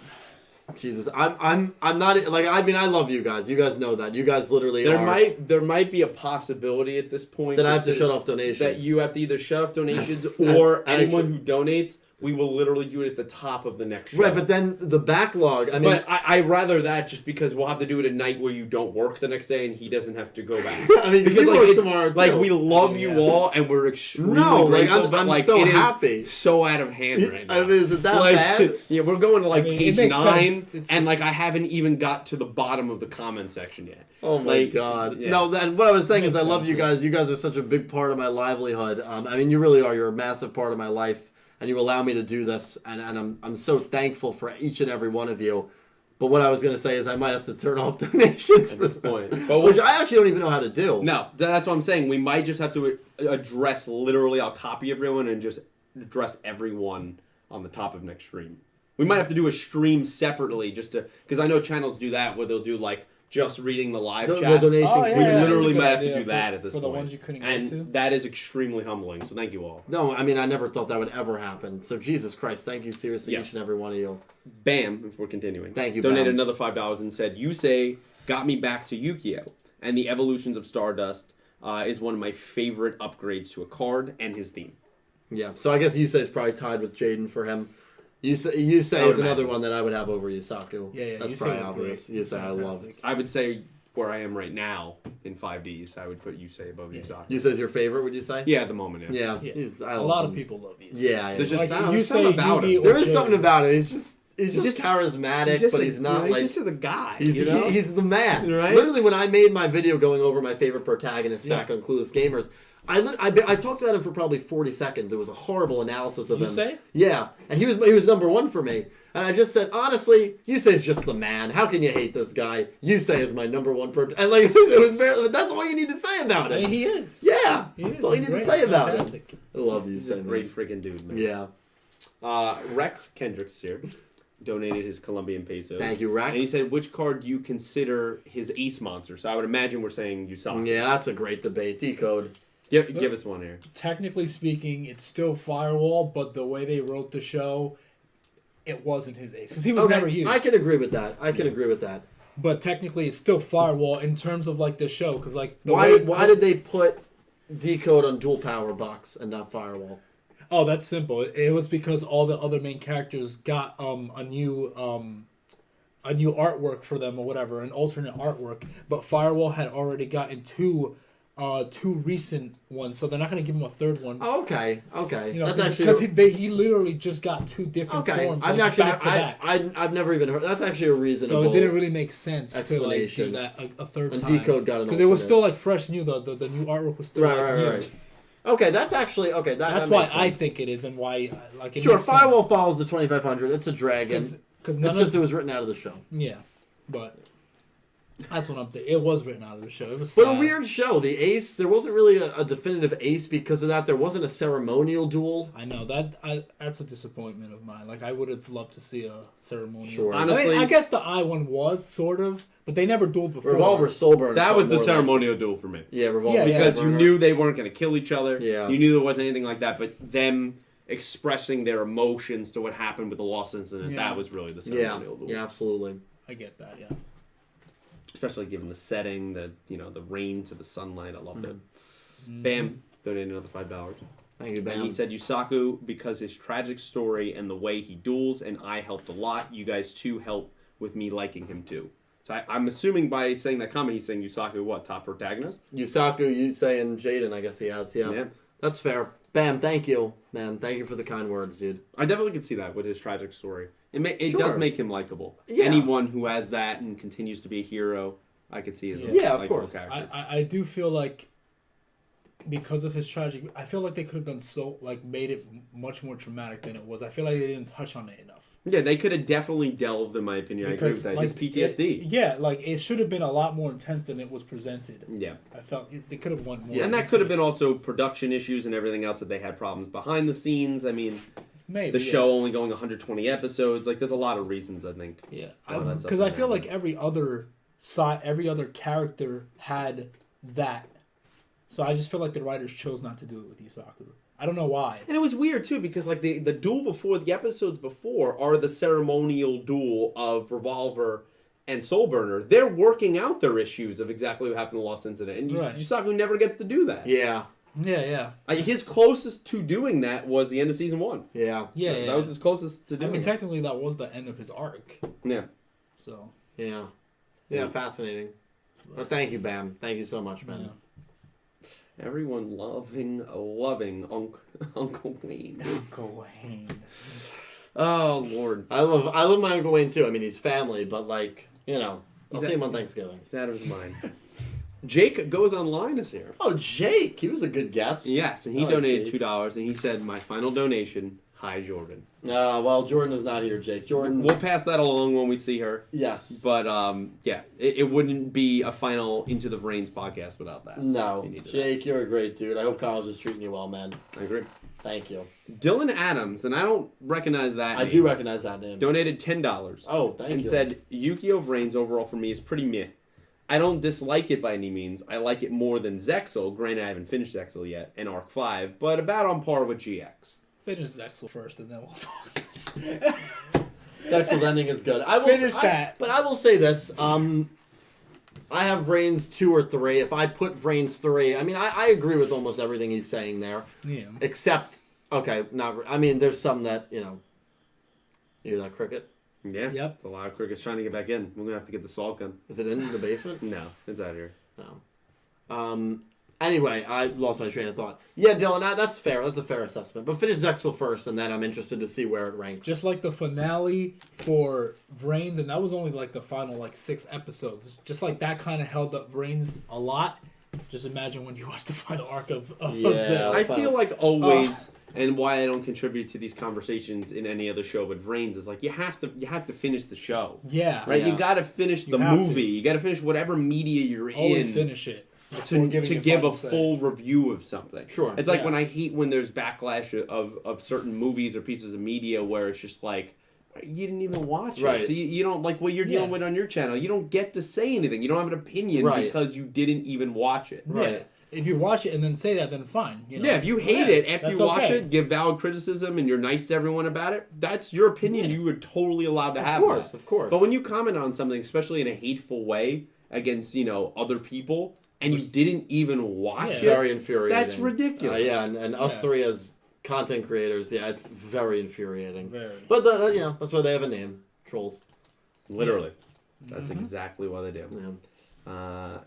Jesus, I'm not like, I mean, I love you guys. You guys know that. You guys literally
There
are.
there might be a possibility at this point
That I have to shut off donations.
That you have to either shut off donations
That's
or anyone
actually-
who donates, we will literally do it at the top of the next show.
Right, but then the backlog. I mean,
But I rather that just because we'll have to do it at night where you don't work the next day and he doesn't have to go back.
I mean,
Because
you
like,
work
it-
tomorrow
like
too.
we love you
Yeah.
all and we're extremely
No, like,
grateful,
I'm
but like
so
it is
happy.
so out of hand right now.
I mean, is it that
Like,
bad?
Yeah, we're going to like
I mean, it
page
makes
9
sense. It's
and
the-
like I haven't even got to the bottom of the comment section yet.
Oh my
Like,
god!
yeah.
No, then what I was saying is I
Makes
love
sense,
you guys. You guys are such a big part of my livelihood. I mean, you really are. You're a massive part of my life, and you allow me to do this, and I'm so thankful for each and every one of you. But what I was gonna say is I might have to turn off donations
At
for
this point.
But
But
which I actually don't even know how to do.
No, that's what I'm saying. We might just have to address literally. I'll copy everyone and just address everyone on the top of next stream. We might have to do a stream separately just to because I know channels do that where they'll do like just reading the live
The
chats.
donation.
Oh, yeah,
We
yeah,
literally
that's a good
might have to
idea
do that at this
for
point.
the ones you couldn't get
and
to.
that is extremely humbling. So thank you all.
No, I mean, I never thought that would ever happen. So, Jesus Christ, thank you seriously,
Yes.
each and every one of you.
Bam, if we're continuing.
Thank you,
Donated
Bam.
another $5 and said, Yusei got me back to YuGiOh, and the Evolutions of Stardust is one of my favorite upgrades to a card and his theme.
Yeah, so I guess Yusei is probably tied with Jaden for him. Yusei
I would
is another
imagine.
one that I would have over Yusaku.
Yeah,
That's
Yusei
probably
was
obvious.
great.
Yusei I loved.
Fantastic.
I would say where I am right now in 5Ds, I would put Yusei above Yusaku.
Yusei's your favorite, would you say?
Yeah, at the moment, yeah.
Yeah,
Yeah.
I
A
love
lot
him.
of people love you.
Yeah,
There's
yeah.
just
Like,
something
you say
about him.
Yugi or
There is
Jaden.
something about it. He's just
just-
charismatic, but he's not like...
he's just the guy.
He's,
you know?
he's the man.
Right?
Literally, when I made my video going over my favorite protagonists back
Yeah.
on Clueless Gamers, I talked about him for probably 40 seconds. It was a horrible analysis of him.
Yusei?
Yeah, and he was number one for me. And I just said, honestly, Yusei's just the man. How can you hate this guy? Yusei is my number one and like it was barely, that's all you need to say about
I
him.
mean, he is.
Yeah,
He
that's
is.
all you
He's
need to
great.
say
He's
about
fantastic.
him. I love
He's a
Yusei,
great
man.
freaking dude, man.
Yeah.
Rex Kendricks here donated his Colombian pesos.
Thank you, Rex.
And he said, which card do you consider his ace monster? So I would imagine we're saying Yusaku.
Yeah, that's a great debate. Decode.
Give us one here.
Technically speaking, it's still Firewall, but the way they wrote the show, it wasn't his ace. Because he was never used.
I can agree with that. I can agree with that.
But technically, it's still Firewall in terms of like the show. Because like the
Why
way
did they put Decode on dual power box and not Firewall?
Oh, that's simple. It was because all the other main characters got a new artwork for them or whatever, an alternate artwork. But Firewall had already gotten two recent ones, so they're not going to give him a third one.
Oh, okay.
You know,
That's
because
actually
he literally just got two different
okay.
forms.
I'm
like,
actually
back to back.
I've never even heard. That's actually a reasonable.
So it didn't really make sense to like
explanation.
do that a third
And
time.
Decode got an
because it was
alternate.
still like fresh new. The new artwork was still new.
Right. Okay, that's actually okay.
That's
that
why
makes
I
sense.
think it is, and why like it
Sure,
makes
Firewall
sense.
follows the 2500. It's a dragon.
Because
It was written out of the show.
yeah, but that's what I'm thinking. It was written out of the show. It was
But
sad.
a weird show. The ace. There wasn't really a definitive ace because of that. There wasn't a ceremonial duel.
I know that's a disappointment of mine. Like I would have loved to see a ceremonial.
Sure.
Honestly,
I guess the I one was sort of, but they never dueled before.
Revolver Soulburn.
that
felt
was the
more like
ceremonial
this.
duel for me.
Yeah, Revolver.
Yeah,
Because you
Soulburn.
knew they weren't going to kill each other.
Yeah.
You knew there wasn't anything like that, but them expressing their emotions to what happened with the lost incident,
Yeah.
that was really the
Yeah,
ceremonial duel.
yeah, absolutely.
I get that. Yeah.
Especially given the setting, the rain to the sunlight. I loved it.
Mm-hmm.
Bam, donated another $5.
Thank you,
And
Bam.
he said Yusaku because his tragic story and the way he duels, and I helped a lot. You guys too help with me liking him too. So I'm assuming by saying that comment, he's saying Yusaku, what, top protagonist?
Yusaku, Yusei, and Jaden, I guess he has. Yeah.
Yeah.
That's fair. Bam, thank you, man. Thank you for the kind words, dude.
I definitely could see that with his tragic story. It
Sure.
does make him likable.
Yeah.
Anyone who has that and continues to be a hero, I could see as a
Yeah, of
likable
course.
character.
I do feel like because of his tragic, I feel like they could have done made it much more traumatic than it was. I feel like they didn't touch on it enough.
Yeah, they could have definitely delved, in my opinion. I agree with that. His PTSD.
It should have been a lot more intense than it was presented.
Yeah.
I felt they could have went more.
Yeah,
And that
into
could have
it.
been also production issues and everything else that they had problems behind the scenes. I mean,
maybe
the show only going 120 episodes. Like, there's a lot of reasons, I think.
Yeah,
Oh, that's
because I
something
feel
that
like every other character had that. So I just feel like the writers chose not to do it with Yusaku. I don't know why.
And it was weird, too, because, like, the duel before, the episodes before, are the ceremonial duel of Revolver and Soulburner. They're working out their issues of exactly what happened in the Lost Incident. And
Right.
Yusaku never gets to do that.
Yeah.
Yeah.
His closest to doing that was the end of season 1.
Yeah.
That was his closest to
I
doing
mean,
it.
technically, that was the end of his arc.
Yeah.
So.
Yeah. Yeah, fascinating. Well, thank you, Bam. Thank you so much, man.
Yeah.
Everyone loving Uncle Wayne.
Uncle Wayne.
Oh, Lord.
I love my Uncle Wayne too. I mean, he's family, but like, I'll see him on Thanksgiving.
He's out of his mind. Jake Goes Online is here.
Oh, Jake, he was a good guest.
Yes, and he
I like
donated
Jake.
$2, and he said, my final donation, hi, Jordan.
Well, Jordan is not here, Jake. Jordan,
We'll pass that along when we see her.
yes.
But, it wouldn't be a final Into the Brains podcast without that.
No,
You needed
Jake, you're a great dude. I hope college is treating you well, man.
that. I agree.
Thank you.
Dylan Adams, and I don't recognize that
I
name,
do recognize that name.
donated $10.
Oh, thank
and
you.
said, YuGiOh Brains overall for me is pretty meh. I don't dislike it by any means. I like it more than Zexal. Granted, I haven't finished Zexal yet, and Arc 5, but about on par with GX.
Finish Zexal first, and then we'll talk.
Zexal's ending is good. But I will say this. I have Vrains 2 or 3. If I put Vrains 3, I mean, I agree with almost everything he's saying there.
Yeah.
Except, okay, I mean, there's some that, you hear that cricket?
Yeah.
Yep.
It's a lot of crickets trying to get back in. We're going to have to get the salt gun.
Is it in the basement?
No, it's out here.
No. Anyway, I lost my train of thought. Yeah, Dylan, that's fair. That's a fair assessment. But finish Zexal first, and then I'm interested to see where it ranks.
Just like the finale for Vrains, and that was only like the final 6 episodes. Just like that kind of held up Vrains a lot. Just imagine when you watch the final arc of
Yeah.
I feel like always, and why I don't contribute to these conversations in any other show but Vrains is like you have to finish the show.
Yeah.
Right?
Yeah.
You got to finish the movie. You got to finish whatever media you're
Always
in.
finish it.
To give a full review of something.
Sure.
It's like when I hate when there's backlash of certain movies or pieces of media where it's just like, you didn't even watch it.
Right.
So you don't, like what you're dealing with on your channel, you don't get to say anything. You don't have an opinion because you didn't even watch it.
Right.
Yeah. If you watch it and then say that, then fine. You know?
Yeah, if you hate it after you watch
okay.
it, give valid criticism, and you're nice to everyone about it, that's your opinion. You were totally allowed to have that.
Of course.
But when you comment on something, especially in a hateful way against, other people, and you didn't even watch it,
very infuriating.
that's ridiculous.
And us three as content creators, it's very infuriating.
Very.
But that's why they have a name, trolls.
Literally, that's exactly why they do.
Yeah.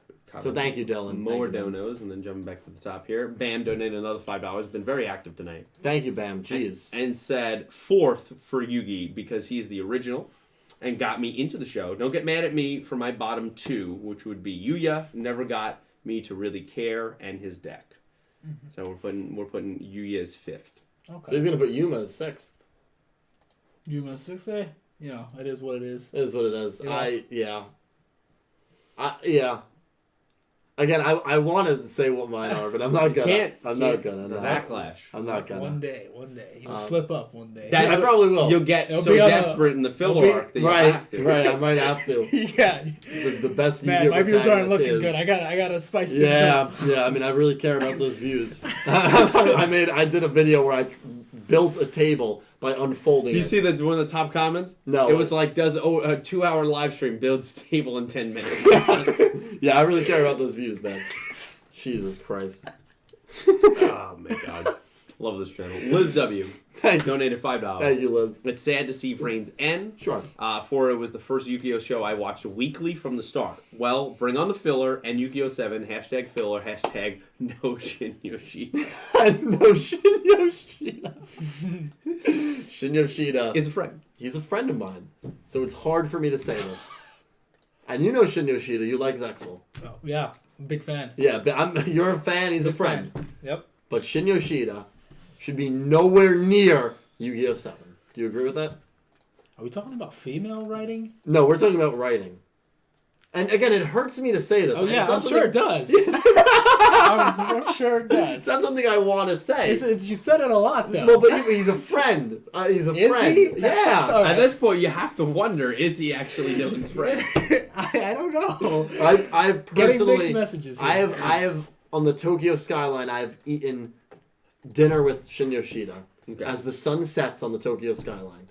So thank you, Dylan.
More donos, and then jumping back to the top here. Bam donated another $5. Been very active tonight.
Thank you, Bam. Jeez.
And said 4th for Yugi because he's the original. And got me into the show. Don't get mad at me for my bottom 2, which would be Yuya. Never got me to really care, and his deck. So we're putting Yuya as 5th.
Okay. So he's gonna put Yuma as 6th.
Yuma 6th? Yeah, it is what it is.
It is what it is.
Yeah.
Yeah. Again, I wanted to say what mine are, but I'm not gonna. I'm not gonna.
The backlash.
I'm not gonna.
One day. You'll slip up one day.
I probably will.
You'll get so desperate in the filler arc that you have to.
Right, I might have to.
Yeah.
The best
Man, my views aren't looking
is,
good. I gotta spice things up.
Yeah. I mean, I really care about those views. I did a video where I built a table by unfolding
Do you see one of the top comments?
No.
It was like, does a 2-hour live stream builds table in 10 minutes?
Yeah, I really care about those views, man. Jesus Christ.
Oh, my God. Love this channel. Liz W. Donated $5.
Thank you, Liz.
It's sad to see Vrains end.
Sure.
For it was the first YuGiOh show I watched weekly from the start. Well, bring on the filler and YuGiOh 7, #filler, #no Shin Yoshida.
No Shin Yoshida. Shin Yoshida
Is a friend.
He's a friend of mine. So it's hard for me to say this. And you know Shin Yoshida, you like Zexal.
Oh, yeah, big fan.
Yeah, but you're a fan, he's a friend.
Yep.
But Shin Yoshida should be nowhere near Yu-Gi-Oh! 7. Do you agree with that?
Are we talking about female writing?
No, we're talking about writing. And again, it hurts me to say this.
Oh, yeah, I'm sure it does. I'm sure it does.
It's not something I want to say.
You said it a lot, though.
Well, but he's a friend. He's a
Is
friend.
he?
Yeah.
All right.
At this point, you have to wonder, is he actually Dylan's friend?
I don't know.
I've personally...
Getting mixed messages here.
I have, on the Tokyo skyline, I've eaten dinner with Shin Yoshida as the sun sets on the Tokyo skyline.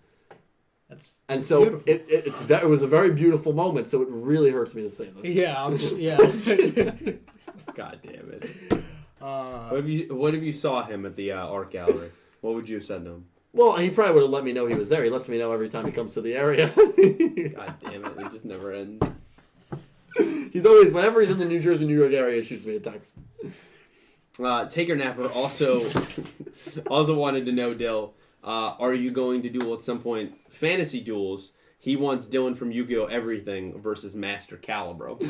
And so it was a very beautiful moment, so it really hurts me to say this.
Yeah, yeah.
God damn it. What if you saw him at the art gallery? What would you have said to him?
Well, he probably would have let me know he was there. He lets me know every time he comes to the area.
God damn it, it just never ends.
He's always, whenever he's in the New Jersey, New York area, he shoots me a text.
Taker Napper also wanted to know, Dill, are you going to duel at some point fantasy duels? He wants Dylan from Yu-Gi-Oh! Everything versus Master Calibro.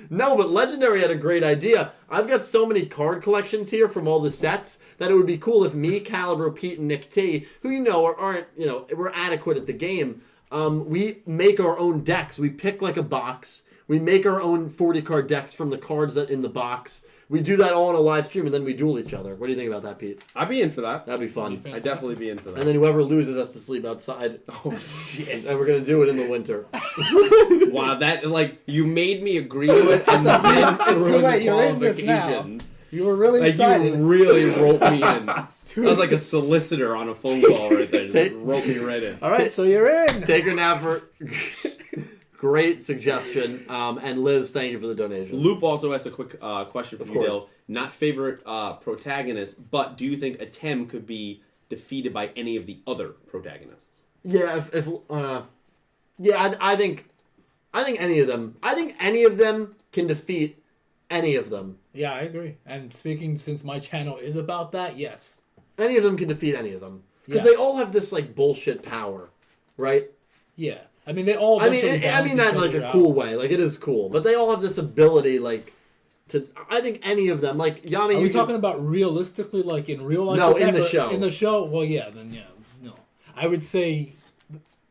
No, but Legendary had a great idea. I've got so many card collections here from all the sets that it would be cool if me, Calibro, Pete, and Nick T, who aren't, we're adequate at the game, we make our own decks. We pick like a box. We make our own 40-card decks from the cards that in the box. We do that all on a live stream, and then we duel each other. What do you think about that, Pete?
I'd be in for that.
That'd be fun.
I'd definitely be in for that.
And then whoever loses has to sleep outside.
Oh, shit.
And we're going to do it in the winter.
Wow, that like you made me agree to it, and then
It's too
threw in
late,
the
you're in this now.
qualifications.
You were really
Like
excited.
you really roped me in. I was like a solicitor on a phone call right there. Just roped me right in.
All right, so you're in.
Take her now for great suggestion. And Liz, thank you for the donation.
Loop also asked a quick question for
Of
you,
course.
Dill. Not favorite protagonist, but do you think Atem could be defeated by any of the other protagonists?
Yeah, I think any of them. I think any of them can defeat any of them.
Yeah, I agree. And speaking, since my channel is about that, yes.
Any of them can defeat any of them because
Yeah.
they all have this like bullshit power, right?
Yeah. I mean, they all.
I mean
eventually balance
that in
each
like
other
a
out.
cool way. Like it is cool, but they all have this ability, like to. I think any of them, like Yami.
Are we talking about realistically, like in real life?
No,
like
in
that,
the
or
show.
In the show, well, yeah, then yeah, no. I would say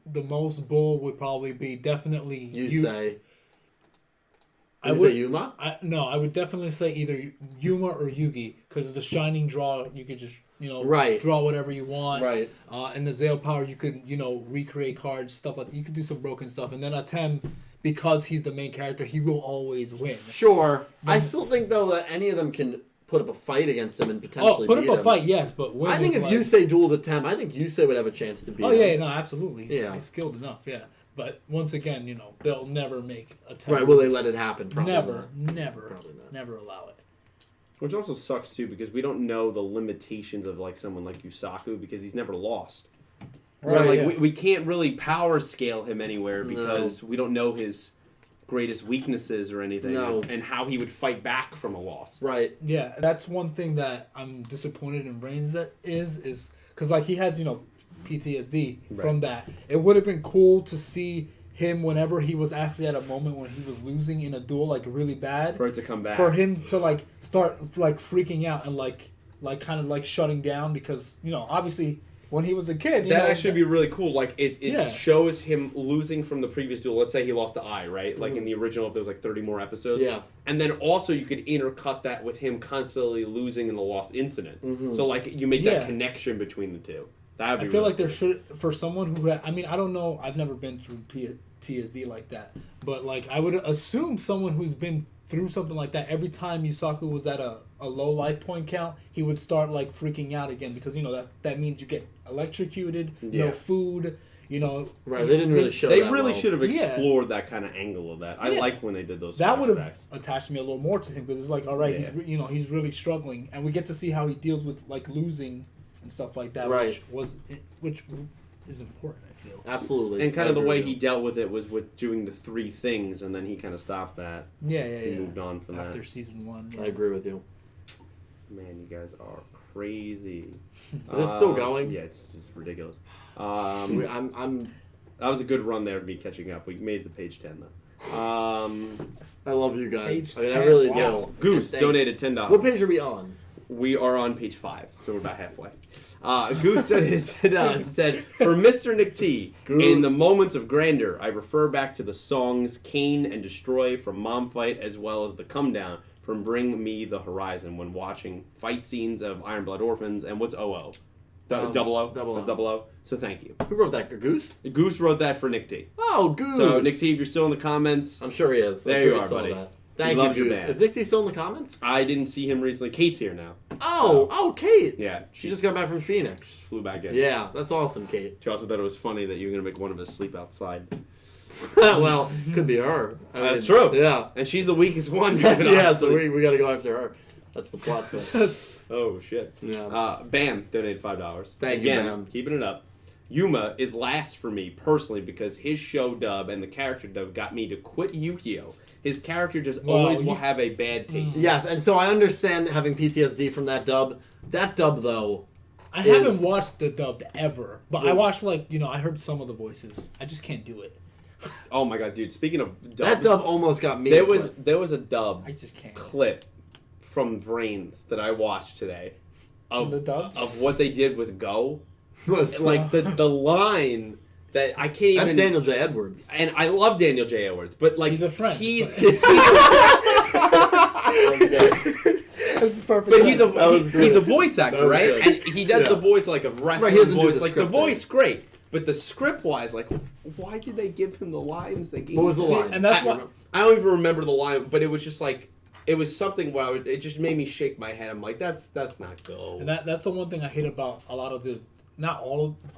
the most bull would probably be definitely
You say.
I
Would
would
you say Yuma?
I would definitely say either Yuma or Yugi because the shining draw you could just
Right.
draw whatever you want.
Right.
And the Zale power you could recreate cards, stuff like you could do some broken stuff, and then Atem, because he's the main character, he will always win.
Sure. I still think though that any of them can put up a fight against him and potentially
Put
beat
up a
him.
fight, yes, but win
I think
is
if
like,
you say duel the Tem, I think you say would have a chance to beat him.
yeah, no, absolutely.
Yeah.
He's skilled enough, yeah. But once again, they'll never make Atem.
Right, will they let it happen? Probably
Never,
not.
never,
Probably not.
never allow it.
Which also sucks too because we don't know the limitations of like someone like Yusaku because he's never lost. So
Right,
like
yeah.
we can't really power scale him anywhere because we don't know his greatest weaknesses or anything,
No.
and how he would fight back from a loss.
Right.
Yeah, that's one thing that I'm disappointed in Reigns that is because like he has PTSD from that. It would have been cool to see him whenever he was actually at a moment when he was losing in a duel like really bad,
For it to come back.
for him to like start like freaking out and like kind of like shutting down because obviously when he was a kid
That actually be really cool. Like it
Yeah.
shows him losing from the previous duel. Let's say he lost the eye, right? Like in the original, if there was like 30 more episodes.
Yeah.
And then also you could intercut that with him constantly losing in the lost incident. So like you make
Yeah.
that connection between the two. That would be
I feel
really
like there
cool.
should, for someone who I mean, I don't know, I've never been through PTSD like that, but like I would assume someone who's been through something like that, every time Yusaku was at a low life point count, he would start like freaking out again because that means you get electrocuted,
Yeah.
no food,
Right. They didn't really show
They
that
really
well.
should have
Yeah.
explored that kind of angle of that. I
Yeah.
like when they did those.
That would have
flashbacks.
attached me a little more to him because it's like, all right,
Yeah.
he's really struggling, and we get to see how he deals with like losing and stuff like that,
Right.
which is important, I feel.
Absolutely.
And kind
I
of the
agree
way
with
he
you.
dealt with it was with doing the 3 things, and then he kind of stopped that.
Yeah,
He moved on from
After
that.
season 1,
I agree with you.
Man, you guys are crazy.
Is it still going?
Yeah, it's ridiculous.
I'm.
That was a good run there to be catching up. We made it to page 10 though.
I love you guys.
Page
I mean, I
10,
really
wow.
do.
Goose
And
donated $10.
What page are we on?
We are on page 5, so we're about halfway. Goose donated $10 and said, "For Mr. Nick T,
Goose.
in the moments of grandeur, I refer back to the songs Cane and Destroy from Mom Fight, as well as the Come Down from Bring Me the Horizon when watching fight scenes of Iron Blood Orphans and what's OO? Double O?
Double O.
That's Double O. So thank you.
Who wrote that? Goose?
Goose wrote that for Nick T.
Oh, Goose.
So Nick T, if you're still in the comments,
I'm sure he is. I'm
There
sure
you
he
are,
saw
buddy.
That.
He
Thank you,
loves your
Goose.
band.
Is Nick T still in the comments?
I didn't see him recently. Kate's here now.
Oh, Kate.
Yeah,
She just got back from Phoenix.
flew back in.
Yeah, that's awesome, Kate.
She also thought it was funny that you were going to make one of us sleep outside.
Well, could be her. I
That's true.
Yeah.
And she's the weakest one.
Yeah, so we got to go after her. That's the plot twist.
Oh, shit.
Yeah.
Bam donated $5.
Thank you,
Again,
Bam.
keeping it up. Yuma is last for me personally because his show dub and the character dub got me to quit YuGiOh. His character just
Wow,
always will have a bad taste.
Yes, and so I understand having PTSD from that dub. That dub, though,
I
is-
haven't watched the dubbed ever, but I watched I heard some of the voices. I just can't do it.
Oh my god, dude! Speaking of dubs,
that dub almost got me.
there
to
was
quit.
there was a dub
I just can't.
clip from Vrains that I watched today of
The dub?
of what they did with Go. Like the line that I can't even.
That's Daniel J. Edwards.
And I love Daniel J. Edwards, but like
He's a friend,
He's
That's perfect.
but he's
was great.
a voice actor,
was
right?
good.
And he does
Yeah.
the voice like a wrestling
Right, he doesn't do
voice,
the
like the
scripting.
voice great. But the script wise, like, why did they give him the lines they gave?
What was the line?
And that's what
I don't even remember the line, but it was just like it was something where it just made me shake my head. I'm like, that's not cool.
And that's the one thing I hate about a lot of the a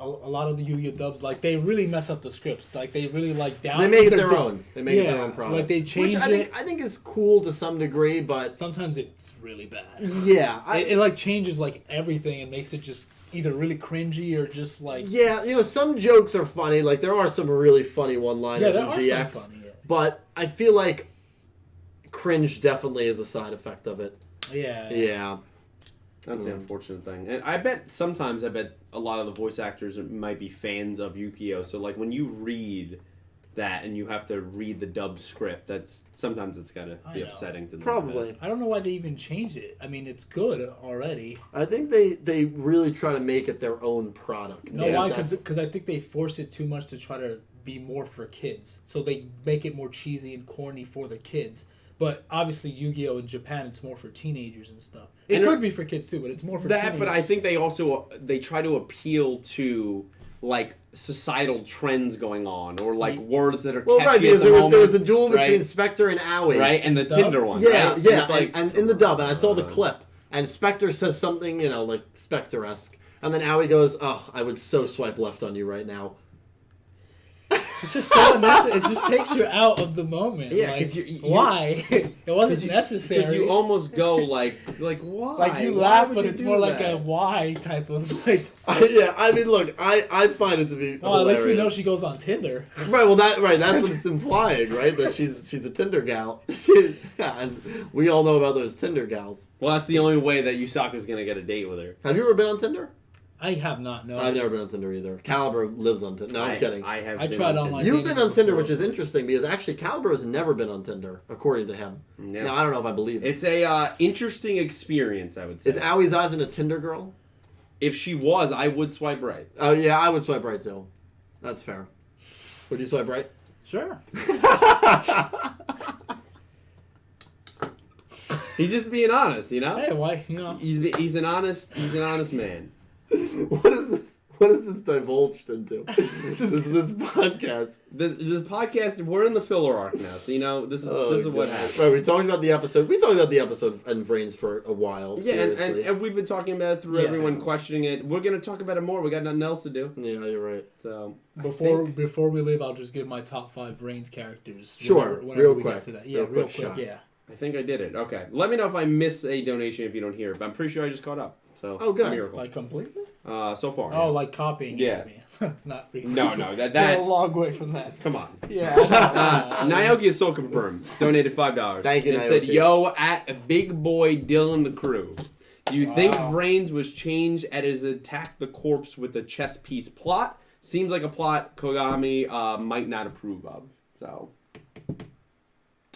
lot of the Yu-Gi-Oh dubs. Like they really mess up the scripts. Like they really like down.
They make it their own. They make their own product.
Like they change
Which I think is cool to some degree, but
sometimes it's really bad.
Yeah,
it like changes like everything and makes it just either really cringy or just like
yeah. Some jokes are funny. Like there are some really funny one-liners in GX,
some funny,
but I feel like cringe definitely is a side effect of it.
Yeah.
That's the unfortunate thing. And I bet a lot of the voice actors might be fans of Yu-Gi-Oh! So like when you read that and you have to read the dub script, sometimes it's gotta be upsetting to them.
Probably.
I don't know why they even changed it. I mean, it's good already.
I think they really try to make it their own product.
No, why? Because I think they force it too much to try to be more for kids. So they make it more cheesy and corny for the kids. But obviously, Yu-Gi-Oh! In Japan, it's more for teenagers and stuff. It could be for kids too, but it's more for teenagers.
But I think they try to appeal to like societal trends going on, or like words that are catchy
right, because
at the moment.
There was a duel between
right?
Spectre and Aoi.
Right, and the Tinder one.
Yeah,
right?
yeah,
It's like,
and in the dub, and I saw the clip, and Spectre says something, like Spectre-esque, and then Aoi goes, "Oh, I would so swipe left on you right now."
It's just so unnecessary. It just takes you out of the moment.
Yeah,
like,
you
it wasn't necessary.
Because you almost go like why?
Like you
Why
laugh,
would
but
you
it's
do
more like
that?
a why type of like.
Yeah, I mean, look, I find it to be.
Oh, at least we
hilarious.
know she goes on Tinder.
Right, well, that's what it's implying, right? That she's a Tinder gal. Yeah, and we all know about those Tinder gals.
Well, that's the only way that Yusaka's gonna get a date with her.
Have you ever been on Tinder?
I have not. No,
I've never been on Tinder either. Caliber lives on Tinder. No, I'm kidding.
I have.
I
been
tried
on
online.
Tinder.
You've been on Tinder, which is interesting because actually Caliber has never been on Tinder, according to him.
Yeah.
Now, I don't know if I believe it.
It's a interesting experience, I would say.
Is Aoi's eyes in a Tinder girl?
If she was, I would swipe right.
Oh, yeah, I would swipe right too. That's fair. Would you swipe right?
Sure.
He's just being honest, you know.
Hey, why?
He's an honest man.
What is this divulged into? this podcast.
This podcast, we're in the filler arc now, so this is what happened.
Right, we talked about the episode. We talked about the episode and Vrains for a while.
Yeah,
seriously.
and we've been talking about it through everyone questioning it. We're gonna talk about it more. We got nothing else to do.
Yeah, you're right.
So
Before we leave, I'll just give my top 5 Vrains characters.
Sure,
whenever
real
we
quick.
Get to that. Yeah,
Real
real
quick
quick.
shot.
Yeah.
I think I did it. Okay, let me know if I miss a donation if you don't hear it. But I'm pretty sure I just caught up. So
good.
Miracle.
Like completely?
So far.
Oh, like copying.
Yeah.
Not really.
No,
We're
that.
a long way from that.
Come on.
Yeah.
Naoki is so confirmed. Donated $5.
Thank you,
and
Naoki.
said, "Yo, at Big Boy Dylan the Crew. Do you think Vrains was changed at his attack the corpse with the chess piece plot? Seems like a plot Kogami might not approve of." So.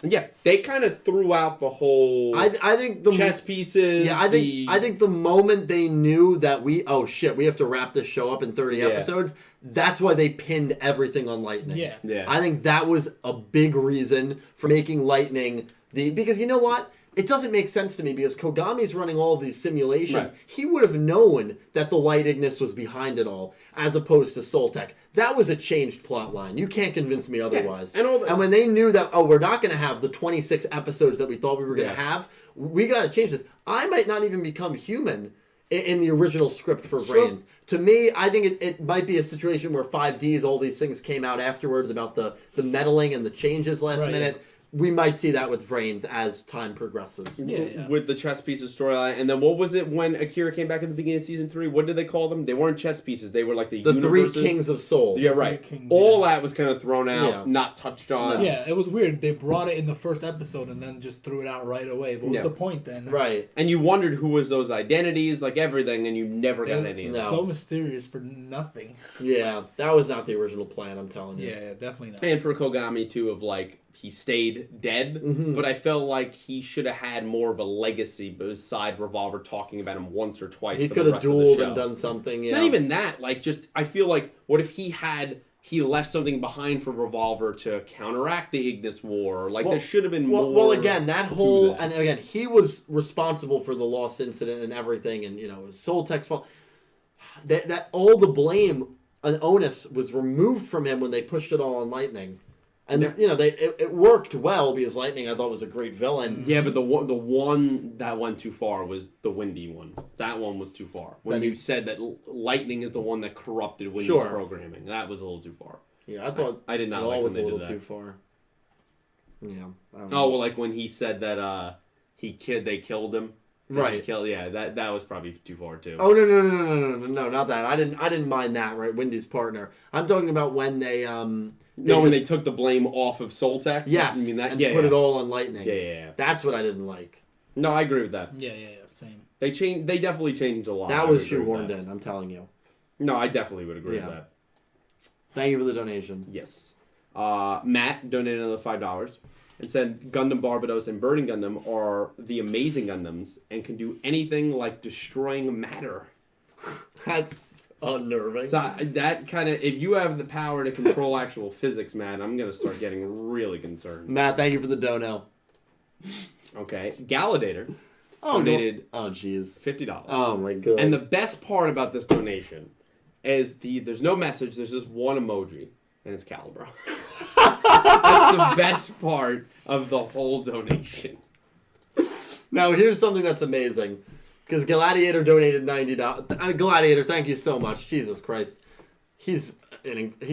Yeah, they kind of threw out the whole.
I think the
chess pieces.
Yeah, I think the moment they knew that we have to wrap this show up in 30 episodes. That's why they pinned everything on Lightning.
Yeah.
I think that was a big reason for making Lightning because you know what? It doesn't make sense to me because Kogami's running all of these simulations.
Right.
He would have known that the Light Ignis was behind it all, as opposed to Soltec. That was a changed plot line. You can't convince me otherwise.
Yeah.
And when they knew that, we're not going to have the 26 episodes that we thought we were going to have, we got to change this. I might not even become human in the original script for Vrains. To me, I think it might be a situation where 5Ds, all these things came out afterwards about the meddling and the changes last minute.
Yeah.
We might see that with Vrains as time progresses.
Yeah.
With the chess pieces storyline. And then what was it when Akira came back at the beginning of season 3? What did they call them? They weren't chess pieces. They were like the
Three
universes.
Kings of Soul.
Yeah, right.
Kings,
All that was kind of thrown out,
Yeah.
not touched on.
Yeah, it was weird. They brought it in the first episode and then just threw it out right away. What was the point then?
Right.
And you wondered who was those identities, like everything, and you never got any of
No.
that.
So mysterious for nothing.
Yeah, that was not the original plan, I'm telling you.
Yeah, definitely not.
And for Kogami, too, of like, he stayed dead, but I felt like he should have had more of a legacy beside Revolver talking about him once or twice.
He
for
could
the
have
rest of the
dueled
show.
and done something, yeah.
Not even that. Like, just, I feel like, what if he left something behind for Revolver to counteract the Ignis War? Like, there should have been more.
Well, again, that whole...
that.
And again, he was responsible for the Lost incident and everything, and, it was Soltec's fault. That all the blame an onus was removed from him when they pushed it all on Lightning. And,
Yeah.
you know, it worked well because Lightning, I thought, was a great villain.
Yeah, but the one that went too far was the Windy one. That one was too far. When you said that Lightning is the one that corrupted Windy's programming, that was a little too far.
Yeah, I thought
I did not
it
like
all
when
was
they
a
did
little
that.
too far. Yeah.
Oh, well, like when he said that they killed him.
Right.
That was probably too far too.
Oh no, not that. I didn't mind that, right? Windy's partner. I'm talking about when they
when they took the blame off of Soltech.
Yes,
you mean that?
and
Yeah,
put it all on Lightning.
Yeah.
That's what I didn't like.
No, I agree with that.
Yeah, same.
They definitely changed a lot.
That was shoehorned in. I'm telling you.
No, I definitely would agree with that.
Thank you for the donation.
Yes. Matt donated another $5 and said Gundam Barbados and Burning Gundam are the amazing Gundams and can do anything like destroying matter.
That's unnerving.
So that kind of, if you have the power to control actual physics, Matt, I'm going to start getting really concerned.
Matt, thank you for the dono.
Okay. Galladator
Oh,
donated
oh, jeez.
$50.
Oh, my God.
And the best part about this donation is there's no message, there's just one emoji, and it's Calibro. That's the best part of the whole donation.
Now, here's something that's amazing. Because Gladiator donated $90. Gladiator, thank you so much. Jesus Christ. He's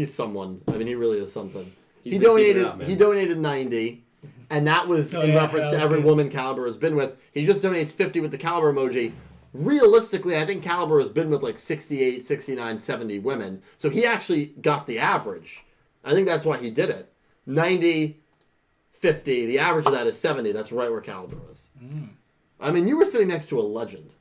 someone. I mean, he really is something. He donated 90, and that was in reference to every woman Caliber has been with. He just donates 50 with the Caliber emoji. Realistically, I think Caliber has been with like 68, 69, 70 women. So he actually got the average. I think that's why he did it. 90, 50. The average of that is 70. That's right where Caliber is. I mean, you were sitting next to a legend.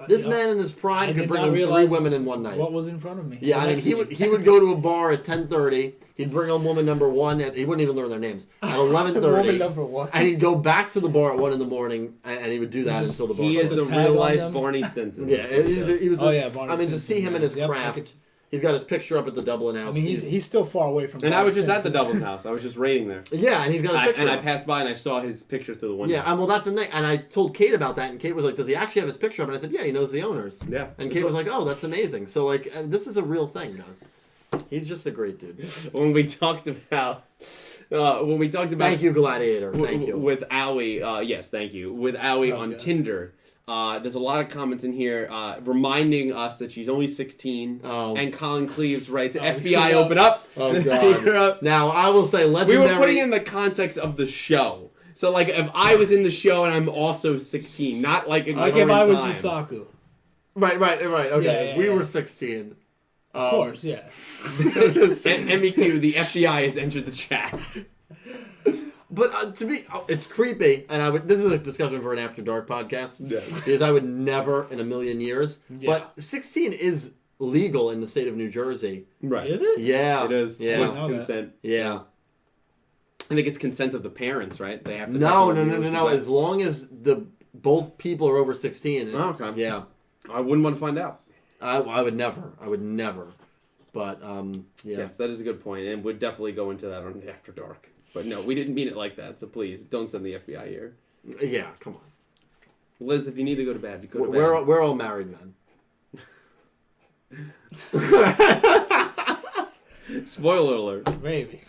This man in his prime could bring in 3 women in one night.
What was in front of me?
Yeah, I mean, he would go to a bar at 10:30. He'd bring on woman number 1. He wouldn't even learn their names. At 11:30.
Woman number 1.
And he'd go back to the bar at 1 in the morning, and he would do that until the bar
He is
closed.
the real life Barney Stinson.
Yeah, he was.
Barney
I mean, to see him in his craft. He's got his picture up at the Dublin house.
I mean, he's still far away from.
And I was just at the Dublin house. I was just raiding there.
Yeah, and he's got his picture.
And I
up.
passed by and I saw his picture through the window.
Yeah, and well, that's the thing. And I told Kate about that, and Kate was like, "Does he actually have his picture up?" And I said, "Yeah, he knows the owners."
Yeah.
And Kate was like, "Oh, that's amazing." So like, this is a real thing, guys. He's just a great dude.
When we talked about.
Thank you, Gladiator. Thank you.
With Owie, yes, thank you. With Owie on Tinder. There's a lot of comments in here reminding us that she's only 16.
Oh.
And Colin Cleves writes, FBI open up.
Oh, God. Now, I will say legendary...
We were putting in the context of the show. So, like, if I was in the show and I'm also 16, not like...
Like if I was Yusaku.
Right, okay.
Yeah,
we were 16.
Of course, yeah.
And MEQ, the FBI has entered the chat.
But to me, it's creepy, and this is a discussion for an After Dark podcast, because I would never in a million years. Yeah. But 16 is legal in the state of New Jersey.
Right.
Is it?
Yeah.
It is.
Yeah.
With consent.
Yeah.
I think it's consent of the parents, right? They have to.
No. As long as both people are over 16.
Okay.
Yeah.
I wouldn't want to find out.
I would never. But yeah.
Yes, that is a good point, and we'd definitely go into that on After Dark. But no, we didn't mean it like that, so please, don't send the FBI here.
Yeah, come on.
Liz, if you need to go to bed, go to bed.
We're all married men.
Spoiler alert.
Maybe.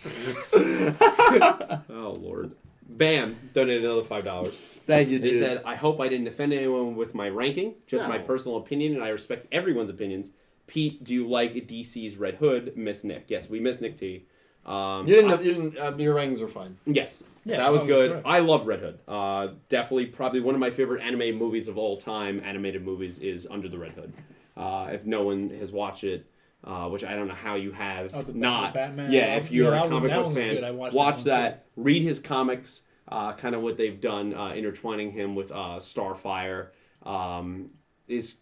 Oh, Lord. Bam, donated another $5.
Thank you, dude.
They said, I hope I didn't offend anyone with my ranking, just my personal opinion, and I respect everyone's opinions. Pete, do you like DC's Red Hood? Miss Nick. Yes, we miss Nick T.
You didn't. Your rankings were fine.
Yes, that was good. Correct. I love Red Hood. Definitely, probably one of my favorite anime movies of all time. Animated movies is Under the Red Hood. If no one has watched it, which I don't know how you have not.
Batman.
Yeah, if you're a comic book fan,
good.
watch that. Read his comics. Kind of what they've done, intertwining him with Starfire. It's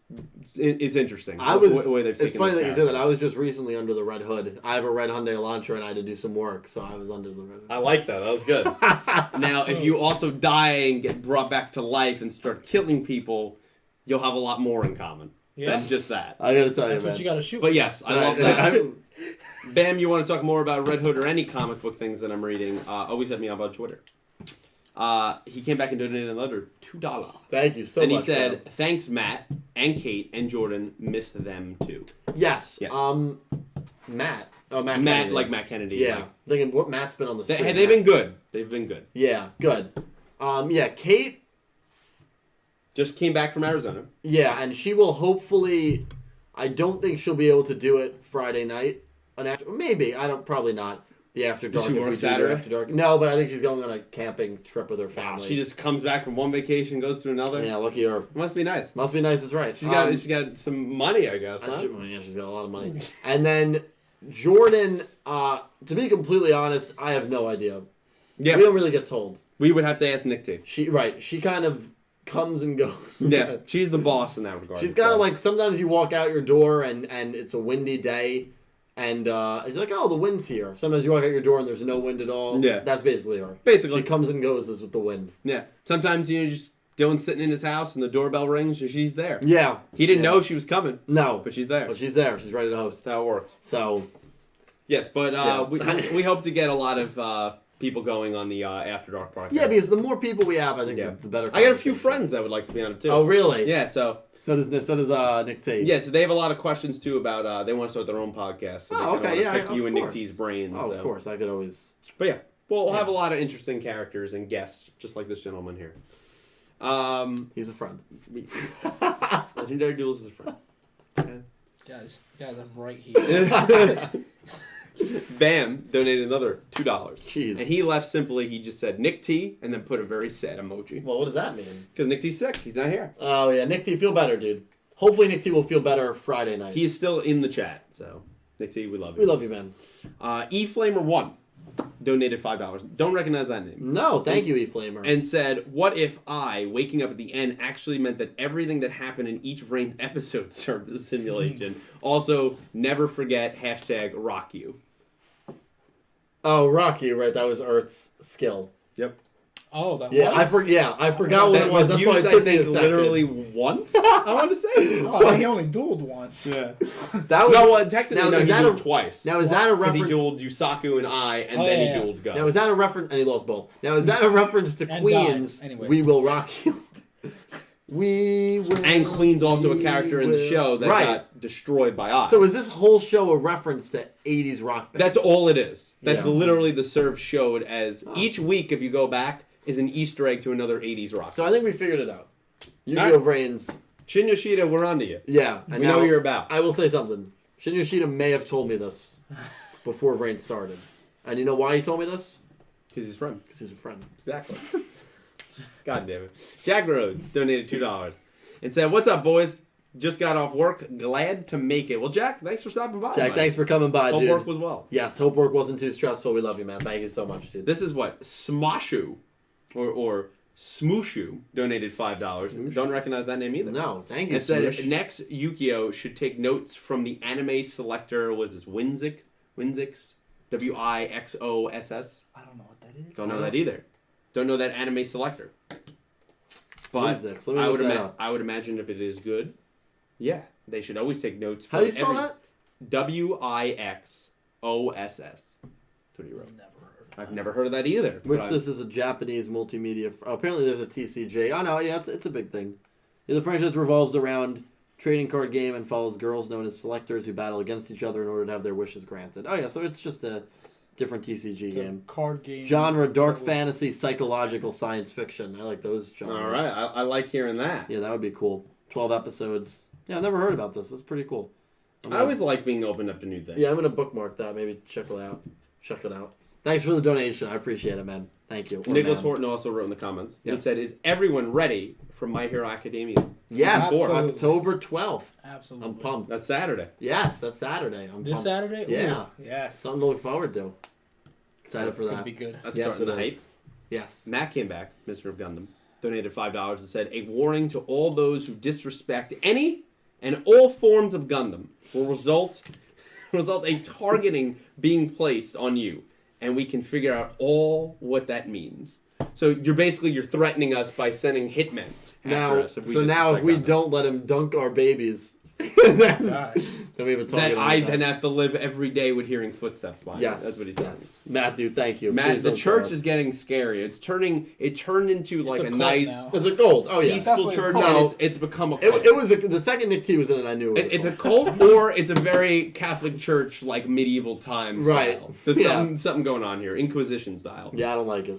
interesting. The way they've taken
it's funny
that
you say that. I was just recently under the Red Hood. I have a red Hyundai Elantra and I had to do some work, so I was under the Red Hood.
I like that. That was good. Now, if you also die and get brought back to life and start killing people, you'll have a lot more in common than just that.
I gotta tell
That's
you,
what you gotta shoot.
But yes, I love that. Bam, you want to talk more about Red Hood or any comic book things that I'm reading, always hit me up on Twitter. He came back and donated another $2.
Thank you so much.
And he said, "Thanks, Matt and Kate and Jordan. Missed them too."
Yes. Matt. Oh, Matt.
Matt,
Kennedy.
like Matt Kennedy.
Yeah.
Like,
Thinking what Matt's been on the stream.
they've been good. They've been good.
Yeah, good. Yeah, Kate.
Just came back from Arizona.
Yeah, and she will hopefully. I don't think she'll be able to do it Friday night. Maybe probably not. The After Dark.
Does she work Saturday?
After Dark. No, but I think she's going on a camping trip with her
Wow,
family.
she just comes back from one vacation, goes to another.
Yeah, lucky her.
Must be nice.
Must be nice. Is right.
She got some money, I guess. Huh?
Yeah, she's got a lot of money. And then Jordan. To be completely honest, I have no idea.
Yeah,
We don't really get told.
we would have to ask Nick T.
She kind of comes and goes.
Yeah, she's the boss in that regard.
She's kind of like, sometimes you walk out your door and it's a windy day, and it's like, oh, the wind's here. Sometimes you walk out your door and there's no wind at all.
Yeah.
That's basically her.
Basically.
She comes and goes as with the wind.
Yeah, sometimes just Dylan's sitting in his house and the doorbell rings and she's there.
Yeah.
He didn't know she was coming.
No.
But she's there.
But she's there. She's ready to host.
That's how it works.
So.
Yes, but
Yeah.
we hope to get a lot of people going on the After Dark podcast.
Yeah, because the more people we have, I think
Yeah.
the better.
I got a few friends that would like to be on it too.
Oh, really?
Yeah, so
So does Nick T.
yeah, so they have a lot of questions too about they want to start their own podcast. So they
Oh,
kinda
okay,
wanna
yeah,
pick you
of
and Nick
course.
T's brains.
Oh,
so.
of course. I could always.
But yeah, we'll
Yeah.
have a lot of interesting characters and guests, just like this gentleman here.
He's a friend.
Legendary Duels is a friend.
Guys, I'm right here.
Bam donated another $2.
Jeez.
And he left simply. He just said Nick T and then put a very sad emoji
Well, what does that mean?
because Nick T's sick. He's not here.
Oh, yeah. Nick T, feel better, dude. Hopefully Nick T will feel better Friday night.
He is still in the chat. So Nick T, we love you.
We love you, man.
eFlamer1 donated $5. Don't recognize that name.
No, thank you, eFlamer.
And said, what if I, waking up at the end, actually meant that everything that happened in each Vrains episode served as a simulation? Also, never forget #RockYou.
Oh, Rocky, right? That was Earth's skill.
Yep.
Oh, that
Yeah,
was.
I forgot what it was. That's why it took me a second.
literally once, I want to say.
Oh, he only dueled once.
Yeah.
That was,
No, well, technically,
now,
no,
is
he
that
dueled
a-
twice.
Now, is that a
Because
reference?
he dueled Yusaku and I, and
Oh,
then
yeah.
he dueled Go.
Now, is that a reference? And he lost both. Now, is that a reference to
And
Queens?
died, anyway.
We will rock you. We will.
And Queen's also a
we
character in the
will-
show that
Right.
got destroyed by I.
So is this whole show a reference to 80s rock bands?
That's all it is. That's
Yeah.
literally the serve showed as
Oh.
each week, if you go back, is an Easter egg to another 80s rock.
So I think we figured it out.
Alright.
Yu-Gi-Oh! Vrains.
Shin Yoshida, we're on to you.
Yeah. And
We
now,
know what you're about.
I will say something. Shin Yoshida may have told me this before Vrains started. And you know why he told me this?
Because he's from.
Because he's a friend.
Exactly. God damn it. Jack Rhodes donated $2 and said, "What's up, boys? Just got off work. Glad to make it." Well, Jack, thanks for stopping by.
Jack,
man.
thanks for coming by,
Hope
dude.
work was well.
Yes, hope work wasn't too stressful. We love you, man. Thank you so much, dude.
This is what? Smoshu or Smooshu donated $5. Don't recognize that name either.
No, thank you,
It said
Smoosh.
next YuGiOh should take notes from the anime selector. Was this Winzix? Wixoss?
I don't know what that is.
Don't know that either. Don't know that anime selector. But
Winzix. Let me
I
look
would
that up.
I would imagine if it is good, yeah, they should always take notes.
How do you spell that?
Wixoss. That's what he wrote.
Never heard of
I've never heard of that either.
Which
but
this is a Japanese multimedia. Apparently, there's a TCG. Oh no, yeah, it's a big thing. Yeah, the franchise revolves around trading card game and follows girls known as selectors who battle against each other in order to have their wishes granted. Oh yeah, so it's just a different TCG
It's a
game.
card game.
Genre: dark
that was-
fantasy, psychological, science fiction. I like those genres.
all right, I like hearing that.
Yeah, that would be cool. 12 episodes. Yeah, I've never heard about this. It's pretty cool.
I always like being opened up to new things.
Yeah, I'm gonna bookmark that. Maybe check it out. Check it out. Thanks for the donation. I appreciate it, man. Thank you. Or
Nicholas
man.
Horton also wrote in the comments. He
Yes.
said, "Is everyone ready for My Hero Academia?"
Yes,
Season 4.
Absolutely.
October 12th.
Absolutely.
I'm pumped.
That's Saturday.
Yes, that's Saturday. I'm
This
pumped.
Saturday?
Yeah.
Ooh, yes.
Something to look forward to. Excited
It's
for
gonna
that.
be good.
That's
Yes,
starting the
it is.
hype.
Yes.
Matt came back, Mr. of Gundam, donated $5 and said, "A warning to all those who disrespect any and all forms of Gundam will result a targeting being placed on you, and we can figure out all what that means." So you're threatening us by sending hitmen after
Now,
us if we
if
disrespect
we
Gundam.
don't let him dunk our babies,
Gosh.
Then we have a talk
That
about
I
that.
then have to live every day with hearing footsteps behind me.
Yes,
That's what he's saying.
yes. Matthew, thank you.
Matt,
Please
the
don't
church
tell us.
is getting scary. It turned into like
a
a
cult
nice,
now.
It's a gold. Oh yeah.
peaceful
Definitely a
church,
cult.
and it's become a cult.
It was the second Nick T was in it. I knew it was
It's a cult, or it's a very Catholic church, like medieval times
Right.
style. There's
Yeah.
something going on here, Inquisition style.
Yeah, I don't like it.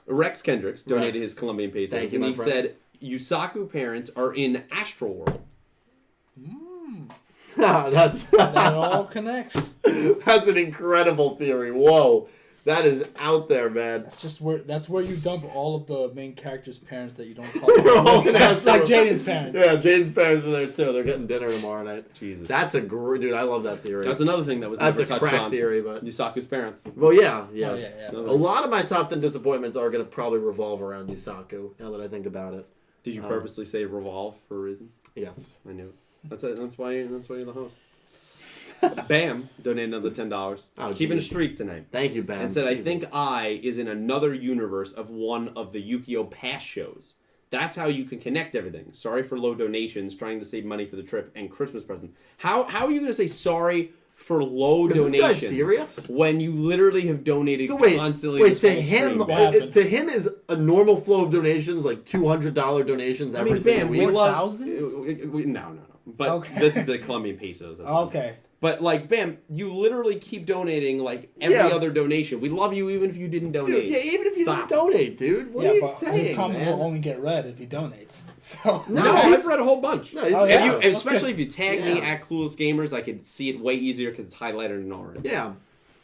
Rex Kendricks donated
Rex.
his Colombian pesos,
Thank you,
and
my
he
friend.
said, "Yusaku parents are in Astral World."
That's
That all connects.
that's an incredible theory. Whoa, that is out there, man.
That's where you dump all of the main characters' parents that you don't talk
They're all
about.
in Astral
Like
World.
Jaden's parents.
Yeah, Jaden's parents are there too. They're getting dinner tomorrow night.
Jesus,
That's a great dude. I love that theory.
that's another thing that was
That's
never
a
touched
crack
on.
theory, but
Yusaku's parents.
well, yeah.
Oh, yeah.
A lot of my top 10 disappointments are going to probably revolve around Yusaku. Now that I think about it.
Did you purposely say revolve for a reason?
Yes.
I knew it. That's why you're the host. Bam donated another $10.
Oh,
He's keeping a
geez.
streak tonight.
Thank you, Ben.
And said, I
Jesus.
think I is in another universe of one of the YuGiOh past shows. That's how you can connect everything. Sorry for low donations, trying to save money for the trip and Christmas presents. How are you going to say sorry for low
Is
donations
this guy serious?
when you literally have donated
So wait,
constantly?
wait. To
this whole
him,
stream?
What happened?
to him is a normal flow of donations, like $200 donations
I
every
mean,
single
Bam,
week.
we love...
4,000?
No. But
Okay.
this is the Colombian pesos. That's what
Okay.
But, like, Bam, you literally keep donating, like, every
Yeah.
other donation. We love you even if you didn't donate.
Dude, yeah, even if you
Stop.
didn't donate, dude. What
Yeah,
are you
but
saying,
his comment
man?
will only get read if he donates. So
No,
No,
I've
he's-
read a whole bunch.
No, he's
Oh,
If
yeah.
you,
Okay.
especially if you tag me
Yeah.
at Clueless Gamers, I could see it way easier because it's highlighted in orange.
Yeah.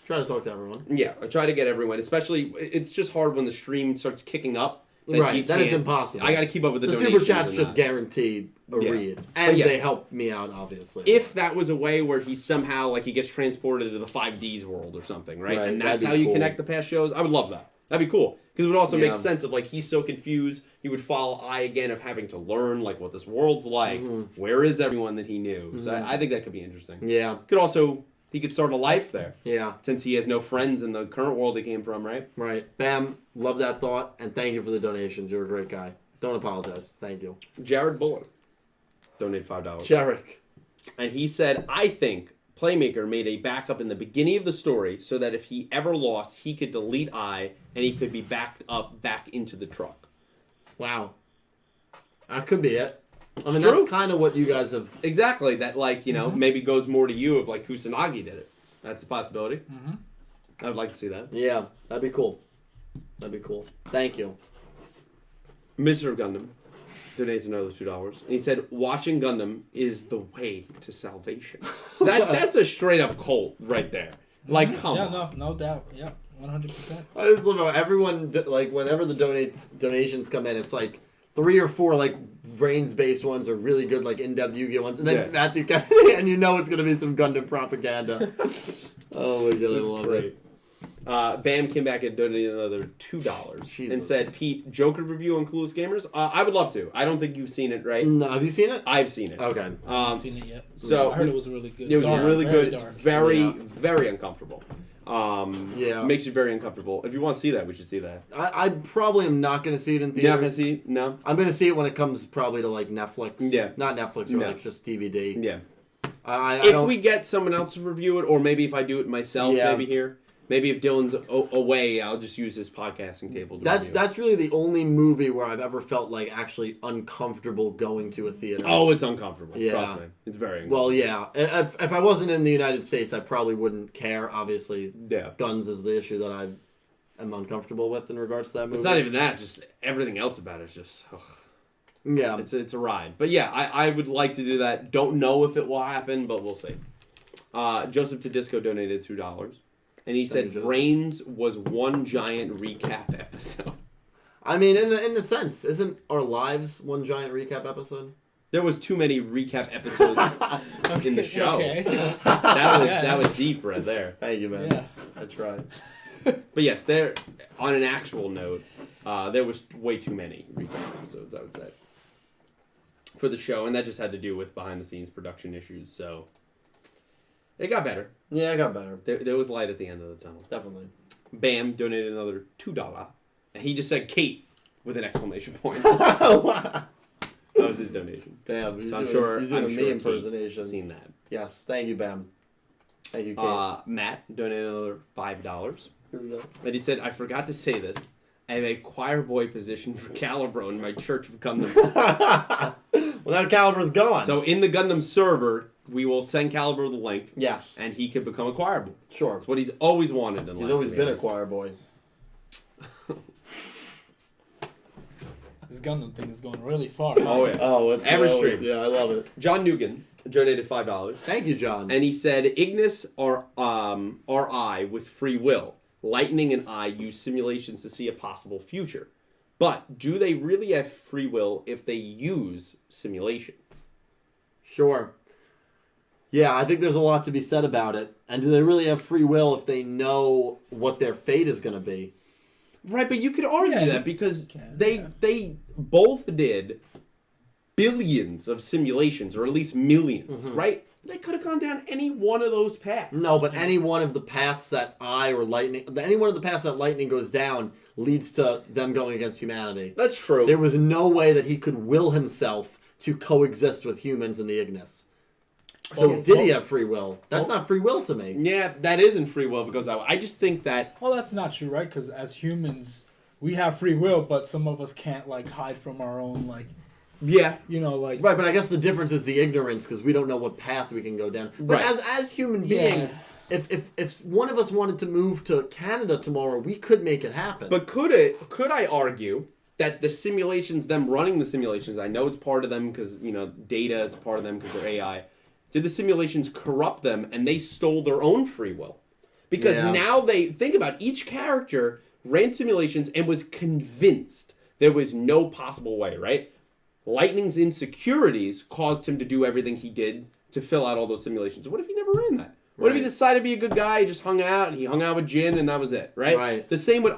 Try to talk to everyone.
Yeah, I try to get everyone. Especially, it's just hard when the stream starts kicking up.
Right,
you
then it's
can't-
impossible.
I got to keep up with the
The
donations.
super chats
and
just
that.
guaranteed a
Yeah.
read,
But
and
yes.
they help me out, obviously.
If that was a way where he somehow, like, he gets transported to the 5Ds world or something, right?
Right,
And
that'd
that's
be
how you
cool.
connect the past shows, I would love that. That'd be cool. Because it would also make
Yeah.
sense of, like, he's so confused, he would follow I again of having to learn, like, what this world's like.
Mm-hmm.
Where is everyone that he knew? So I think that could be interesting.
yeah,
Could also, he could start a life there.
yeah,
Since he has no friends in the current world he came from, right?
right. Bam, love that thought, and thank you for the donations. You're a great guy. Don't apologize. Thank you,
Jared Bullock donated $5.
Jarek.
And he said, I think Playmaker made a backup in the beginning of the story so that if he ever lost, he could delete I and he could be backed up back into the truck.
Wow, that could be it. I mean,
It's true.
that's kind of what you guys have.
Exactly. That, like, you know, maybe goes more to you of, like, Kusanagi did it. That's a possibility.
Mm-hmm.
I would like to see that.
Yeah, that'd be cool. That'd be cool. Thank you.
Mr. Gundam donates another $2. And he said, watching Gundam is the way to salvation. So that's a straight up cult right there. Like, come
yeah,
on.
no doubt. Yeah, 100%.
I just love how everyone, like, whenever the donations come in, it's like 3 or 4, like, Vrains-based ones are really good, like, in-depth Yu-Gi-Oh! Ones. And then
Yeah.
Matthew Kennedy, and you know it's going to be some Gundam propaganda. Oh, my God, I love it.
Bam came back and donated another $2 and
Jesus.
said, Pete, Joker review on Clueless Gamers? I would love to. I don't think you've seen it, right?
No, have you seen it?
I've seen it.
Okay.
I haven't seen it yet.
So
I heard it was really good.
it was
Dark,
really
very
good. It's
dark.
very,
Yeah.
very uncomfortable.
Yeah.
Makes you very uncomfortable. If you want to see that, we should see that.
I probably am not going to see it in theaters.
You're not going to see it? No?
I'm going to see it when it comes probably to, like, Netflix.
Yeah.
Not Netflix, or,
No.
like, just DVD.
Yeah.
I
If
don't...
we get someone else to review it, or maybe if I do it myself,
Yeah.
maybe here. Maybe if Dylan's away, I'll just use his podcasting table to review it.
That's really the only movie where I've ever felt, like, actually uncomfortable going to a theater.
Oh, it's uncomfortable.
Yeah.
Trust me. It's very uncomfortable.
Well, yeah. If I wasn't in the United States, I probably wouldn't care. Obviously,
Yeah.
guns is the issue that I am uncomfortable with in regards to that movie.
It's not even that, just everything else about it is just... Ugh.
Yeah.
It's a ride. But yeah, I would like to do that. Don't know if it will happen, but we'll see. Joseph Tedisco donated $2. And he said
Thank you, Joseph.
Vrains was one giant recap episode.
I mean, in a sense, isn't our lives one giant recap episode?
There was too many recap episodes in the show.
Okay.
That was deep right there.
Thank you, man.
Yeah.
I tried.
But yes, there on an actual note, there was way too many recap episodes, I would say, for the show, and that just had to do with behind the scenes production issues. So it got better.
Yeah, I got better.
There was light at the end of the tunnel.
Definitely.
Bam donated another $2, and he just said Kate with an exclamation point.
Wow.
That was his donation.
Damn, he's
So I'm
doing,
sure
he's doing
I'm
a
sure
me
Kate
impersonation.
seen that.
Yes, thank you, Bam. Thank you, Kate.
Matt donated another $5.
Here we go.
And he said, I forgot to say this. I have a choir boy position for Calibro in my Church of Gundam.
Well, that Caliber's gone.
So in the Gundam server, we will send Calibro the link,
yes,
and he can become a choir boy.
sure.
That's what he's always wanted in life.
He's always been a choir boy.
This Gundam thing is going really far.
Oh, yeah.
Oh, it's
Every
always-
stream.
Yeah, I love it.
John Nugent donated $5.
Thank you, John.
And he said, Ignis are I with free will. Lightning and I use simulations to see a possible future. But do they really have free will if they use simulations?
Sure. Yeah, I think there's a lot to be said about it. And do they really have free will if they know what their fate is going to be?
Right, but you could argue
Yeah,
that because
you can,
they both did billions of simulations, or at least millions, right? They could have gone down any one of those paths.
No, but any one of the paths that any one of the paths that Lightning goes down leads to them going against humanity.
That's true.
There was no way that he could will himself to coexist with humans in the Ignis. So
Well,
did he have free will? That's not free will to me.
Yeah, that isn't free will because I just think that
Well, that's not true, right? Because as humans, we have free will, but some of us can't like hide from our own like,
yeah,
like.
Right, but I guess the difference is the ignorance because we don't know what path we can go down. But
Right.
as human
Yeah.
beings, if one of us wanted to move to Canada tomorrow, we could make it happen.
But could I argue that the simulations, them running the simulations, I know it's part of them because data, it's part of them because they're AI. Did the simulations corrupt them and they stole their own free will? Because now they think about each character ran simulations and was convinced there was no possible way, right? Lightning's insecurities caused him to do everything he did to fill out all those simulations. What if he never ran that? What if he decided to be a good guy, he just hung out, and he hung out with Jin, and that was it, right?
Right.
The same with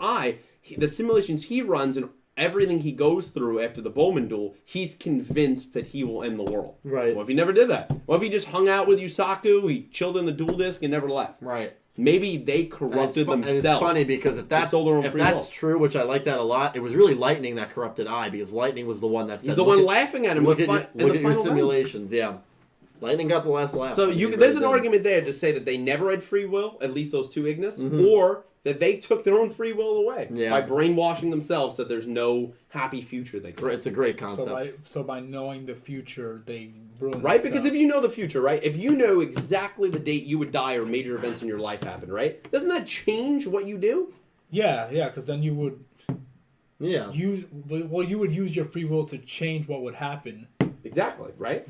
the simulations he runs and everything he goes through after the Bowman duel, he's convinced that he will end the world.
Right.
What if he never did that? What if he just hung out with Yusaku, he chilled in the duel disk, and never left?
Right.
Maybe they corrupted themselves.
And it's funny because if that's
stole their own free will.
true, which I like that a lot, it was really Lightning that corrupted I because Lightning was the one that said,
He's the one laughing at him.
Look
in
at
the
your
final round.
simulations, yeah. Lightning got the last laugh.
So
He
there's
really
an
did.
argument there to say that they never had free will, at least those two Ignis, or that they took their own free will away by brainwashing themselves that there's no happy future they can have.
It's a great concept.
So by knowing the future, they ruin
Right?
themselves.
Because if you know the future, right? If you know exactly the date you would die or major events in your life happen, right? Doesn't that change what you do?
yeah, because then you would
Yeah.
you would use your free will to change what would happen.
Exactly, right?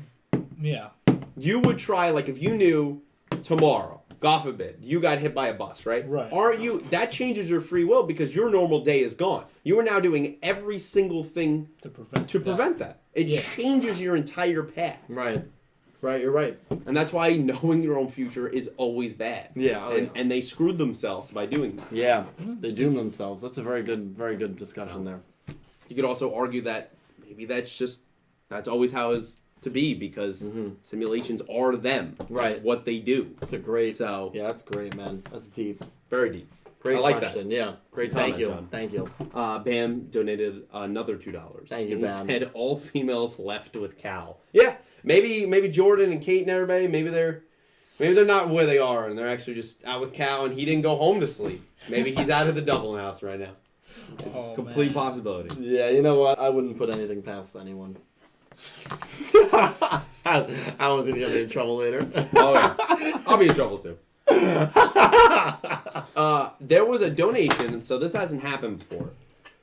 Yeah.
You would try, like, if you knew tomorrow, God forbid, you got hit by a bus, right?
Right.
Aren't you, that changes your free will because your normal day is gone. You are now doing every single thing
To prevent
that. It changes your entire path.
Right. Right, you're right.
And that's why knowing your own future is always bad.
Yeah.
And they screwed themselves by doing that.
Yeah. They doom themselves. That's a very good discussion there.
You could also argue that maybe that's always how it's to be because simulations are them.
Right.
That's what they do.
It's a great.
So
Yeah, that's great, man. That's deep.
very deep.
Great
I like
question. Yeah. Great.
Comment,
Thank you.
John.
Thank you.
Bam donated another $2.
Thank you,
And
Bam.
he said all females left with Cal. Yeah, maybe Jordan and Kate and everybody. Maybe they're not where they are and they're actually just out with Cal and he didn't go home to sleep.Maybe he's out of the Dublin house right now. It's a complete possibility.
Yeah, you know what? I wouldn't put anything past anyone. I was gonna get me in trouble later.
Oh yeah, I'll be in trouble too. There was a donation, and so this hasn't happened before.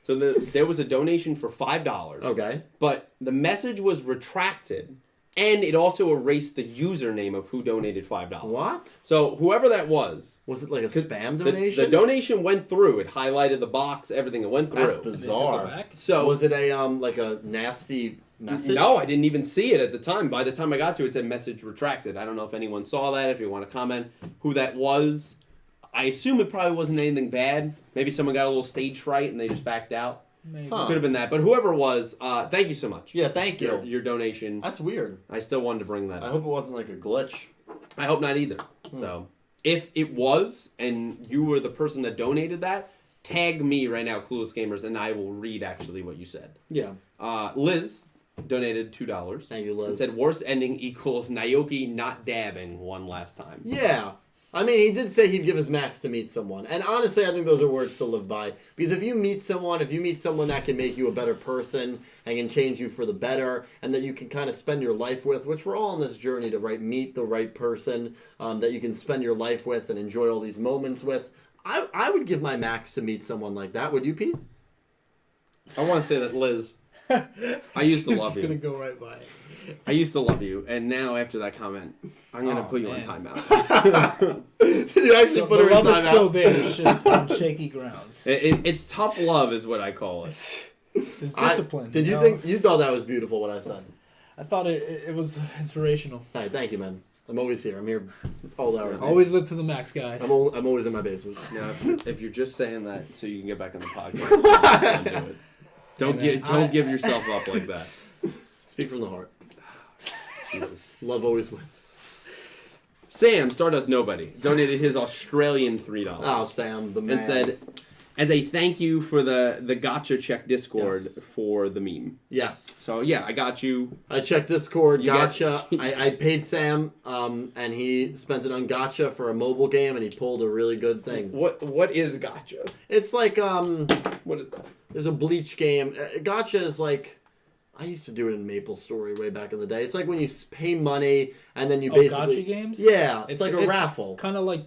So there was a donation for $5.
Okay.
But the message was retracted, and it also erased the username of who donated $5.
What?
So whoever that was
it like a spam
the
donation?
the donation went through. It highlighted the box, everything. It went through.
That's
And they took it
bizarre.
back?
So
Was it a like a nasty message?
no, I didn't even see it at the time. By the time I got to it, it said message retracted. I don't know if anyone saw that. If you want to comment who that was, I assume it probably wasn't anything bad. Maybe someone got a little stage fright and they just backed out.
Maybe.
Huh.
Could have been that. But whoever it was, thank you so much.
Yeah, thank you.
Your donation.
That's weird.
I still wanted to bring that
I
up.
hope it wasn't like a glitch.
I hope not either. So if it was and you were the person that donated that, tag me right now, Clueless Gamers, and I will read actually what you said.
Yeah.
Liz donated $2.
Thank you, Liz.
And said worst ending equals Naoki not dabbing one last time.
Yeah. I mean, he did say he'd give his max to meet someone. And honestly, I think those are words to live by. Because if you meet someone that can make you a better person and can change you for the better, and that you can kind of spend your life with, which we're all on this journey to meet the right person that you can spend your life with and enjoy all these moments with, I would give my max to meet someone like that. Would you, Pete?
I want to say that, Liz, I used to love you.
It's going to go right by it.
I used to love you, and now after that comment, I'm going to put you on timeout.
Did you actually put
the
her in
love is
timeout?
still there. It's just on shaky grounds.
It's tough love is what I call it.
It's just discipline.
Did you
know?
think you thought that was beautiful what I said?
I thought it was inspirational.
Hey, thank you, man. I'm always here. I'm here all hours.
Always live to the max, guys.
I'm always in my basement.
Now, if you're just saying that so you can get back on the podcast, don't do it. Don't give yourself up like that.
Speak from the heart.
Jesus.
Love always wins.
Sam, Stardust Nobody, donated his Australian $3.
Oh, Sam, the man.
And said, as a thank you for the gotcha check Discord
Yes.
for the meme.
Yes.
So, yeah, I got you.
I checked Discord,
You
gotcha.
got-
I paid Sam, and he spent it on gotcha for a mobile game, and he pulled a really good thing.
What is gotcha?
It's like,
What is that?
there's a Bleach game. Gotcha is like, I used to do it in MapleStory way back in the day. It's like when you pay money, and then you basically...
gotcha games?
Yeah, it's like a raffle.
Kind of like...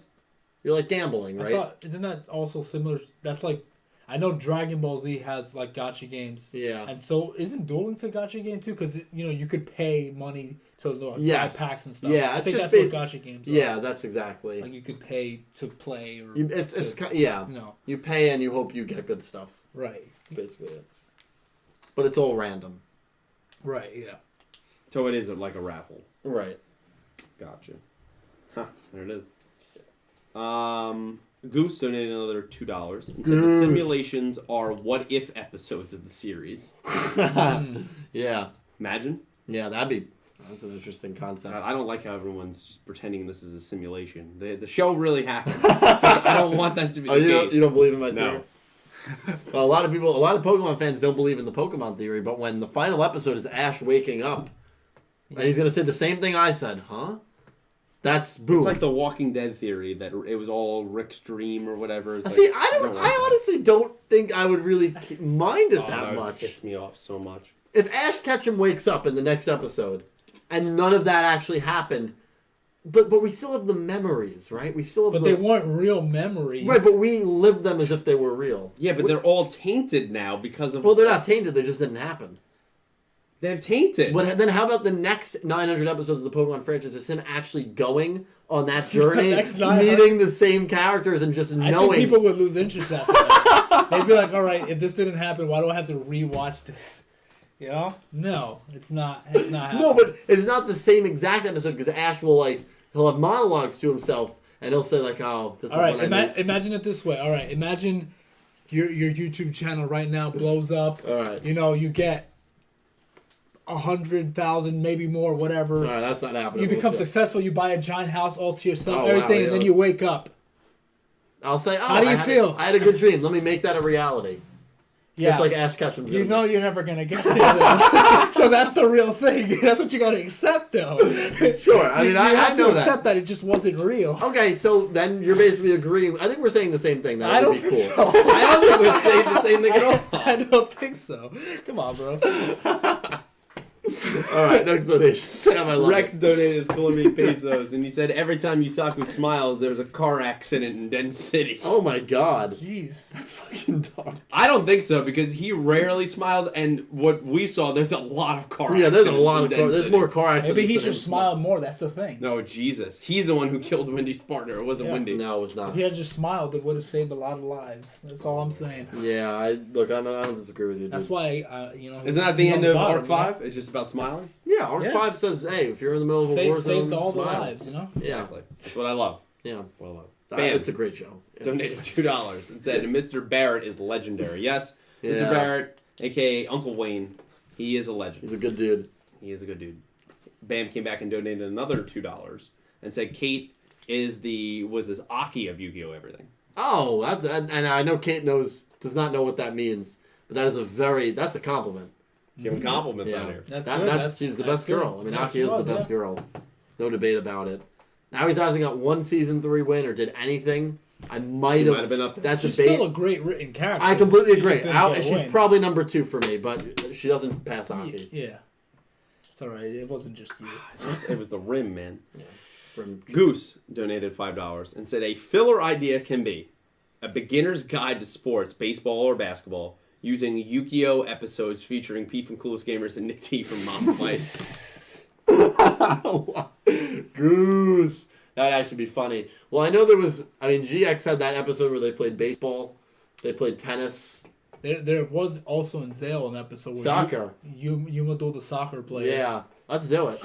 You're like gambling, right?
I thought, isn't that also similar? That's like... I know Dragon Ball Z has like gotcha games.
Yeah.
And so isn't Duel Links a gotcha game too? Because you could pay money to buy
Yes.
packs and stuff.
Yeah,
I
it's
think
just
that's what gotcha games are.
Yeah, that's exactly.
Like you could pay to play or
Yeah.
No.
You pay and you hope you get good stuff.
Right.
Basically it. But it's all random.
Right, yeah.
So it is like a raffle.
Right.
Gotcha. Huh, there it is. Goose donated another $2 and said the simulations are what-if episodes of the series.
Yeah.
Imagine.
Yeah, that's an interesting concept.
God, I don't like how everyone's just pretending this is a simulation. The show really happened. I don't want that to be the case.
You don't believe in my theory?
No.
Well, a lot of Pokemon fans don't believe in the Pokemon theory, but when the final episode is Ash waking up, and he's going to say the same thing I said, huh? That's boom.
It's like the Walking Dead theory that it was all Rick's dream or whatever. It's
See,
like,
I honestly don't think I would really mind it that
that would
much.
piss me off so much.
If Ash Ketchum wakes up in the next episode, and none of that actually happened, but we still have the memories, right? We still have
But they weren't real memories.
Right, but we live them as if they were real.
Yeah, but they're all tainted now because of...
Well, they're not tainted, they just didn't happen.
They're tainted.
But then how about the next 900 episodes of the Pokemon franchise is him actually going on that journey,
next 900?
meeting the same characters and just
I
knowing...
think people would lose interest after that. They'd be like, all right, if this didn't happen, why do I have to rewatch this? You know? No, it's not happening.
No, but it's not the same exact episode because Ash will, he'll have monologues to himself and he'll say, oh, this
all
is
right,
what I mean.
imagine it this way. All right, imagine your YouTube channel right now blows up.
All right.
You get 100,000, maybe more, whatever.
All right, that's not happening.
You become
We'll see.
successful. You buy a giant house all to yourself,
Oh,
everything,
wow,
and then
yeah.
you wake up.
I'll say,
How do you feel?
I had a good dream. Let me make that a reality.
Yeah.
Just like Ash Ketchum's
You
dream.
know you're never gonna get there. Though. So that's the real thing. That's what you gotta accept, though.
Sure. I mean,
you
I
have
know
to
that.
accept that it just wasn't real.
Okay, so then you're basically agreeing. I think we're saying the same thing. That
I
it
don't
would be
think
cool.
so.
I don't think we're saying the same thing at all.
I don't think so. Come on, bro.
All right, next donation. Sam, I love
Rex
it.
donated his Colombian pesos, and he said every time Yusaku smiles, there's a car accident in Den City.
Oh my god.
Jeez.
That's fucking dark.
I don't think so, because he rarely smiles, and what we saw, there's a lot of car
Yeah,
accidents.
there's a lot of
in
car.
Den
There's
City.
more car accidents.
Maybe he
than him
just smiled more. That's the thing.
No, Jesus. He's the one who killed Wendy's partner. It wasn't
Yeah.
Wendy.
No, it was
If
not.
he had just smiled, it would have saved a lot of lives. That's all I'm saying.
Yeah, I don't disagree with you. Dude.
That's why,
Isn't that the
he's
end
on
of
bottom,
Arc 5? It's just about smiling?
Yeah, Arc
Yeah.
5 says, hey, if you're in the middle of a war zone,
Saved all the
smile.
lives,
Yeah,
Exactly. That's what I love.
yeah.
What I love.
Bam.
Bam.
It's a great show. Yeah.
Donated $2 and said Mr. Barrett is legendary. Yes, Mr.
Yeah.
Barrett, a.k.a. Uncle Wayne, he is a legend.
He's a good dude.
He is a good dude. Bam came back and donated another $2 and said Kate was this Aki of Yu-Gi-Oh! Everything.
Oh, and I know Kate does not know what that means, but that's a compliment.
Giving compliments out here.
That's good.
She's the best girl. I mean,
Yes,
Aki is the best girl. No debate about it. Now he's hasn't got one season 3 win or did anything. I might have
been up there.
That
She's
debate.
still a great written character.
I completely
She just
agree.
didn't get a
She's
win.
probably number 2 for me, but she doesn't pass Aki.
Yeah. It's alright. It wasn't just you.
It was the rim, man.
Yeah. From
Goose donated $5 and said a filler idea can be a beginner's guide to sports, baseball or basketball, using YuGiOh episodes featuring Pete from Coolest Gamers and Nick T from Mom Fight.
Goose. That'd actually be funny. Well, I know there was. I mean, GX had that episode where they played baseball, they played tennis,
There was also in Zale an episode where
soccer.
Yuma do the soccer player.
Yeah, let's do it.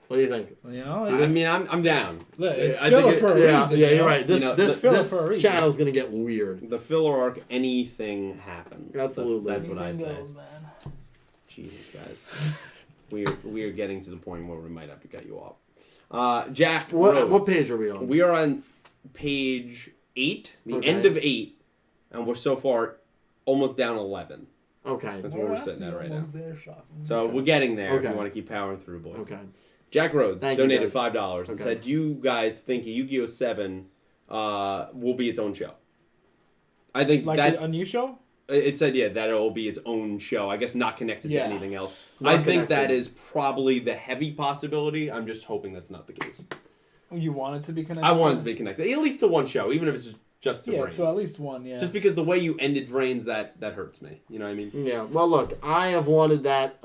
What do you think?
You know,
I mean, I'm down.
it's
I
filler
think
for a
Yeah,
reason.
yeah,
you
you're
know?
right. This
You know,
this
filler
this
for a reason.
channel's gonna get weird.
The filler arc, anything happens.
Absolutely.
That's what I say.
Anything goes, man.
Jesus, guys. we are getting to the point where we might have to cut you off. Jack Rhodes.
What page are we on?
We are on page 8, the
Okay.
end of 8, and we're so far almost down 11.
Okay.
That's where we're sitting at right now.
Almost there, shop.
So we're getting there if
Okay.
you want to keep powering through, boys.
Okay.
Jack Rhodes
Thank you,
donated
guys.
$5 and
Okay.
said, "Do you guys think Yu-Gi-Oh 7 will be its own show?" I think
Like
that's
a new show?
it said that it will be its own show. I guess not connected
Yeah.
to anything else.
Not
I think
connected.
that is probably the heavy possibility. I'm just hoping that's not the case.
You want it to be connected?
I want it to be connected, at least to one show, even if it's just to
Yeah,
Brains.
to at least one. Yeah.
Just because the way you ended Brains, that hurts me. You know what I mean?
Yeah. Well, look, I have wanted that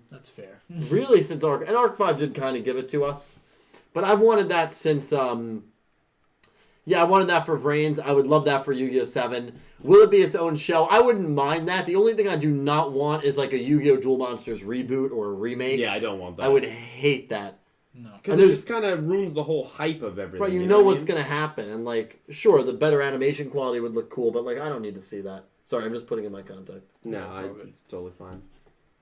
That's fair.
really since Arc, and Arc 5 did kind of give it to us, but I've wanted that since yeah, I wanted that for Vrains. I would love that for Yu-Gi-Oh 7. Will it be its own show? I wouldn't mind that. The only thing I do not want is like a Yu-Gi-Oh! Duel Monsters reboot or a remake.
Yeah, I don't want that.
I would hate that.
No.
Because
And
it
there's-
just kind of ruins the whole hype of everything.
Right, you
know
know
what I
what's
mean?
going to happen. And like, sure, the better animation quality would look cool, but like, I don't need to see that. Sorry, I'm just putting in my contact.
No,
Yeah, it's all good.
it's totally fine.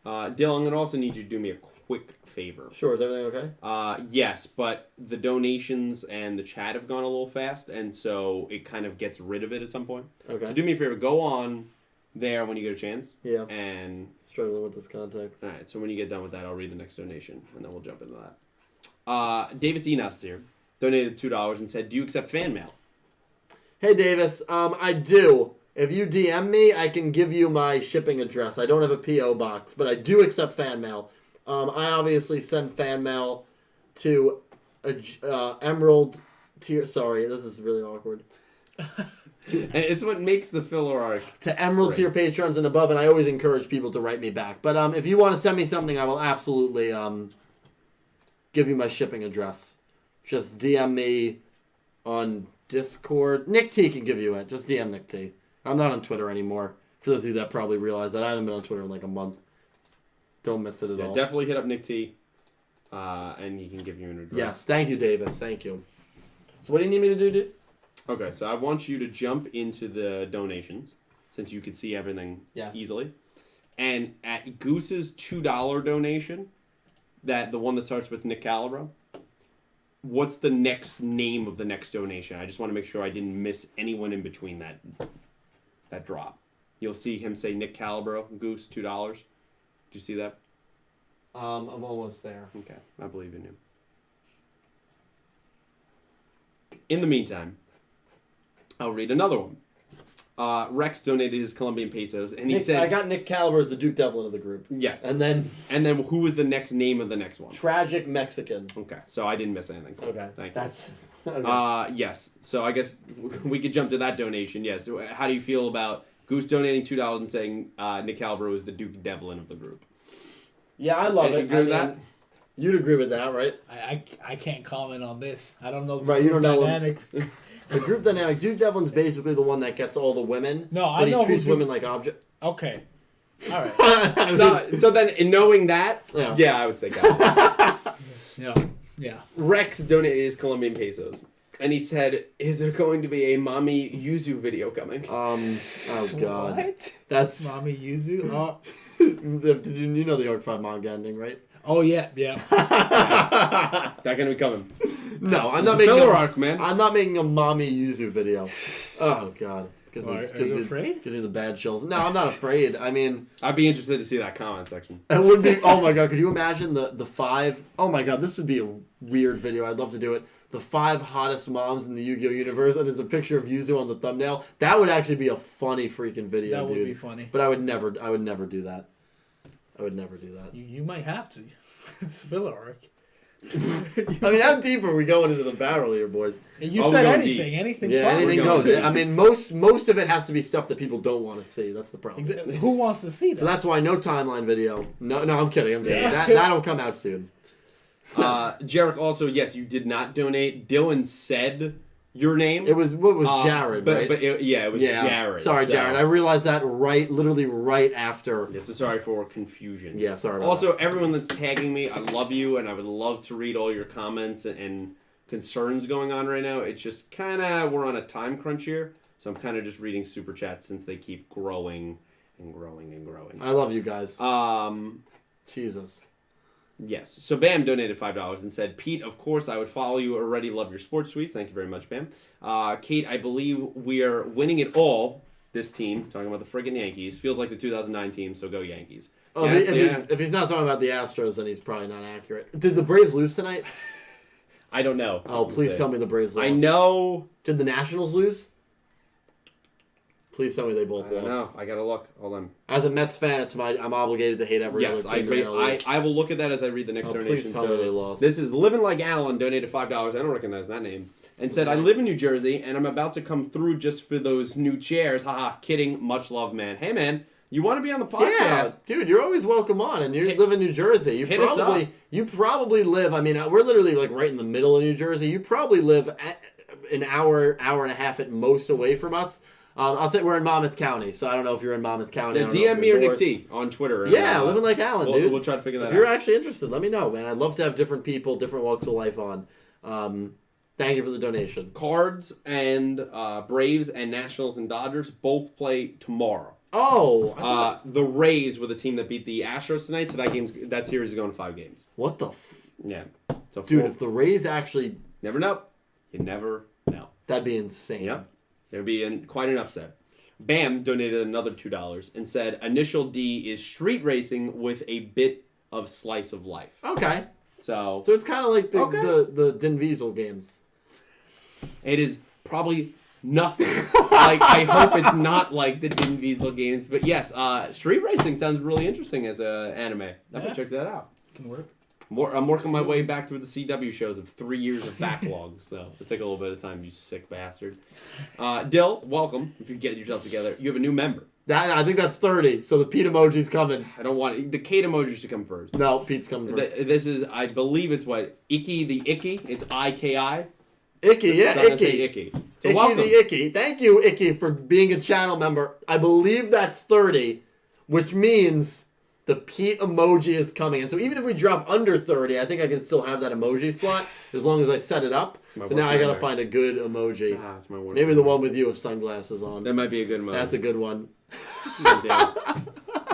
Dylan, I'm going to also need you to do me a quick favor.
Sure, is everything okay?
Yes, but the donations and the chat have gone a little fast, and so it kind of gets rid of it at some point.
Okay.
So do me a favor, go on there when you get a chance.
Yeah.
And,
Struggling with this context.
alright, so when you get done with that, I'll read the next donation, and then we'll jump into that. Davis Enos here donated $2 and said, "Do you accept fan mail?"
Hey, Davis, I do. If you DM me, I can give you my shipping address. I don't have a P.O. box, but I do accept fan mail. I obviously send fan mail to Emerald tier. Sorry, this is really awkward.
And it's what makes the filler arc.
To Emerald tier patrons and above, and I always encourage people to write me back. But if you want to send me something, I will absolutely give you my shipping address. Just DM me on Discord. Nick T can give you it. Just DM Nick T. I'm not on Twitter anymore. For those of you that probably realize that I haven't been on Twitter in like a month. Don't miss it at all.
Definitely hit up Nick T, and he can give you an address.
Yes, thank you, Davis. Thank you. So what do you need me to do, dude?
Okay, so I want you to jump into the donations, since you can see everything
Yes.
easily. And at Goose's $2 donation, the one that starts with Nick Calibro, what's the next name of the next donation? I just want to make sure I didn't miss anyone in between that drop. You'll see him say Nick Calibro, Goose, $2. Did you see that?
I'm almost there.
Okay, I believe in you. In the meantime, I'll read another one. Rex donated his Colombian pesos, and he said,
I got Nick Caliber as the Duke Devlin of the group.
yes.
And then
And then who was the next name of the next one?
Tragic Mexican.
Okay, so I didn't miss anything.
Okay.
Thank
That's
you.
okay.
Yes. So I guess we could jump to that donation. Yes. How do you feel about Goose donating $2 and saying Nick Calibro is the Duke Devlin of the group?
Yeah, I love
You
it.
agree with that?
You'd agree with that, right?
I can't comment on this. I don't know the
Right, you
group
don't know
dynamic.
The group dynamic. Duke Devlin's basically the one that gets all the women.
No, I
but
know
he
who
treats
Duke-
women like objects.
Okay. All right.
So then, in knowing that,
Yeah.
I would say Calibro.
Yeah. Yeah.
Rex donated his Colombian pesos, and he said, "Is there going to be a Mommy Yuzu video coming?"
Oh god.
What?
That's
Mommy Yuzu? Oh.
did you know the Arc 5 manga ending, right?
Oh yeah. Yeah.
That gonna be coming.
No, I'm
The
not making
filler
a,
arc, man.
I'm not making a mommy Yuzu video. Oh god. Gives
Are you afraid?
Gives me the bad chills. No, I'm not afraid. I mean,
I'd be interested to see that comment section.
it would be. Oh my god, could you imagine the 5? Oh my god, this would be a weird video. I'd love to do it. The 5 hottest moms in the Yu-Gi-Oh universe, and there's a picture of Yuzu on the thumbnail. That would actually be a funny freaking video,
That would
dude.
be funny.
But I would never do that. I would never do that.
You might have to. It's a filler arc.
I mean, how deep are we going into the barrel here, boys?
And you
Oh,
said
we're going
anything.
deep.
Anything's
Yeah,
fine.
anything
We're going
goes.
deep.
I mean, most of it has to be stuff that people don't want to see. That's the problem.
Exactly. Who wants to see that?
So that's why no timeline video. No, I'm kidding.
Yeah.
That'll come out soon.
Jarek, also, yes, you did not donate. Dylan said your name.
It was Jared,
but,
right?
But it was Jared.
Sorry,
so-
Jared. I realized that literally right after.
Yeah, so sorry for confusion.
Yeah, sorry. About
Also, everyone that's tagging me, I love you, and I would love to read all your comments and concerns going on right now. It's just kind of, we're on a time crunch here, so I'm kind of just reading super chats since they keep growing and growing and growing.
I love you guys. Jesus.
Yes. So Bam donated $5 and said, Pete, of course I would follow you. Already love your sports tweets. Thank you very much, Bam. Kate, I believe we are winning it all. This team, talking about the friggin' Yankees, feels like the 2009 team, so go Yankees.
Oh,
Yes,
if he's not talking about the Astros, then he's probably not accurate. Did the Braves lose tonight?
I don't know.
Oh, please tell me the Braves lost.
I know.
Did the Nationals lose? Please tell me they both
I don't
lost.
know. I gotta look. Hold on.
As a Mets fan, I'm obligated to hate every
Yes,
other
I
team.
agree.
in the NL East.
I will look at that as I read the next
Oh,
donation.
please tell me they lost.
This is Living Like Alan donated $5. I don't recognize that name. And said, I live in New Jersey and I'm about to come through just for those new chairs. Haha, kidding. Much love, man. Hey, man, you want to be on the podcast?
Yeah, dude, you're always welcome on, and you live in New Jersey.
Hit us up.
You probably live. I mean, we're literally like right in the middle of New Jersey. You probably live an hour and a half at most away from us. I'll say we're in Monmouth County, so I don't know if you're in Monmouth County.
Yeah,
I don't know if
DM me
you're
or Nick
north.
T on Twitter.
Yeah, living like Alan, dude.
We'll try to figure that
If
out.
you're actually interested, let me know, man. I'd love to have different people, different walks of life on. Thank you for the donation.
Cards and Braves and Nationals and Dodgers both play tomorrow.
Oh,
The Rays were the team that beat the Astros tonight, so that series is going to 5 games.
what the
Yeah. So
dude? If the Rays actually,
never know. You never know.
that'd be insane.
Yep. There'd be quite an upset. Bam donated another $2 and said, Initial D is street racing with a bit of slice of life.
Okay,
So
so it's kind of like
Okay.
the Din Wiesel games.
it is probably nothing. Like, I hope it's not like the Din Wiesel games. But yes, street racing sounds really interesting as an anime. I
Yeah.
can check that out.
Can work.
I'm working my way back through the CW shows of 3 years of backlog, so it'll take a little bit of time, you sick bastard. Dill, welcome. If you get yourself together, you have a new member.
I think that's 30. So the Pete emoji's coming.
I don't want the Kate emojis to come first.
No, Pete's coming first.
This is, I believe it's what? Icky the Icky? It's IKI?
Icky, yeah,
So I'm gonna say
Icky.
Icky. So
Icky
welcome.
the Icky. Thank you, Icky, for being a channel member. I believe that's 30, which means the Pete emoji is coming. And so even if we drop under 30, I think I can still have that emoji slot as long as I set it up.
my
So now
worst
I gotta
nightmare.
find a good emoji.
It's my worst
Maybe the
nightmare.
one with you with sunglasses on.
That might be a good emoji.
That's a good one.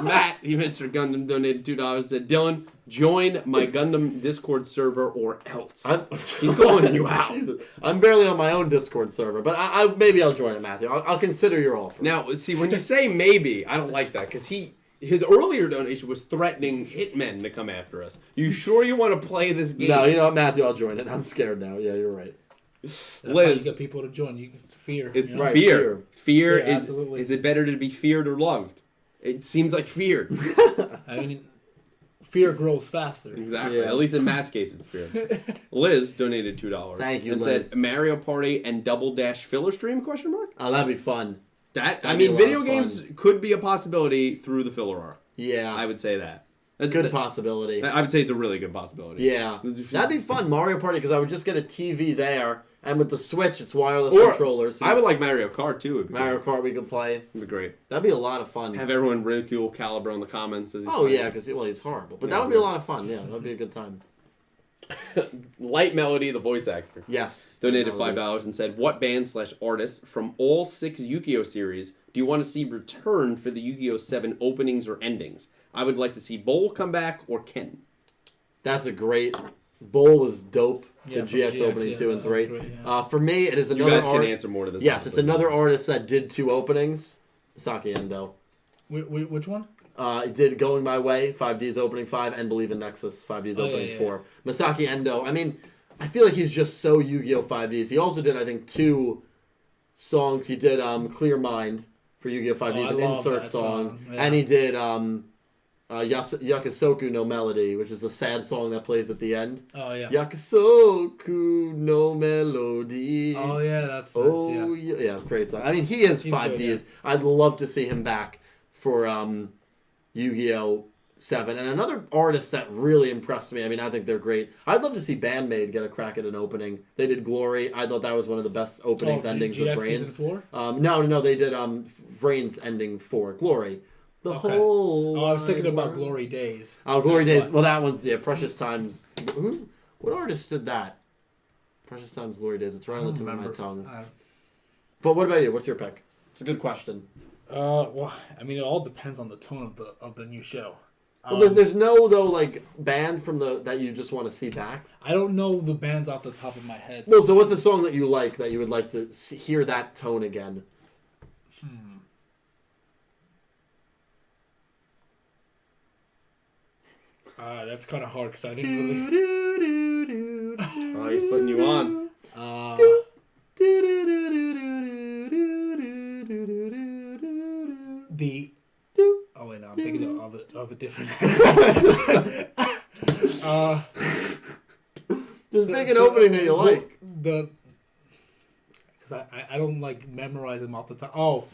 Matt, you Mr. Gundam donated $2. Said, Dylan, join my Gundam Discord server or else. He's calling you out.
Jesus. I'm barely on my own Discord server, but maybe I'll join it, Matthew. I'll consider your offer.
Now, see, when you say maybe, I don't like that, because his earlier donation was threatening hitmen to come after us. You sure you want to play this game?
No, you know what, Matthew, I'll join it. I'm scared now. Yeah, you're right.
That's how
Liz,
you get people to join. You fear.
it's
you know?
right.
fear. Fear
Yeah,
is,
absolutely.
is it better to be feared or loved? It seems like fear.
I mean, fear grows faster.
Exactly.
Yeah.
At least in Matt's case, it's fear. Liz donated $2.
Thank you,
and
Liz.
said Mario Party and Double Dash filler stream? ?
Oh, that'd be fun.
That I
That'd be a
mean,
lot
video
of
games
fun.
could be a possibility through the filler arc.
Yeah,
I would say that. That's
good possibility.
I would say it's a really good possibility.
Yeah, that'd be fun. Mario Party, because I would just get a TV there, and with the Switch, it's wireless
Or
controllers. So
I would like Mario Kart too. It'd be
Mario Kart we could play.
It'd be great.
That'd be a lot of fun.
Have everyone ridicule Caliber in the comments. As he's
Oh
playing.
yeah, because he's horrible. But
Yeah,
that would be a
yeah.
lot of fun. Yeah, that'd be a good time.
Light Melody, the voice actor,
Yes.
donated
Melody.
$5 and said, "What band/artist from all 6 Yu-Gi-Oh series do you want to see return for the Yu-Gi-Oh 7 openings or endings? I would like to see Bowl come back or Ken."
That's a great. Bull was dope. the
from
GX opening 2 and
that was
3.
great, yeah.
For me, it is
You
another
guys can answer more to this.
Yes, it's another artist that did 2 openings. Saki Endo.
Which one?
It did Going My Way, 5D's opening 5, and Believe in Nexus, 5D's opening 4. Masaki Endo, I mean, I feel like he's just so Yu-Gi-Oh! 5Ds. He also did, I think, 2 songs. He did Clear Mind for Yu-Gi-Oh! 5Ds, an insert song.
Yeah.
And he did Yakusoku no Melody, which is the sad song that plays at the end.
Oh, yeah.
Yakusoku no Melody.
Oh, yeah, that's nice,
Oh, yeah, great song. I mean, he is
He's
5Ds.
good, yeah.
I'd love to see him back for Yu-Gi-Oh! 7. And another artist that really impressed me, I mean, I think they're great. I'd love to see Bandmade get a crack at an opening. They did Glory. I thought that was one of the best openings, endings of
GX
Vrains.
Season 4?
No, they did Vrains ending 4, Glory. The whole...
Oh, I was thinking about
wide world.
Glory Days.
Oh, Glory
That's
Days.
why.
Well, that one's, Precious Times. What artist did that? Precious Times, Glory Days. It's right on the tip of my tongue. But what about you? What's your pick? It's a good question.
Well, I mean, it all depends on the tone of the new show.
Well, there's no, though, like, band from that you just want to see back?
I don't know the bands off the top of my head.
No, so what's a song that you like that you would like to hear that tone again?
That's kind of hard because I didn't really...
Oh, he's putting you on.
Oh wait, no, I'm thinking of a different.
Just make an opening that you like.
Because I don't like memorize them off the top. Oh,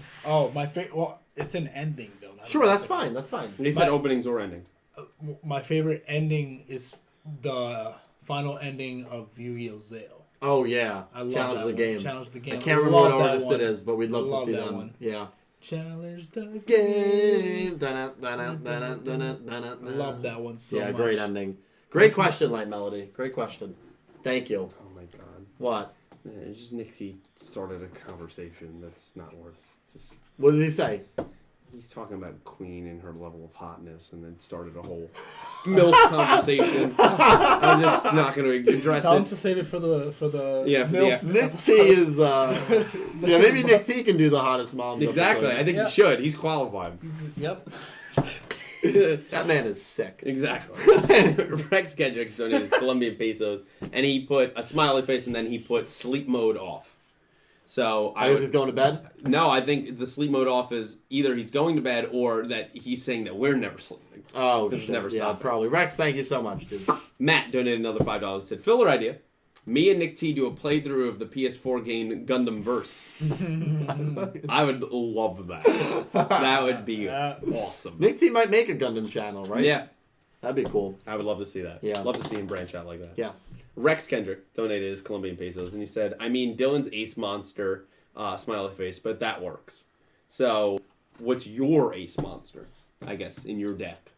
my favorite. Well, it's an ending though.
Sure, that's fine. That's fine.
They said openings or endings.
My favorite ending is the final ending of Yu-Gi-Oh! Zale.
Oh yeah,
I love
Challenge
that
the
one.
Game.
Challenge the Game.
I can't remember what
Love that
artist
one.
it is, but we'd love to
Love
see
that
them.
one.
Yeah.
Challenge the
Game.
I love that one so much.
Yeah, great ending. Great question, Light Melody. Great question. Thank you.
Oh my god.
What?
Man, it's just Nick T started a conversation that's not worth. Just
What did he say?
he's talking about Queen and her level of hotness, and then started a whole milk conversation. I'm just not going to address
Tell him
it.
to save it for the
Yeah, for
MILF.
the
Nick T is. Yeah, maybe Nick T can do the hottest moms.
Exactly. I think
Yeah.
he should. He's qualified.
Yep.
That man is sick.
Exactly. Rex Kendricks donated Colombian pesos, and he put a smiley face, and then he put sleep mode off. So
I guess he's going to bed.
No, I think the sleep mode off is either he's going to bed or that he's saying that we're never sleeping.
Oh,
This
shit.
never
Yeah,
stopping.
probably. Rex, thank you so much, dude.
Matt donated another $5. Said filler idea. Me and Nick T do a playthrough of the PS4 game Gundam Verse. I would love that. That would be awesome.
Nick T might make a Gundam channel, right?
Yeah,
That'd be cool.
I would love to see that.
Yeah.
Love to see him branch out like that.
Yes.
Rex Kendrick donated his Colombian pesos, and he said, I mean, Dylan's Ace Monster, smiley face, but that works. So, what's your Ace Monster, I guess, in your deck?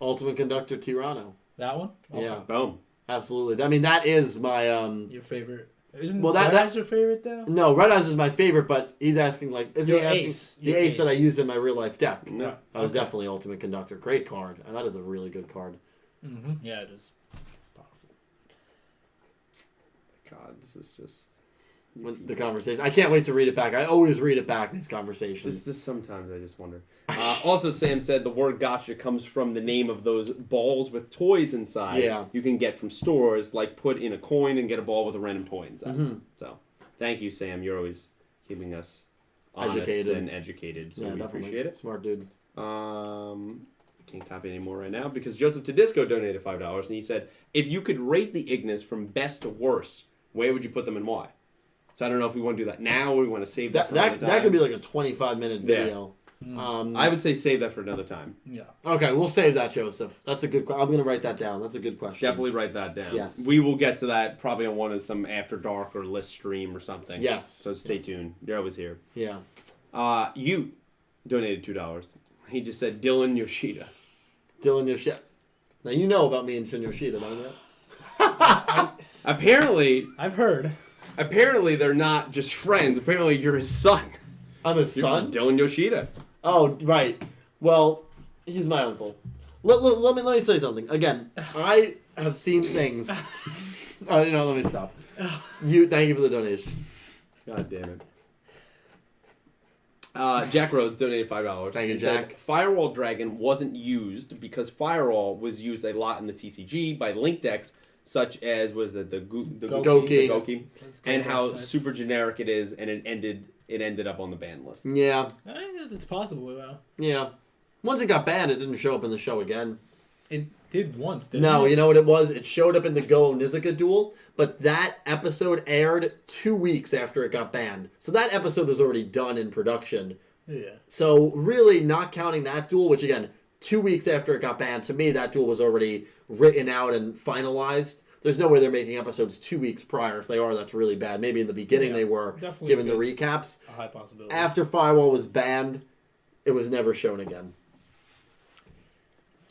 Ultimate Conductor Tyranno.
That one? Okay.
Yeah,
Boom.
absolutely. I mean, that is my
Your favorite? Isn't
Well,
Red
that-
Eyes your favorite though?
No, Red Eyes is my favorite, but he's asking like, isn't
Your
he asking
ace.
the
Your
ace
ace.
that I used in my real life deck?
No.
That was
Okay.
definitely Ultimate Conductor. Great card, and that is a really good card.
Mm-hmm. Yeah, it is. Powerful.
God, this is just...
The conversation. I can't wait to read it back. I always read it back. These
It's
conversations.
just sometimes I just wonder. Also, Sam said the word gotcha comes from the name of those balls with toys inside.
Yeah.
You can get from stores, like put in a coin and get a ball with a random toy inside.
Mhm.
So, thank you, Sam. You're always keeping us honest
Educated.
and educated. So
Yeah,
we
definitely.
appreciate it.
Smart dude.
Can't copy anymore right now because Joseph Tedisco donated $5 and he said, if you could rate the Ignis from best to worst, where would you put them and why? So I don't know if we want to do that now or we want to save that for another time.
That could be like a 25-minute
Yeah.
video.
I would say save that for another time.
Yeah.
Okay, we'll save that, Joseph. That's a good. I'm gonna write that down. That's a good question.
Definitely write that down.
Yes.
We will get to that probably on one of some After Dark or List stream or something.
Yes.
So stay
Yes.
tuned. You're always here.
Yeah.
You donated $2. He just said Dylan Yoshida.
Dylan Yoshida. Now you know about me and Shin Yoshida, don't you?
Apparently they're not just friends. Apparently you're his son.
I'm his son.
Dylan Yoshida.
Oh, right. Well, he's my uncle. Let me say something. Again, I have seen things Let me stop. Thank you for the donation.
God damn it. Jack Rhodes donated $5.
Thank you,
He
Jack.
said, Firewall Dragon wasn't used because Firewall was used a lot in the TCG by link decks, such as the Goki, and how super generic it is, and it ended up on the ban list.
Yeah.
It's possible, though.
Yeah. Once it got banned, it didn't show up in the show again.
It did once, didn't
No,
it?
you know what it was? It showed up in the Go Nizuka duel, but that episode aired 2 weeks after it got banned. So that episode was already done in production.
Yeah.
So really, not counting that duel, which again, 2 weeks after it got banned, to me, that duel was already written out and finalized. There's no way they're making episodes 2 weeks prior. If they are, that's really bad. Maybe in the beginning they were, given the recaps.
A high possibility.
After Firewall was banned, it was never shown again.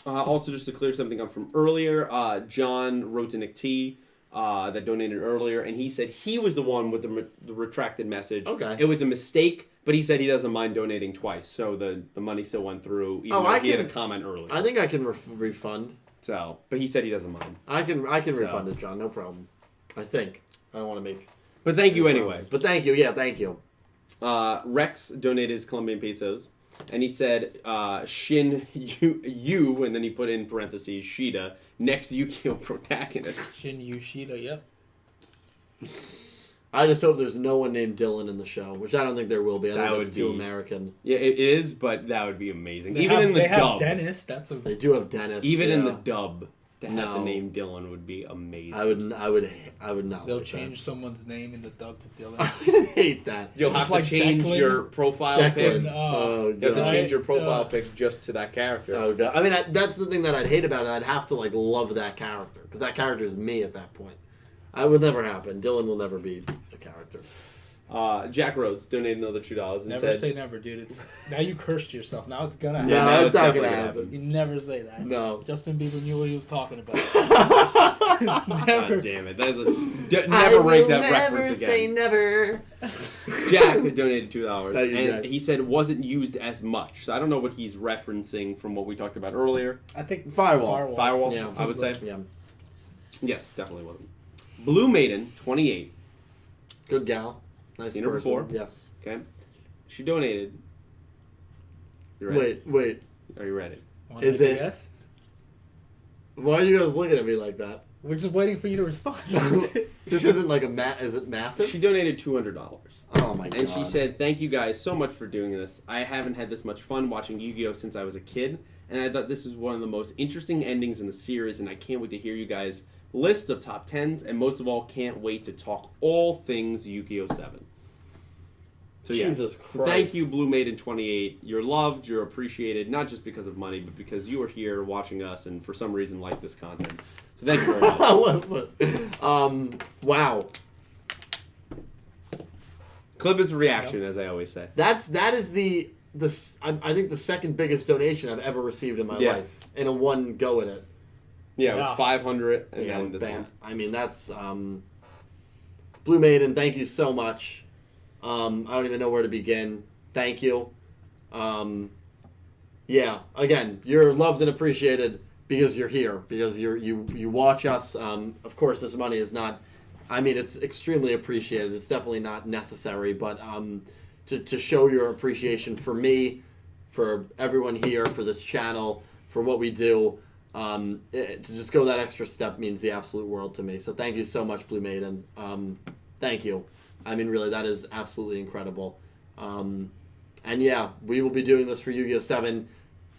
Also, just to clear something up from earlier, John wrote to Nick T that donated earlier, and he said he was the one with the retracted message. Okay. It was a mistake, but he said he doesn't mind donating twice, so the money still went through, even though he had a comment earlier.
I think I can refund.
So, but he said he doesn't mind.
I can refund it, John. No problem. I think. I don't want to make...
But thank you anyway.
But thank you. Yeah, thank you.
Rex donated his Colombian pesos. And he said, Shin Yu, and then he put in parentheses, Shida, next YuGiOh protagonist.
Shin Yu Shida, yep.
I just hope there's no one named Dylan in the show, which I don't think there will be. I think that's too American.
Yeah, it is, but that would be amazing. They have
Dennis.
They do have Dennis.
Even in the dub, to have the name Dylan would be amazing.
I would not.
They'll change someone's name in the dub to Dylan.
I would hate that.
You'll have to change your profile pic.
Oh,
you have to change your profile pic just to that character.
Oh, God. I mean, that's the thing that I'd hate about it. I'd have to love that character, because that character is me at that point. It would never happen. Dylan will never be a character.
Jack Rhodes donated another $2 and
never
said...
say never, dude. Now you cursed yourself. Now it's gonna happen.
Yeah, now it's not gonna happen.
You never say that.
No.
Justin Bieber knew what he was talking about.
Never. God damn it. Never rank that reference again.
Say never.
Jack had donated $2, and
Jack.
he said it wasn't used as much. So I don't know what he's referencing from what we talked about earlier.
I think
Firewall.
Yeah, I would say.
Yeah.
Yes, definitely wasn't. Blue Maiden, 28.
Good gal. Nice
Seen her
person.
before.
Yes.
Okay. She donated. You ready?
Wait.
Are you ready?
Is it? Yes. Why are you guys looking at me like that?
We're just waiting for you to respond.
This isn't like is it massive?
She donated $200.
Oh my god.
And she said, "Thank you guys so much for doing this. I haven't had this much fun watching Yu-Gi-Oh since I was a kid, and I thought this is one of the most interesting endings in the series, and I can't wait to hear you guys' list of top 10s, and most of all, can't wait to talk all things Yu-Gi-Oh 7. So
Jesus Christ.
Thank you, Blue Maiden 28. You're loved, you're appreciated, not just because of money, but because you are here watching us and for some reason like this content. So thank you very much.
Wow.
Clip is reaction, as I always say.
That is I think the second biggest donation I've ever received in my life in a one go at it.
Yeah, it was 500 and then this one.
I mean, that's Blue Maiden, thank you so much. I don't even know where to begin. Thank you. Yeah, again, you're loved and appreciated because you're here, because you watch us. Of course, this money is not, I mean, it's extremely appreciated. It's definitely not necessary, but to show your appreciation for me, for everyone here, for this channel, for what we do, to just go that extra step means the absolute world to me. So thank you so much, Blue Maiden. Thank you. I mean, really, that is absolutely incredible. And yeah, we will be doing this for Yu-Gi-Oh! 7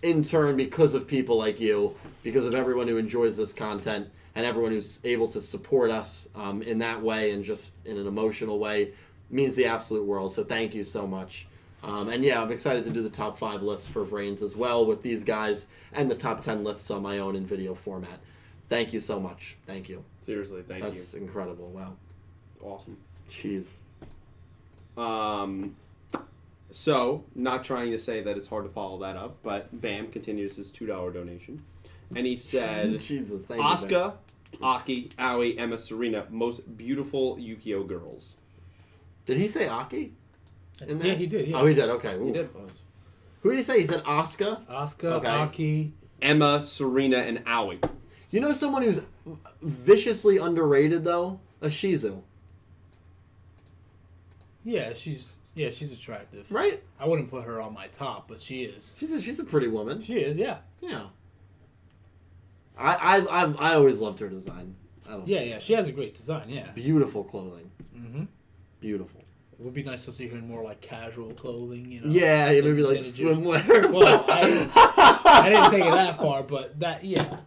in turn because of people like you, because of everyone who enjoys this content, and everyone who's able to support us in that way and just in an emotional way means the absolute world. So thank you so much. And yeah, I'm excited to do the top 5 lists for Vrains as well with these guys, and the top 10 lists on my own in video format. Thank you so much. Thank you.
Seriously, thank you.
That's incredible. Wow.
Awesome.
Jeez.
So, not trying to say that it's hard to follow that up, but Bam continues his $2 donation. And he said,
Jesus, thank
Asuka, Aki, Aoi, Emma, Serena, most beautiful Yu-Gi-Oh! Girls.
Did he say Aki?
Yeah, he did. Yeah.
Oh, he did. Okay. Ooh.
He did.
Who did he say? He said Asuka?
Asuka,
Okay.
Aki.
Emma, Serena, and Aoi.
You know someone who's viciously underrated though? A Shizu.
Yeah, she's attractive.
Right?
I wouldn't put her on my top, but she is.
She's a pretty woman.
She is, yeah.
Yeah. I always loved her design.
Yeah, she has a great design, yeah.
Beautiful clothing.
Mm-hmm.
Beautiful.
It would be nice to see her in more like casual clothing, you know.
Yeah, maybe like swimwear.
Well, I didn't take it that far, but that, yeah.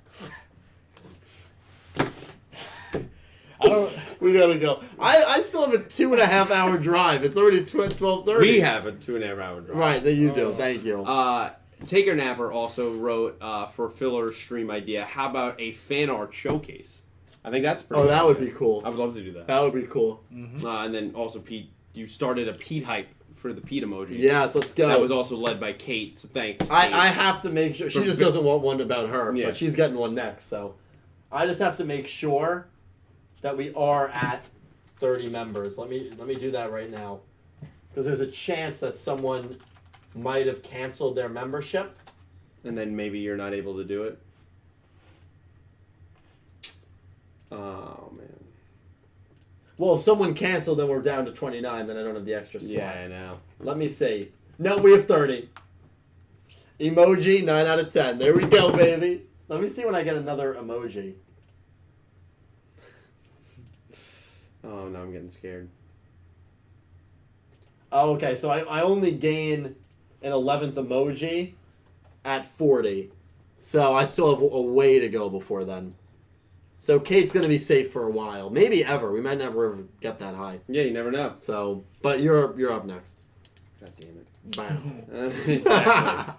I don't.
We gotta go. I still have a 2.5 hour drive. It's already 12:30.
We have a 2.5 hour drive.
Right, that you do. Thank you.
Taker Napper also wrote for filler stream idea. How about a fan art showcase? I think that's pretty.
Oh, that
good.
would be cool.
I would love to do that.
That would be cool.
Mm-hmm.
And then also Pete, you started a Pete hype for the Pete emoji.
Yes, let's go.
That was also led by Kate. So thanks. Kate.
I have to make sure. She just doesn't want one about her,
Yeah.
but she's getting one next. So I just have to make sure that we are at 30 members. Let me do that right now, because there's a chance that someone might have canceled their membership.
And then maybe you're not able to do it. Oh man.
Well, if someone canceled, then we're down to 29. Then I don't have the extra slot.
Yeah, I know.
Let me see. No, we have 30. Emoji, 9 out of 10. There we go, baby. Let me see when I get another emoji.
Oh no, I'm getting scared.
Oh, okay, so I only gain an 11th emoji at 40. So I still have a way to go before then. So Kate's going to be safe for a while. Maybe ever. We might never ever get that high.
Yeah, you never know.
So, but you're up next.
God damn it.
Bam.
Exactly.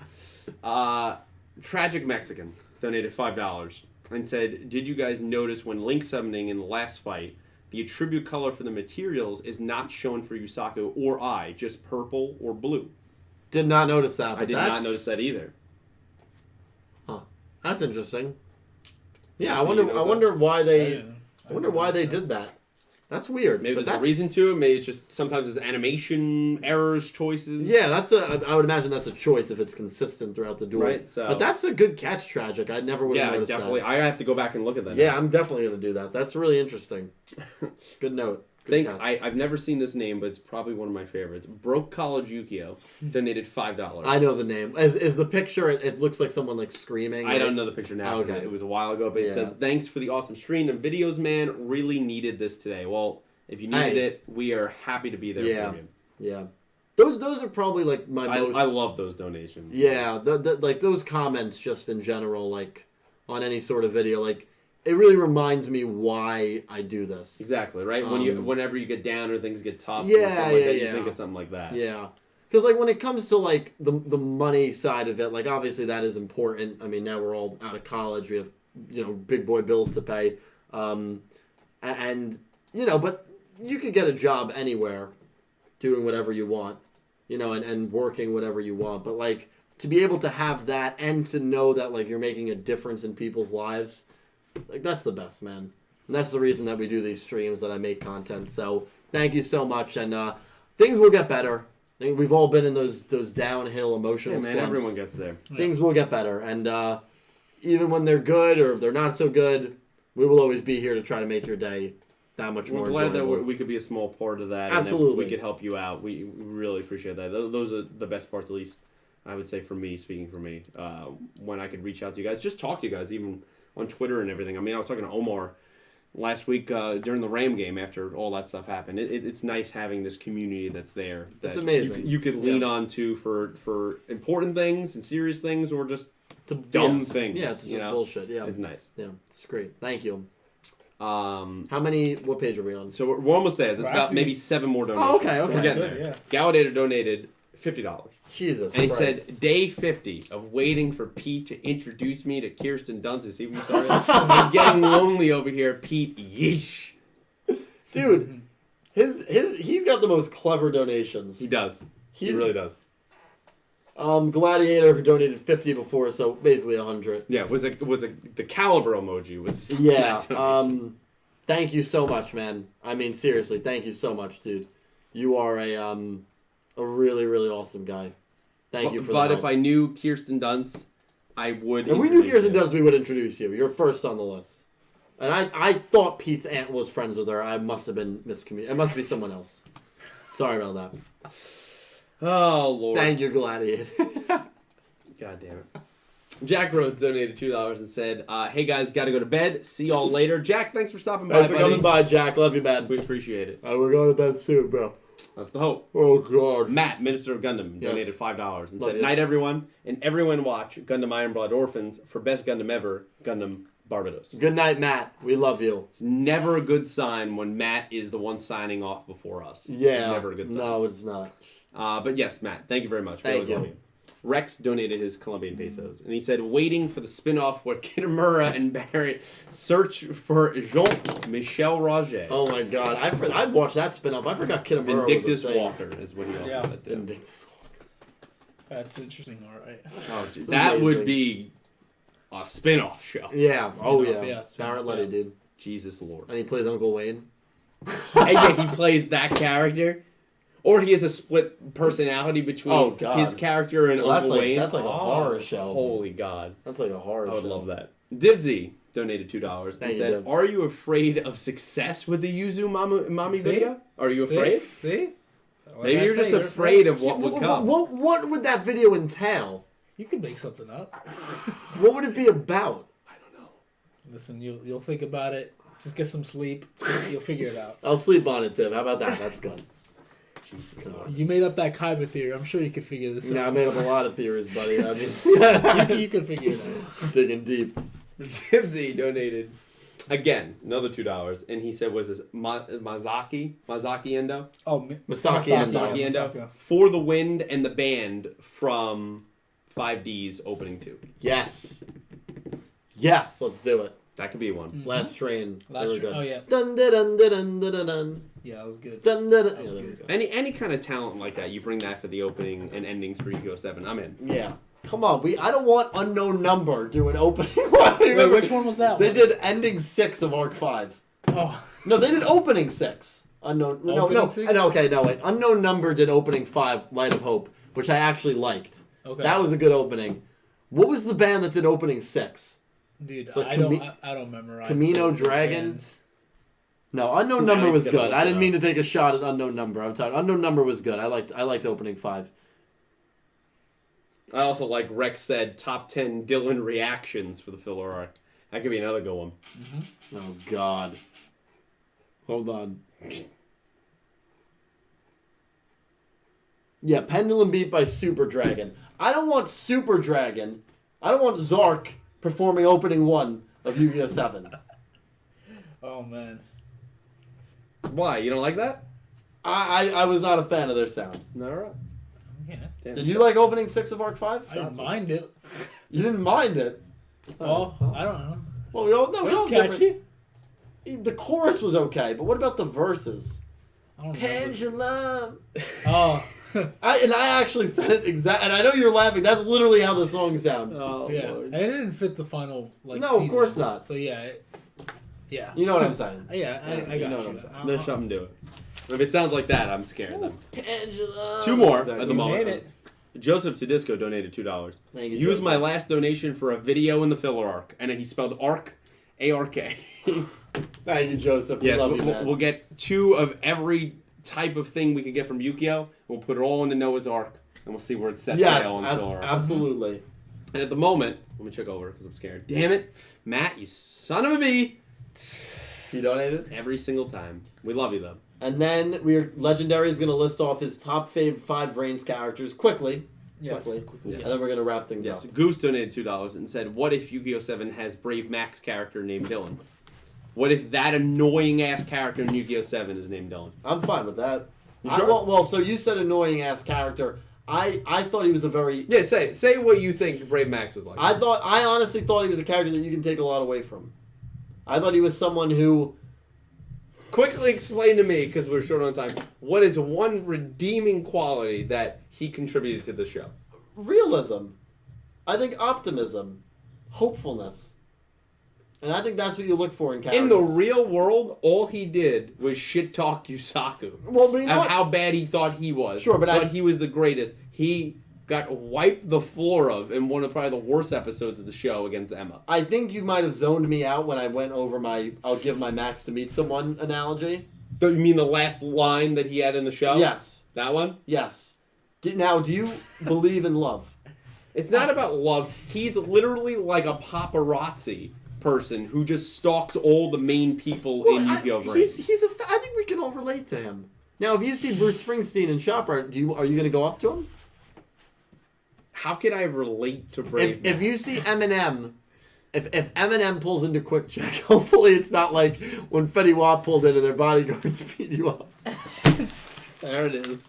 Tragic Mexican donated $5 and said, "Did you guys notice when link summoning in the last fight, the attribute color for the materials is not shown for Yusaku or I, just purple or blue?"
Did not notice that.
I did not notice that either.
Huh. That's interesting. Yeah, I
So
wonder.
you notice
I wonder why they.
Yeah,
I wonder why they did that. That's weird.
Maybe
but
there's a
that's,
reason to it. Maybe it's just sometimes there's animation errors, choices.
Yeah, I would imagine that's a choice if it's consistent throughout the duel.
Right, so-
But that's a good catch, Tragic. I never would have
Yeah,
noticed
definitely.
that.
I have to go back and look at that.
Yeah,
now.
I'm definitely gonna do that. That's really interesting. Good note. Good catch.
I've never seen this name, but it's probably one of my favorites. Broke College YuGiOh donated $5.
I know the name. Is the picture? It looks like someone like screaming.
I don't know the picture now.
Okay.
It was a while ago, but it
Yeah.
says, "Thanks for the awesome stream and videos, man. Really needed this today." Well, if you needed it, we are happy to be there
Yeah.
for you.
Yeah, those are probably like my most.
I love those donations.
Yeah, like those comments just in general, like on any sort of video, like it really reminds me why I do this.
Exactly, right? Whenever you get down or things get tough,
Yeah,
or something like that,
yeah.
you think of something like that.
Yeah, because like when it comes to like the money side of it, like obviously that is important. I mean, now we're all out of college, we have big boy bills to pay, and but you could get a job anywhere, doing whatever you want, and working whatever you want. But like to be able to have that and to know that like you're making a difference in people's lives. Like, that's the best, man. And that's the reason that we do these streams, that I make content. So, thank you so much. And things will get better. I think we've all been in those downhill emotional slumps.
Everyone gets there.
Things will get better. And even when they're good or they're not so good, we will always be here to try to make your day that much more
We're glad
enjoyable.
that we could be a small part of that.
Absolutely.
And that we could help you out. We really appreciate that. Those are the best parts, at least, I would say, for me, speaking for me, when I could reach out to you guys. Just talk to you guys, even on Twitter and everything. I mean, I was talking to Omar last week during the Ram game after all that stuff happened. It's nice having this community that's there. That
It's amazing.
You could lean on to for important things and serious things, or just
To
dumb
yes.
things.
Yeah, it's just bullshit. Yeah.
It's nice.
Yeah, it's great. Thank you.
What
What page are we on?
So we're almost there. There's
We're
about
actually-
maybe 7 more donations.
Oh, okay,
So
okay.
we're getting
Good,
there.
yeah.
Gallaudator donated $50.
Jesus
And he
Christ.
said, "Day 50 of waiting for Pete to introduce me to Kirsten Dunst to see if we started. I'm getting lonely over here, Pete. Yeesh."
Dude, he's got the most clever donations.
He does. He
He's-
really does.
Gladiator, who donated 50 before, so basically 100.
Yeah, the caliber emoji was.
Yeah.
that donation.
Thank you so much, man. I mean, seriously, thank you so much, dude. You are a really, really awesome guy. Thank you for
But
that.
if I knew Kirsten Dunst, I would.
If we knew
introduce
Kirsten
you.
Dunst, we would introduce you. You're first on the list. And I thought Pete's aunt was friends with her. I must have been miscommunicated. It must be someone else. Sorry about that.
Oh Lord.
Thank you, Gladiator.
God damn it. Jack Rhodes donated $2 and said, "Hey guys, got to go to bed. See y'all later." Jack, thanks for stopping by.
Thanks for coming
buddies.
by, Jack. Love you, man.
We appreciate it.
We're going to bed soon, bro.
That's the hope.
Oh, God.
Matt, Minister of Gundam,
Yes.
donated $5 and
Love
said,
you.
"Night everyone, and everyone watch Gundam Iron Blood Orphans for best Gundam ever, Gundam Barbados."
Good night, Matt. We love you.
It's never a good sign when Matt is the one signing off before us.
Yeah.
It's never a good sign.
No, it's not.
But yes, Matt, thank you very much. We
Thank
always
you.
love you. Rex donated his Colombian pesos, and he said, "Waiting for the spin-off where Kitamura and Barrett search for Jean-Michel Roger."
Oh, my God. I watched that spin-off. I forgot Kitamura
Vindictus
was a thing.
Walker is what he also
Yeah.
said. Too.
Vindictus Walker.
That's interesting. All right.
Oh, geez.
It's
That would
amazing.
be a spin-off show.
Yeah. Oh,
Spin-off,
yeah.
yeah, spin-off,
Barrett Letty,
yeah.
dude.
Jesus Lord.
And he plays Uncle Wayne.
And yet he plays that character. Or he has a split personality between
Oh, God.
his character and
Well,
Uncle Wayne.
that's like a horror show.
Holy God.
That's like a horror show.
I would love that. Divsy donated $2
Thank
and
you,
said,
Div.
"Are you afraid of success with the Yuzu Mommy
See?
video? Are you afraid?
See?
Maybe you're just afraid of what would
What,
come."
what would that video entail?
You could make something up.
What would it be about?
I don't know.
Listen, you'll think about it. Just get some sleep. You'll figure it out.
I'll sleep on it, Tim. How about that? That's good.
You made up that Kaiba theory. I'm sure you could figure this
Yeah, I
out.
made up a lot of theories, buddy. I mean,
You could figure it out.
digging deep.
Divsy donated, again, another $2. And he said, was this Mazaki Endo?
Oh,
Masaki Endo.
Masaki Endo.
Masako.
For the Wind and the Band from 5D's opening 2.
Yes. Yes, let's do it.
That could be one.
Last train.
Last
There we
Train.
go.
Oh, yeah.
Dun dun dun dun dun dun dun.
Yeah, that was good.
Dun dun dun.
That
Yeah,
was
there we
good.
go.
Any kind of talent like that, you bring that for the opening and endings for Yu-Gi-Oh! 7. I'm in.
Yeah. Come on, I don't want Unknown Number doing opening.
Wait, which one was that
They
one?
did ending 6 of Arc 5.
Oh,
No, they did opening 6. Unknown. No,
Opening
no.
6?
No, okay, no, wait. Unknown Number did opening 5, Light of Hope, which I actually liked.
okay.
That was a good opening. What was the band that did opening 6?
Dude,
So
I don't memorize.
Camino
the
Dragon?
bands.
No, Unknown
Now
Number
he's
was
gonna
good.
look
I
it
didn't
up.
mean to take a shot at Unknown Number. I'm tired. Unknown Number was good. I liked opening 5.
I also like Rex said top 10 Dylan reactions for the filler arc. That could be another good one.
Oh God. Hold on. Yeah, Pendulum Beat by Super Dragon. I don't want Super Dragon. I don't want Zark performing opening 1 of Yu-Gi-Oh! 7.
Oh man.
Why? You don't like that?
I was not a fan of their sound.
No, all right.
Yeah.
Damn.
Did you like opening 6 of Arc 5?
I didn't mind it.
You didn't mind it.
Oh, I don't know.
Well, we all
It
have
was catchy.
different- The chorus was okay, but what about the verses?
I don't remember.
Pendulum.
Oh,
I actually said it exact, and I know you're laughing. That's literally how the song sounds.
Oh,
yeah.
Lord.
And it didn't fit the final
No, of
season.
course not.
So yeah, yeah.
You know what I'm saying?
Yeah, I
you
got
know
you.
what I'm saying.
There's something to it. If it sounds like that, I'm scared then.
Pendulum.
2 more
Exactly.
at the
You
moment.
made it.
Joseph Tedisco donated $2.
Thank you,
Use
Joseph.
my last donation for a video in the filler arc. And then he spelled arc, A-R-K.
Thank you, Joseph. We
Yes,
love you, man.
we'll get 2 of every type of thing we could get from Yu-Gi-Oh! We'll put it all into Noah's Ark, and we'll see where it sets
Yes,
sail in the filler arc.
absolutely.
And at the moment, let me check over because I'm scared. Damn it, Matt, you son of a bee!
You donated?
Every single time. We love you though.
And then Legendary is going to list off his top 5 Vrains characters quickly.
Yes.
Quickly.
Yes.
And then we're going to wrap things
Yes.
up.
Goose donated $2 and said, "What if Yu-Gi-Oh! 7 has Brave Max character named Dylan? What if that annoying ass character in Yu-Gi-Oh! 7 is named Dylan?"
I'm fine with that.
You sure?
Well, so you said annoying ass character. I thought he was a very.
Yeah, say what you think Brave Max was like.
I honestly thought he was a character that you can take a lot away from. I thought he was someone who.
Quickly explain to me, because we're short on time, what is one redeeming quality that he contributed to the show?
Realism. I think optimism. Hopefulness. And I think that's what you look for in characters.
In the real world, all he did was shit talk Yusaku.
Well, but you know
And
what?
how bad he thought he was.
Sure, but
he was the greatest. He got wiped the floor of in one of probably the worst episodes of the show against Emma.
I think you might have zoned me out when I went over my "I'll give my max to meet someone" analogy.
You mean the last line that he had in the show?
Yes.
That one?
Yes. Now, do you believe in love?
It's not about love. He's literally like a paparazzi person who just stalks all the main people in Yu-Gi-Oh! Brains.
I think we can all relate to him. Now, if you see Bruce Springsteen in ShopRite, are you going to go up to him?
How can I relate to Brave?
If you see Eminem, if Eminem pulls into Quick Check, hopefully it's not like when Fetty Wap pulled in and their bodyguards beat you up.
There it is.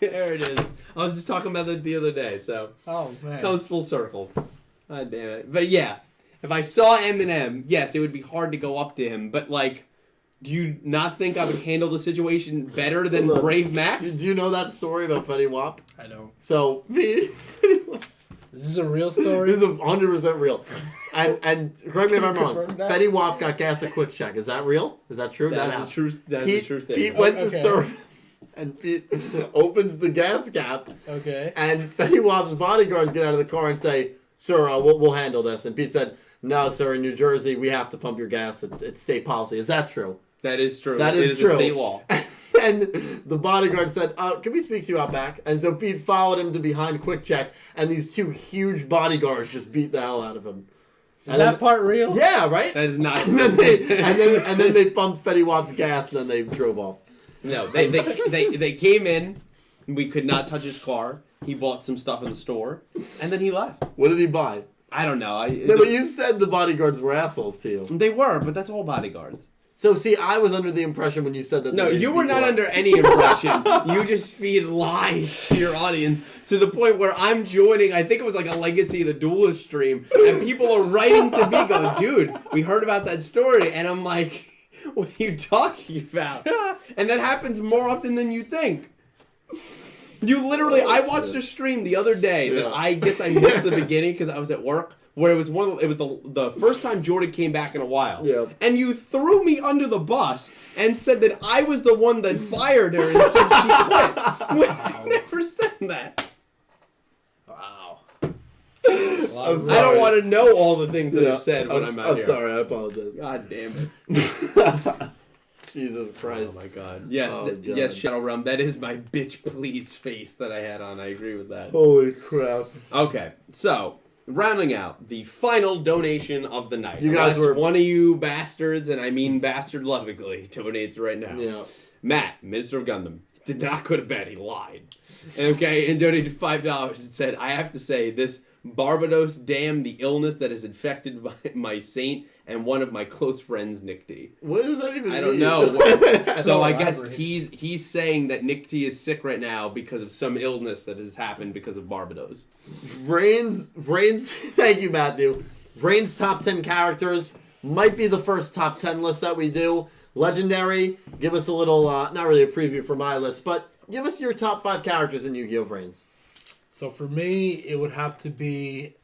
There it is. I was just talking about it the other day, so
Oh man.
comes full circle. God damn it. But yeah, if I saw Eminem, yes, it would be hard to go up to him, but like, do you not think I would handle the situation better than
Look,
Brave Max?
Do you know that story about Fetty Wap?
I don't.
So,
Is this a real story?
this is 100% real. And correct me if I'm wrong.
Confirm that?
Fetty Wap got gas at Quick Check. Is that real? Is that true?
That is
happened.
a true. That is
Pete,
a true
Pete
statement.
went to
Okay.
serve, and Pete opens the gas cap,
Okay.
and Fetty Wap's bodyguards get out of the car and say, "Sir, we'll handle this." And Pete said, "No, sir. In New Jersey, we have to pump your gas. It's state policy." Is that true?
That is true.
That
It
is
a
true.
state law.
And the bodyguard said, "Can we speak to you out back?" And so Pete followed him to behind Quick Check, and these two huge bodyguards just beat the hell out of him.
Is that part real?
Yeah, right.
That is not.
And then they pumped Fetty Wap's gas, and then they drove off.
No, they came in. We could not touch his car. He bought some stuff in the store, and then he left.
What did he buy?
I don't know.
No, but you said the bodyguards were assholes to you.
They were, but that's all bodyguards.
So see, I was under the impression when you said that.
No,
they
you were
beat
not
up.
under any impression. You just feed lies to your audience to the point where I'm joining, I think it was like a Legacy of the Duelist stream, and people are writing to me going, dude, we heard about that story, and I'm like, what are you talking about? And that happens more often than you think. You literally, I watched a stream the other day that I guess I missed the beginning because I was at work, where it was the first time Jordan came back in a while.
Yeah.
And you threw me under the bus and said that I was the one that fired her and said she quit. When I never said that.
Wow.
I'm
I don't want to know all the things that are said when I'm out
I'm
here.
sorry, I apologize.
God damn it.
Jesus Christ.
Oh my god. Yes,
Oh, God.
yes, Shadow Realm. That is my bitch please face that I had on. I agree with that.
Holy crap.
Okay, so rounding out the final donation of the night.
You guys
Unless
were-
one of you bastards, and I mean bastard lovingly, donates right now.
Yeah.
Matt, Minister of Gundam, did not go to bed. He lied. Okay, and donated $5 and said, I have to say, this Barbados, damn the illness that has infected my saint and one of my close friends, Nick T.
What does that even mean?
I don't know. So I guess
elaborate.
he's saying that Nick T is sick right now because of some illness that has happened because of Barbados.
Vrains, thank you, Matthew. Vrains' top 10 characters might be the first top 10 list that we do. Legendary, give us a little, not really a preview for my list, but give us your top 5 characters in Yu-Gi-Oh! Vrains.
So for me, it would have to be.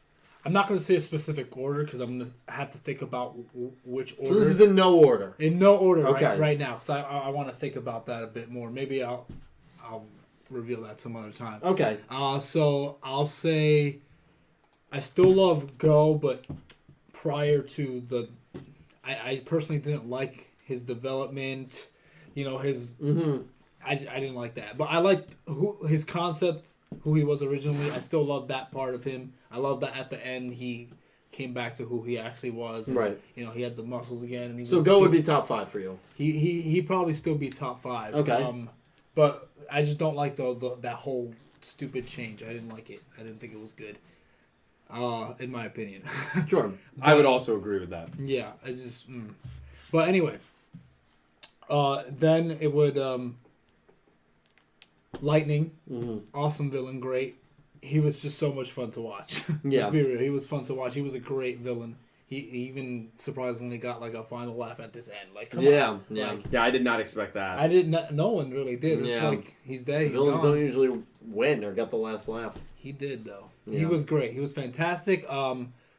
I'm not going to say a specific order because I'm going to have to think about which order.
So this is in no order.
In no order
Okay.
right now because I want to think about that a bit more. Maybe I'll reveal that some other time.
Okay.
So I'll say I still love Go, but prior to the, I personally didn't like his development. You know his.
Mm-hmm.
I didn't like that, but I liked his concept, who he was originally. I still love that part of him. I love that at the end he came back to who he actually was. And,
Right.
You know, he had the muscles again. And he
So
was
Go would be top 5 for you.
He probably still be top 5.
Okay.
But I just don't like that whole stupid change. I didn't like it. I didn't think it was good. In my opinion.
Sure.
I would also agree with that.
Yeah, I just. But anyway, then it would Lightning, awesome villain, great. He was just so much fun to watch.
Yeah.
Let's be real. He was fun to watch. He was a great villain. He even surprisingly got like a final laugh at this end. Like, come on.
Yeah.
Like,
Yeah, I did not expect that.
I didn't. No one really did. It's
Yeah.
like he's dead. He's
Villains
gone.
don't usually win or get the last laugh.
He did though.
Yeah.
He was great. He was fantastic.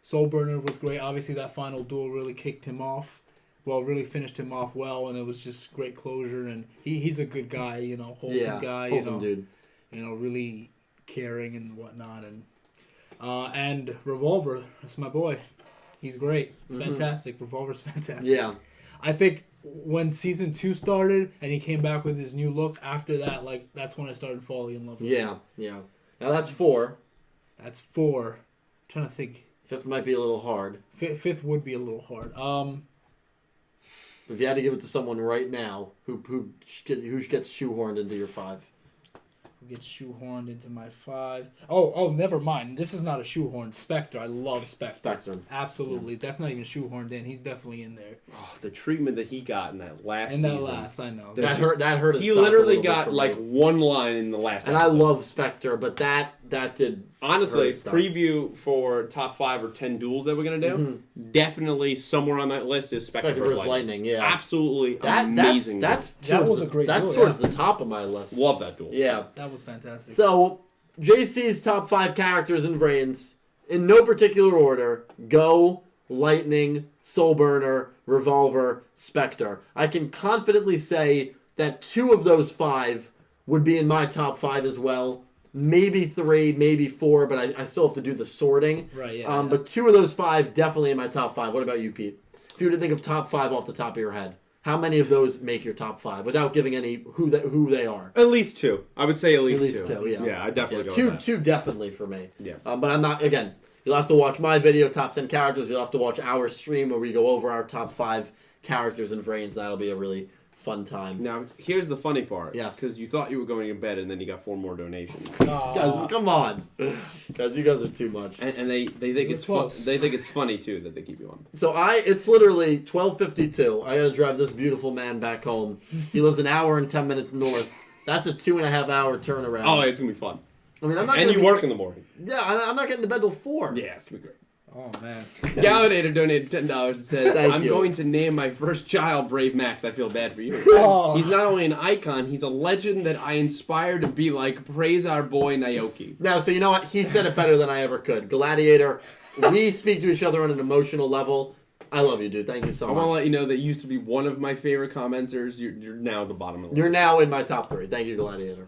Soul Burner was great. Obviously, that final duel really kicked him off. Well, really finished him off well, and it was just great closure. And he's a good guy, you know, wholesome guy.
Wholesome
you know,
dude.
You know, really caring and whatnot, and Revolver, that's my boy. He's great. It's fantastic. Revolver's fantastic.
Yeah.
I think when season 2 started and he came back with his new look after that, like that's when I started falling in love with him.
Yeah. Now that's 4.
That's 4. I'm trying to think.
5th might be a little hard.
Fifth would be a little hard.
If you had to give it to someone right now, who gets shoehorned into your 5?
Who gets shoehorned into my 5? Oh, never mind. This is not a shoehorn. Spectre. I love Spectre.
Spectre.
Absolutely. Yeah. That's not even shoehorned in. He's definitely in there.
Oh, the treatment that he got in that last season.
I know.
That hurt his
He
stock
literally
a little
got
bit for
like
me.
one line in the last
And
episode.
I love Spectre, but that did
honestly,
hurt his stock.
preview for top 5 or 10 duels that we're gonna do. Definitely somewhere on that list is Spectre
versus Lightning. Yeah,
absolutely amazing.
That was a great. That's
duel,
towards the top of my list.
Love that duel.
Yeah,
that was fantastic.
So JC's top 5 characters in Vrains, in no particular order: Go, Lightning, Soulburner, Revolver, Spectre. I can confidently say that 2 of those 5 would be in my top 5 as well. Maybe 3, maybe 4, but I still have to do the sorting.
Right, yeah.
But 2 of those 5 definitely in my top 5. What about you, Pete? If you were to think of top 5 off the top of your head, how many of those make your top 5 without giving any who they are?
At least 2. I would say at least 2.
Yeah.
Yeah, I definitely go
two,
with that.
2 definitely for me.
Yeah.
But I'm not, again, you'll have to watch my video, top 10 characters. You'll have to watch our stream where we go over our top 5 characters in Vrains. That'll be a really fun time.
Now, here's the funny part.
Yes.
Because you thought you were going to bed and then you got 4 more donations.
Guys, come on. Guys, you guys are too much.
And they think it's they think it's funny too that they keep you on.
So it's literally 12:52. I gotta drive this beautiful man back home. He lives an hour and 10 minutes north. That's a 2.5 hour turnaround.
Oh, it's gonna be fun.
I mean, I'm not.
And you work in the morning.
Yeah, I'm not getting to bed till 4.
Yeah, it's gonna be great.
Oh man.
Gallinator donated $10 and said, I'm
you.
going to name my first child Brave Max. I feel bad for you.
Oh.
He's not only an icon, he's a legend that I inspire to be like. Praise our boy Naoki.
Now, so you know what? He said it better than I ever could. Gladiator, we speak to each other on an emotional level. I love you, dude. Thank you so
I
much.
want to let you know that you used to be one of my favorite commenters. You're now at the bottom of the
You're
list.
now in my top 3. Thank you, Gladiator.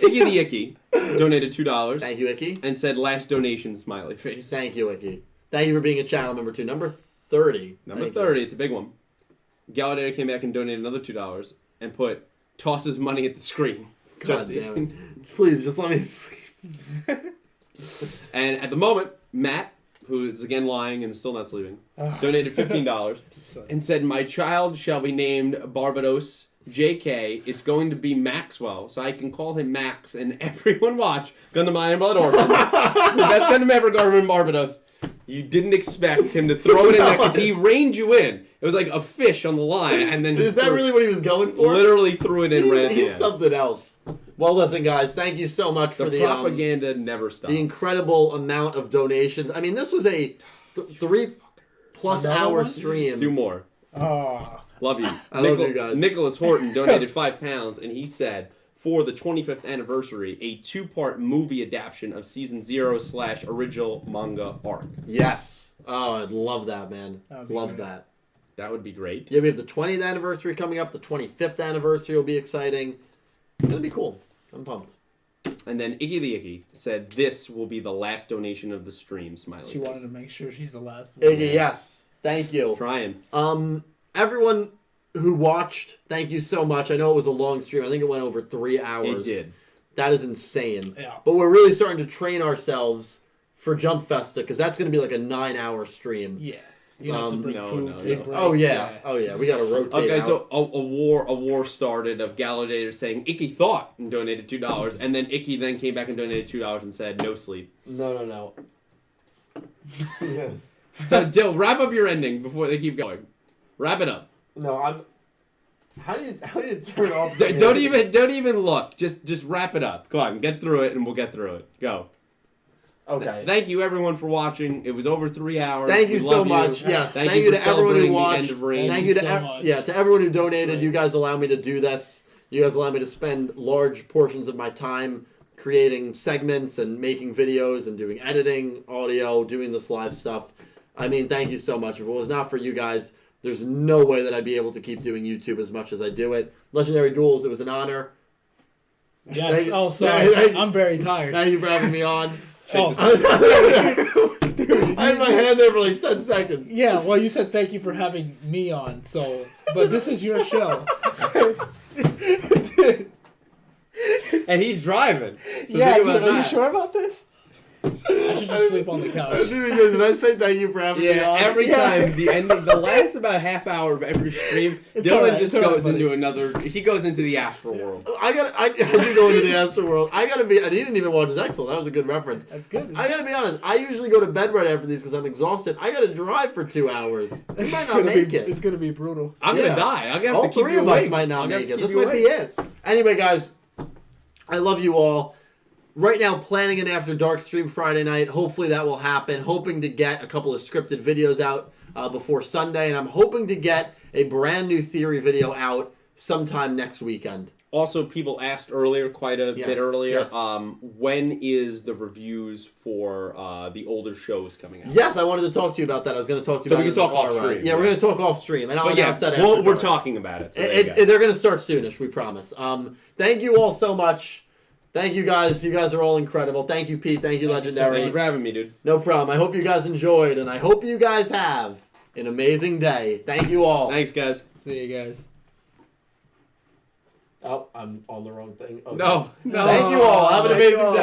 Icky the Icky donated $2
Thank you, Icky.
and said last donation smiley face.
Thank you, Icky. Thank you for being a channel member 2. Number 30.
Number
Thank
30, it's a big one. Gallinator came back and donated another $2 and put tosses money at the screen.
You. God damn it. Please, just let me sleep.
And at the moment, Matt, who is again lying and still not sleeping, donated $15 and said, my child shall be named Barbados JK. It's going to be Maxwell, so I can call him Max. And everyone watch Gundam Iron Blood Orphans. The best Gundam ever, Gundam Barbados. You didn't expect him to throw it in there because he reined you in. It was like a fish on the line, and then
Is that really what he was going for?
literally threw it in red.
He's something else. Well, listen, guys, thank you so much for
The
the
propaganda never stopped.
the incredible amount of donations. I mean, this was a 3+
Another
hour
one?
stream.
2 more.
Oh.
Love you.
I love you guys.
Nicholas Horton donated £5, and he said, for the 25th anniversary, a 2-part movie adaptation of Season 0/original manga arc.
Yes. Oh, I'd love that, man.
That'd be
Love
great.
that.
That would be great.
Yeah, we have the 20th anniversary coming up. The 25th anniversary will be exciting. It's going to be cool. I'm pumped.
And then Iggy the Iggy said, this will be the last donation of the stream, smiley
She
face.
wanted to make sure she's the last one.
Iggy, yes. Thank you.
Trying.
Everyone who watched, thank you so much. I know it was a long stream. I think it went over 3
It
hours.
did.
That is insane.
Yeah.
But we're really starting to train ourselves for Jump Festa because that's going to be like a 9-hour stream.
Yeah. You have to bring
no,
food,
no,
take
no.
breaks.
Oh yeah. Oh yeah. We got to rotate.
Okay,
out.
so a war started of Gallinator saying Icky thought and donated $2, and then Icky then came back and donated $2 and said no sleep.
No.
So Dill, wrap up your ending before they keep going. Wrap it up.
No, I'm. How do you turn off?
Don't even look. Just wrap it up. Go on, get through it, and we'll get through it. Go.
Okay.
Thank you everyone for watching. It was over 3 hours.
Thank you
We
so
love
much. Yes.
Thank
Thank
you
you
for
to everyone who
celebrating the
watched.
end of Reigns.
Thank you to
so much.
to everyone who donated.
Great.
You guys allow me to do this. You guys allow me to spend large portions of my time creating segments and making videos and doing editing, audio, doing this live stuff. I mean, thank you so much. If it was not for you guys, there's no way that I'd be able to keep doing YouTube as much as I do it. Legendary Duels, it was an honor.
Yes. Oh, sorry. I'm very tired.
Thank you for having me on.
Oh.
I had my hand there for like 10 seconds.
Yeah, well, you said thank you for having me on, but this is your show.
And he's driving. So
Yeah,
think
dude,
about
are you
that.
sure about this? I should just sleep on the couch.
Did I say thank you for having me
Yeah,
on?
every time the last about half hour of every stream,
It's
Dylan
alright,
just
it's alright,
goes into another. He goes into the astral world.
I do go into the Astro World. I gotta be, and he didn't even watch his Excel. That was a good reference.
That's good.
I gotta be honest. I usually go to bed right after these because I'm exhausted. I gotta drive for 2 hours. We might not make it.
It's gonna be brutal.
I'm
Yeah.
gonna die. I'm gonna
All
have to keep
three
you
of
awake.
us might not
I'm gonna
make
have
it.
to
This
keep you
might be it. Anyway, guys, I love you all. Right now, planning an After Dark stream Friday night. Hopefully that will happen. Hoping to get a couple of scripted videos out before Sunday. And I'm hoping to get a brand new theory video out sometime next weekend.
Also, people asked earlier, quite a
Yes,
bit earlier,
yes.
when is the reviews for the older shows coming out?
Yes, I wanted to talk to you about that. I was going to talk to you
So
about
we
it
can
in the
talk
car
off
ride.
stream,
Yeah, we're
yeah.
going to talk off stream. And I'll
But yeah,
announce that after.
we're
dark.
talking about it. So there you go.
They're going to start soonish, we promise. Thank you all so much. Thank you guys. You guys are all incredible. Thank you, Pete. Thank you, Legendary.
Thank you for having me, dude.
No problem. I hope you guys enjoyed, and I hope you guys have an amazing day. Thank you all.
Thanks, guys.
See you guys.
Oh, I'm on the wrong thing. Okay.
No.
Thank you all. Have an amazing day.